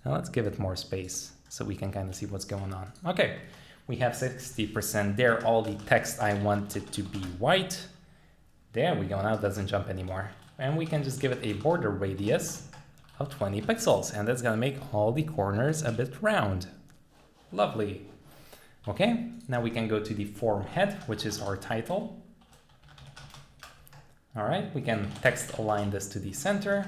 Now let's give it more space so we can kind of see what's going on. Okay, we have 60% there. All the text I want it to be white. There we go. Now it doesn't jump anymore. And we can just give it a border radius of 20 pixels. And that's going to make all the corners a bit round. Lovely. Okay, now we can go to the form head, which is our title. All right, we can text align this to the center.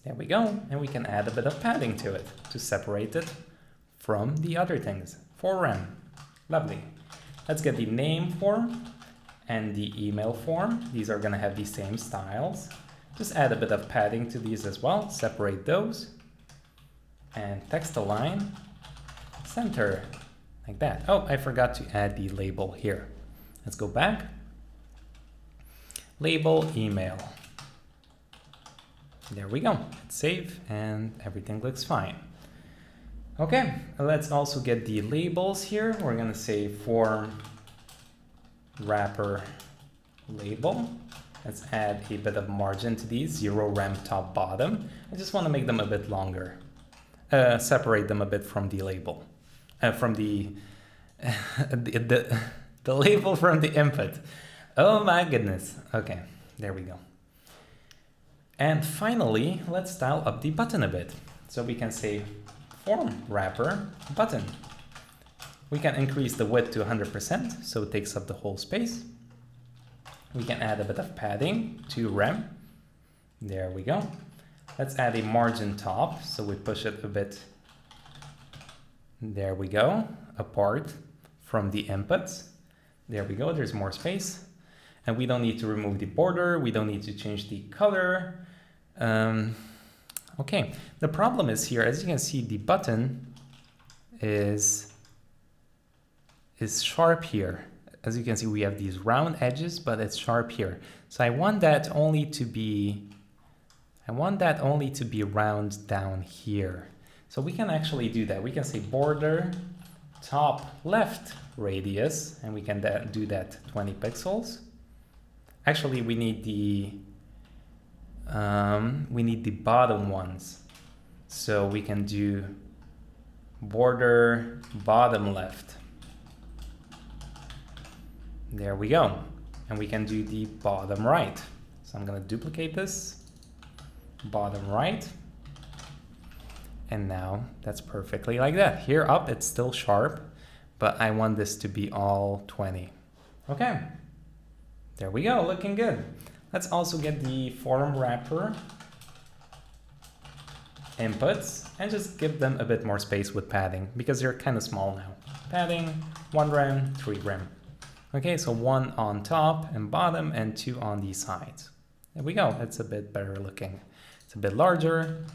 There we go. And we can add a bit of padding to it to separate it from the other things. Form. Lovely. Let's get the name form and the email form. These are going to have the same styles. Just add a bit of padding to these as well. Separate those. And text align, center, like that. Oh, I forgot to add the label here. Let's go back. Label, email. There we go. Hit save and everything looks fine. Okay, let's also get the labels here. We're going to say form wrapper label. Let's add a bit of margin to these, 0 rem top bottom. I just want to make them a bit longer. Separate them a bit from the label. From the label from the input. Oh my goodness. Okay, there we go. And finally, let's style up the button a bit. So we can say form wrapper button. We can increase the width to 100%, so it takes up the whole space. We can add a bit of padding, 2 rem. There we go. Let's add a margin top, so we push it a bit. There we go, apart from the inputs. There we go, there's more space. And we don't need to remove the border, we don't need to change the color. Okay, the problem is here, as you can see, the button is sharp here. As you can see, we have these round edges, but it's sharp here. So I want that only to be round down here. So we can actually do that. We can say border top left radius, and we can do that 20 pixels. Actually, we need the bottom ones. So we can do border bottom left. There we go. And we can do the bottom right. So I'm going to duplicate this. Bottom right. And now that's perfectly like that. Here up, it's still sharp, but I want this to be all 20. Okay. There we go, looking good. Let's also get the form wrapper inputs and just give them a bit more space with padding because they're kind of small now. Padding, 1 rem, 3 rem. Okay, so 1 on top and bottom and 2 on the sides. There we go, it's a bit better looking. It's a bit larger.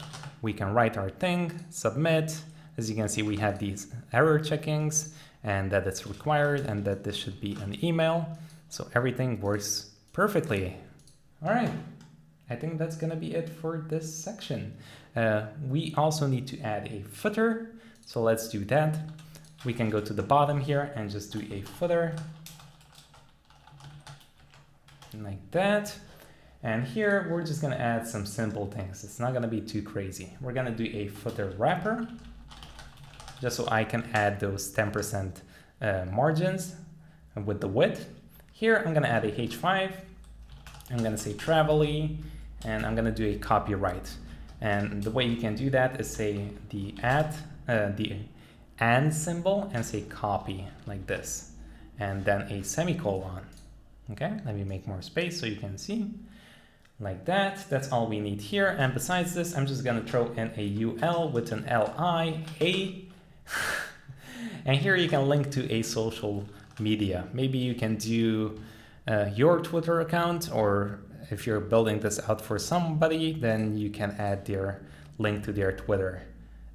We can write our thing, submit. As you can see, we have these error checkings and that it's required and that this should be an email. So everything works perfectly. All right, I think that's gonna be it for this section. We also need to add a footer. So let's do that. We can go to the bottom here and just do a footer. Like that. And here we're just gonna add some simple things. It's not gonna be too crazy. We're gonna do a footer wrapper just so I can add those 10% margins with the width. Here I'm gonna add a H5. I'm gonna say travel-y, and I'm gonna do a copyright. And the way you can do that is say the and symbol and say copy like this, and then a semicolon. Okay, let me make more space so you can see. Like that, that's all we need here. And besides this, I'm just gonna throw in a UL with an LI, A. And here you can link to a social media. Maybe you can do your Twitter account, or if you're building this out for somebody, then you can add their link to their Twitter.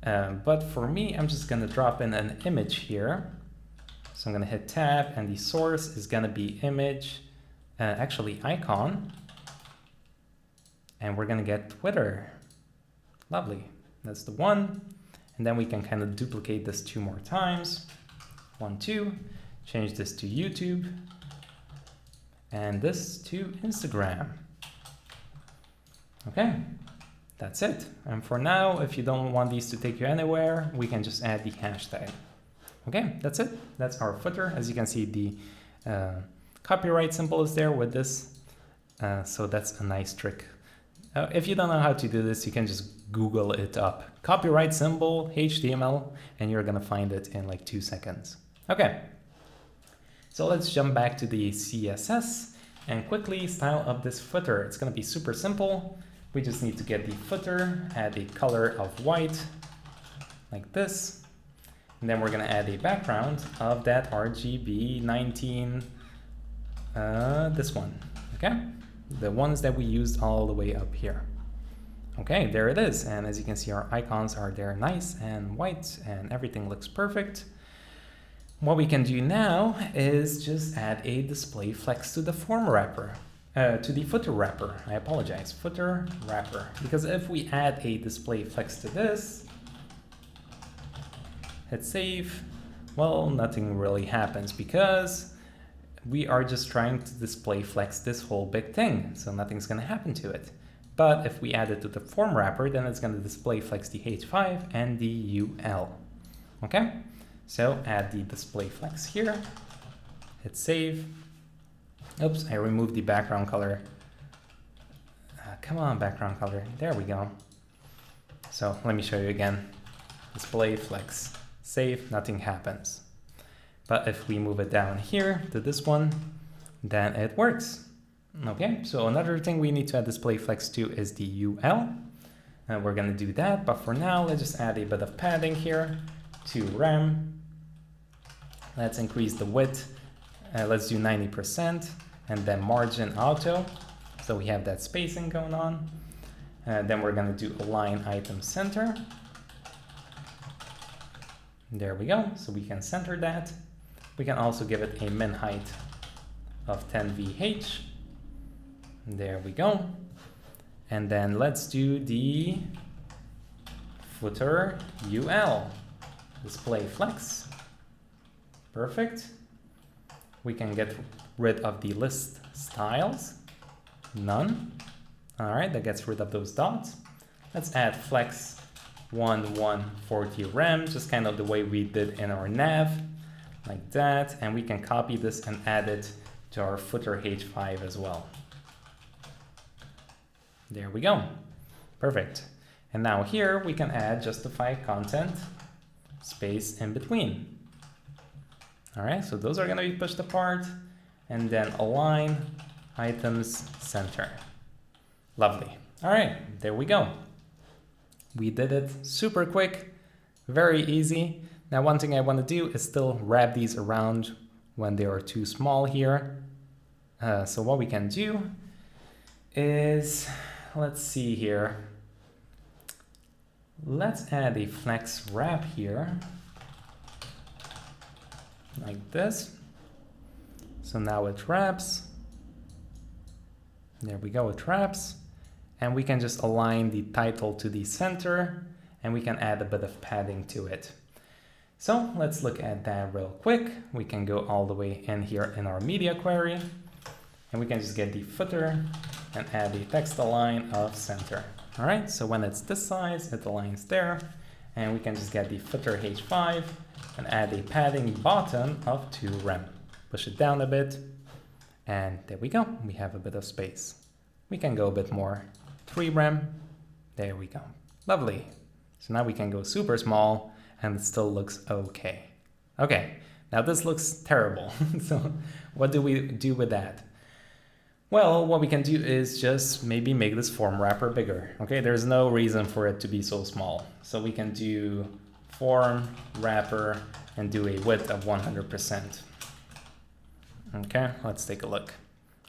But for me, I'm just gonna drop in an image here. So I'm gonna hit tab and the source is gonna be image, actually icon. And we're gonna get Twitter. Lovely, that's the one. And then we can kind of duplicate this 2 more times. 1, 2, change this to YouTube, and this to Instagram. Okay, that's it. And for now, if you don't want these to take you anywhere, we can just add the hashtag. Okay, that's it. That's our footer. As you can see, the copyright symbol is there with this. So that's a nice trick. If you don't know how to do this, you can just Google it up. Copyright symbol, HTML, and you're gonna find it in like 2 seconds. Okay, so let's jump back to the CSS and quickly style up this footer. It's gonna be super simple. We just need to get the footer, add a color of white, like this. And then we're gonna add a background of that RGB 19, this one, okay? The ones that we used all the way up here. Okay, there it is. And as you can see, our icons are there nice and white and everything looks perfect. What we can do now is just add a display flex to the form wrapper, to the footer wrapper. I apologize, footer wrapper. Because if we add a display flex to this, hit save, well, nothing really happens because we are just trying to display flex this whole big thing, so nothing's gonna happen to it. But if we add it to the form wrapper, then it's gonna display flex the H5 and the UL. Okay, so add the display flex here, hit save. Oops, I removed the background color. Come on, background color, there we go. So let me show you again. Display flex, save, nothing happens. But if we move it down here to this one, then it works. Okay, so another thing we need to add display flex to is the UL. And we're gonna do that, but for now, let's just add a bit of padding here to rem. Let's increase the width. Let's do 90% and then margin auto. So we have that spacing going on. Then we're gonna do align item center. There we go, so we can center that. We can also give it a min height of 10 VH. There we go. And then let's do the footer UL, display flex. Perfect. We can get rid of the list styles, none. All right, that gets rid of those dots. Let's add flex 1140 rem, just kind of the way we did in our nav, like that. And we can copy this and add it to our footer H5 as well. There we go. Perfect. And now here we can add justify content space in between. All right, so those are going to be pushed apart, and then align items center. Lovely. All right, there we go. We did it super quick, very easy. Now, one thing I want to do is still wrap these around when they are too small here. So what we can do is, let's see here. Let's add a flex wrap here, like this. So now it wraps. There we go, it wraps. And we can just align the title to the center, and we can add a bit of padding to it. So let's look at that real quick. We can go all the way in here in our media query, and we can just get the footer and add the text align of center. All right, so when it's this size, it aligns there, and we can just get the footer H5 and add a padding bottom of 2 rem. Push it down a bit, and there we go. We have a bit of space. We can go a bit more, 3 rem. There we go. Lovely. So now we can go super small, and it still looks okay. Okay, now this looks terrible. So what do we do with that? Well, what we can do is just maybe make this form wrapper bigger. Okay, there's no reason for it to be so small. So we can do form wrapper and do a width of 100%. Okay, let's take a look.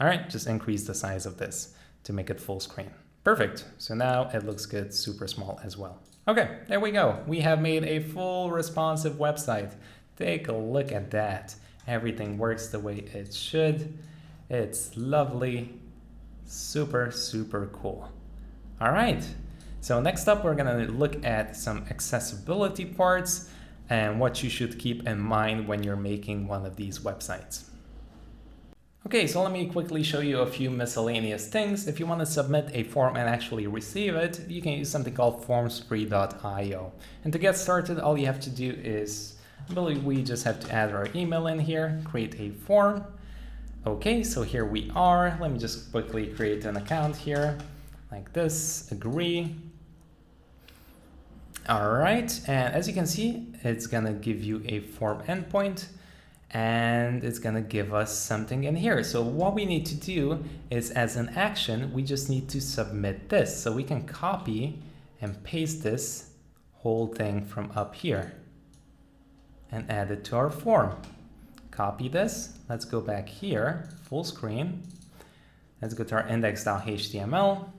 All right, just increase the size of this to make it full screen. Perfect. So now it looks good, super small as well. Okay, there we go. We have made a full responsive website. Take a look at that. Everything works the way it should. It's lovely, super, super cool. All right, so next up, we're gonna look at some accessibility parts. and what you should keep in mind when you're making one of these websites. Okay, so let me quickly show you a few miscellaneous things. If you want to submit a form and actually receive it, you can use something called formspree.io. And to get started, all you have to do is, I believe we just have to add our email in here, create a form. Okay, so here we are. Let me just quickly create an account here, like this, agree. All right, and as you can see, it's gonna give you a form endpoint, and it's gonna give us something in here. So what we need to do is, as an action, we just need to submit this. So we can copy and paste this whole thing from up here and add it to our form. Copy this, let's go back here, full screen. Let's go to our index.html.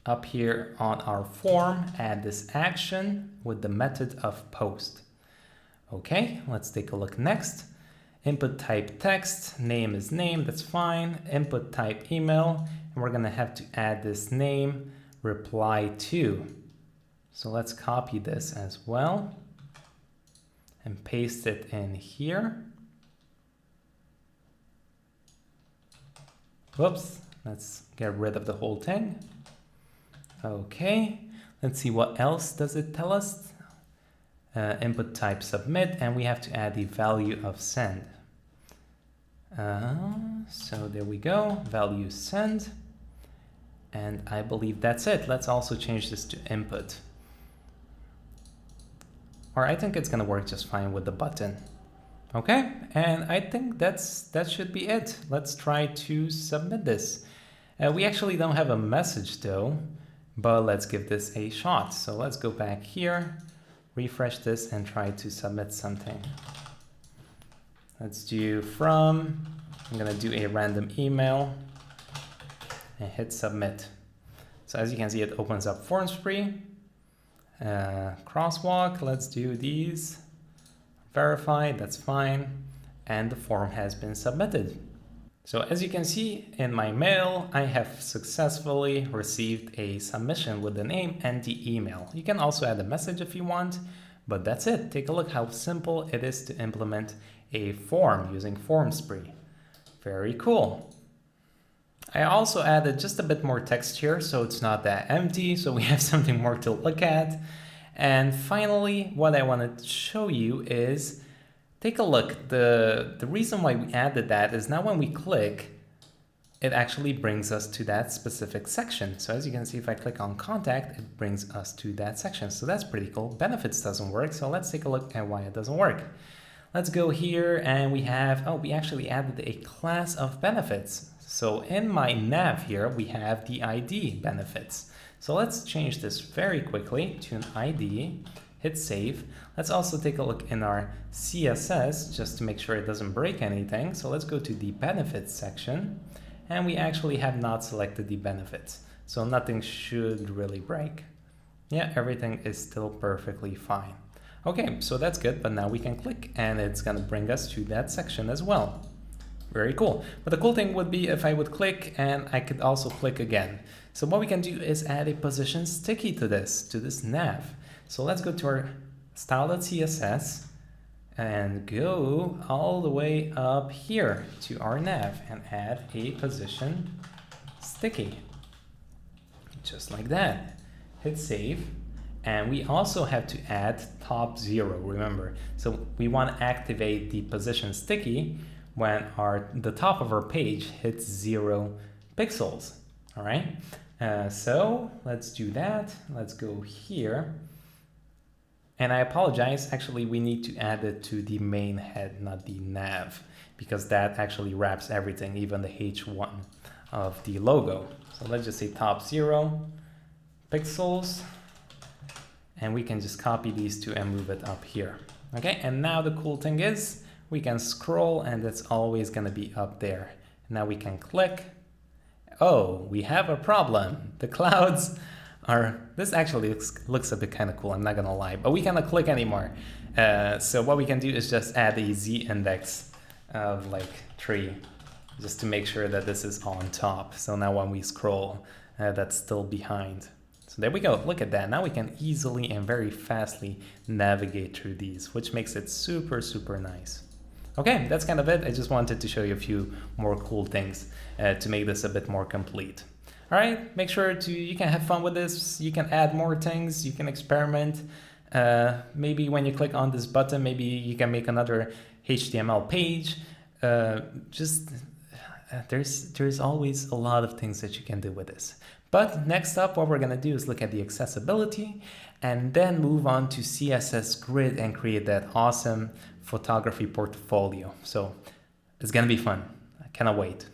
Up here on our form, add this action with the method of post. Okay, let's take a look next. Input type text, name is name, that's fine. Input type email, and we're gonna have to add this name, reply to. So let's copy this as well and paste it in here. Whoops, let's get rid of the whole thing. Okay, let's see what else does it tell us. Input type submit, and we have to add the value of send. So there we go, value send. And I believe that's it. Let's also change this to input. Or I think it's gonna work just fine with the button. Okay, and I think that should be it. Let's try to submit this. We actually don't have a message though, but let's give this a shot. So let's go back here, refresh this and try to submit something. Let's do from, I'm gonna do a random email and hit submit. So as you can see, it opens up Formspree. Crosswalk, let's do these. Verify, that's fine. And the form has been submitted. So as you can see in my mail, I have successfully received a submission with the name and the email. You can also add a message if you want, but that's it. Take a look how simple it is to implement a form using Formspree. Very cool. I also added just a bit more text here, so it's not that empty, so we have something more to look at. And finally, what I wanted to show you is, take a look. The reason why we added that is now when we click, it actually brings us to that specific section. So as you can see, if I click on contact, it brings us to that section. So that's pretty cool. Benefits doesn't work, so let's take a look at why it doesn't work. Let's go here and we have, we actually added a class of benefits. So in my nav here, we have the ID benefits. So let's change this very quickly to an ID, hit save. Let's also take a look in our CSS just to make sure it doesn't break anything. So let's go to the benefits section, and we actually have not selected the benefits. So nothing should really break. Yeah, everything is still perfectly fine. Okay, so that's good, but now we can click and it's gonna bring us to that section as well. Very cool. But the cool thing would be if I would click and I could also click again. So what we can do is add a position sticky to this nav. So let's go to our style.css and go all the way up here to our nav and add a position sticky. Just like that. Hit save. And we also have to add top 0, remember. So we want to activate the position sticky when the top of our page hits 0 pixels. All right. So let's do that. Let's go here. And I apologize, actually we need to add it to the main head, not the nav, because that actually wraps everything, even the H1 of the logo. So let's just say top 0 pixels, and we can just copy these two and move it up here. Okay, and now the cool thing is we can scroll and it's always gonna be up there. Now we can click. Oh, we have a problem. The clouds are, this actually looks a bit kind of cool, I'm not gonna lie, but we cannot click anymore. So what we can do is just add a Z index of like 3, just to make sure that this is on top. So now when we scroll, that's still behind. So there we go. Look at that. Now we can easily and very fastly navigate through these, which makes it super, super nice. Okay, that's kind of it. I just wanted to show you a few more cool things to make this a bit more complete. All right, make sure you can have fun with this. You can add more things. You can experiment. Maybe when you click on this button, maybe you can make another HTML page. There's always a lot of things that you can do with this. But next up, what we're going to do is look at the accessibility and then move on to CSS Grid and create that awesome photography portfolio. So it's going to be fun. I cannot wait.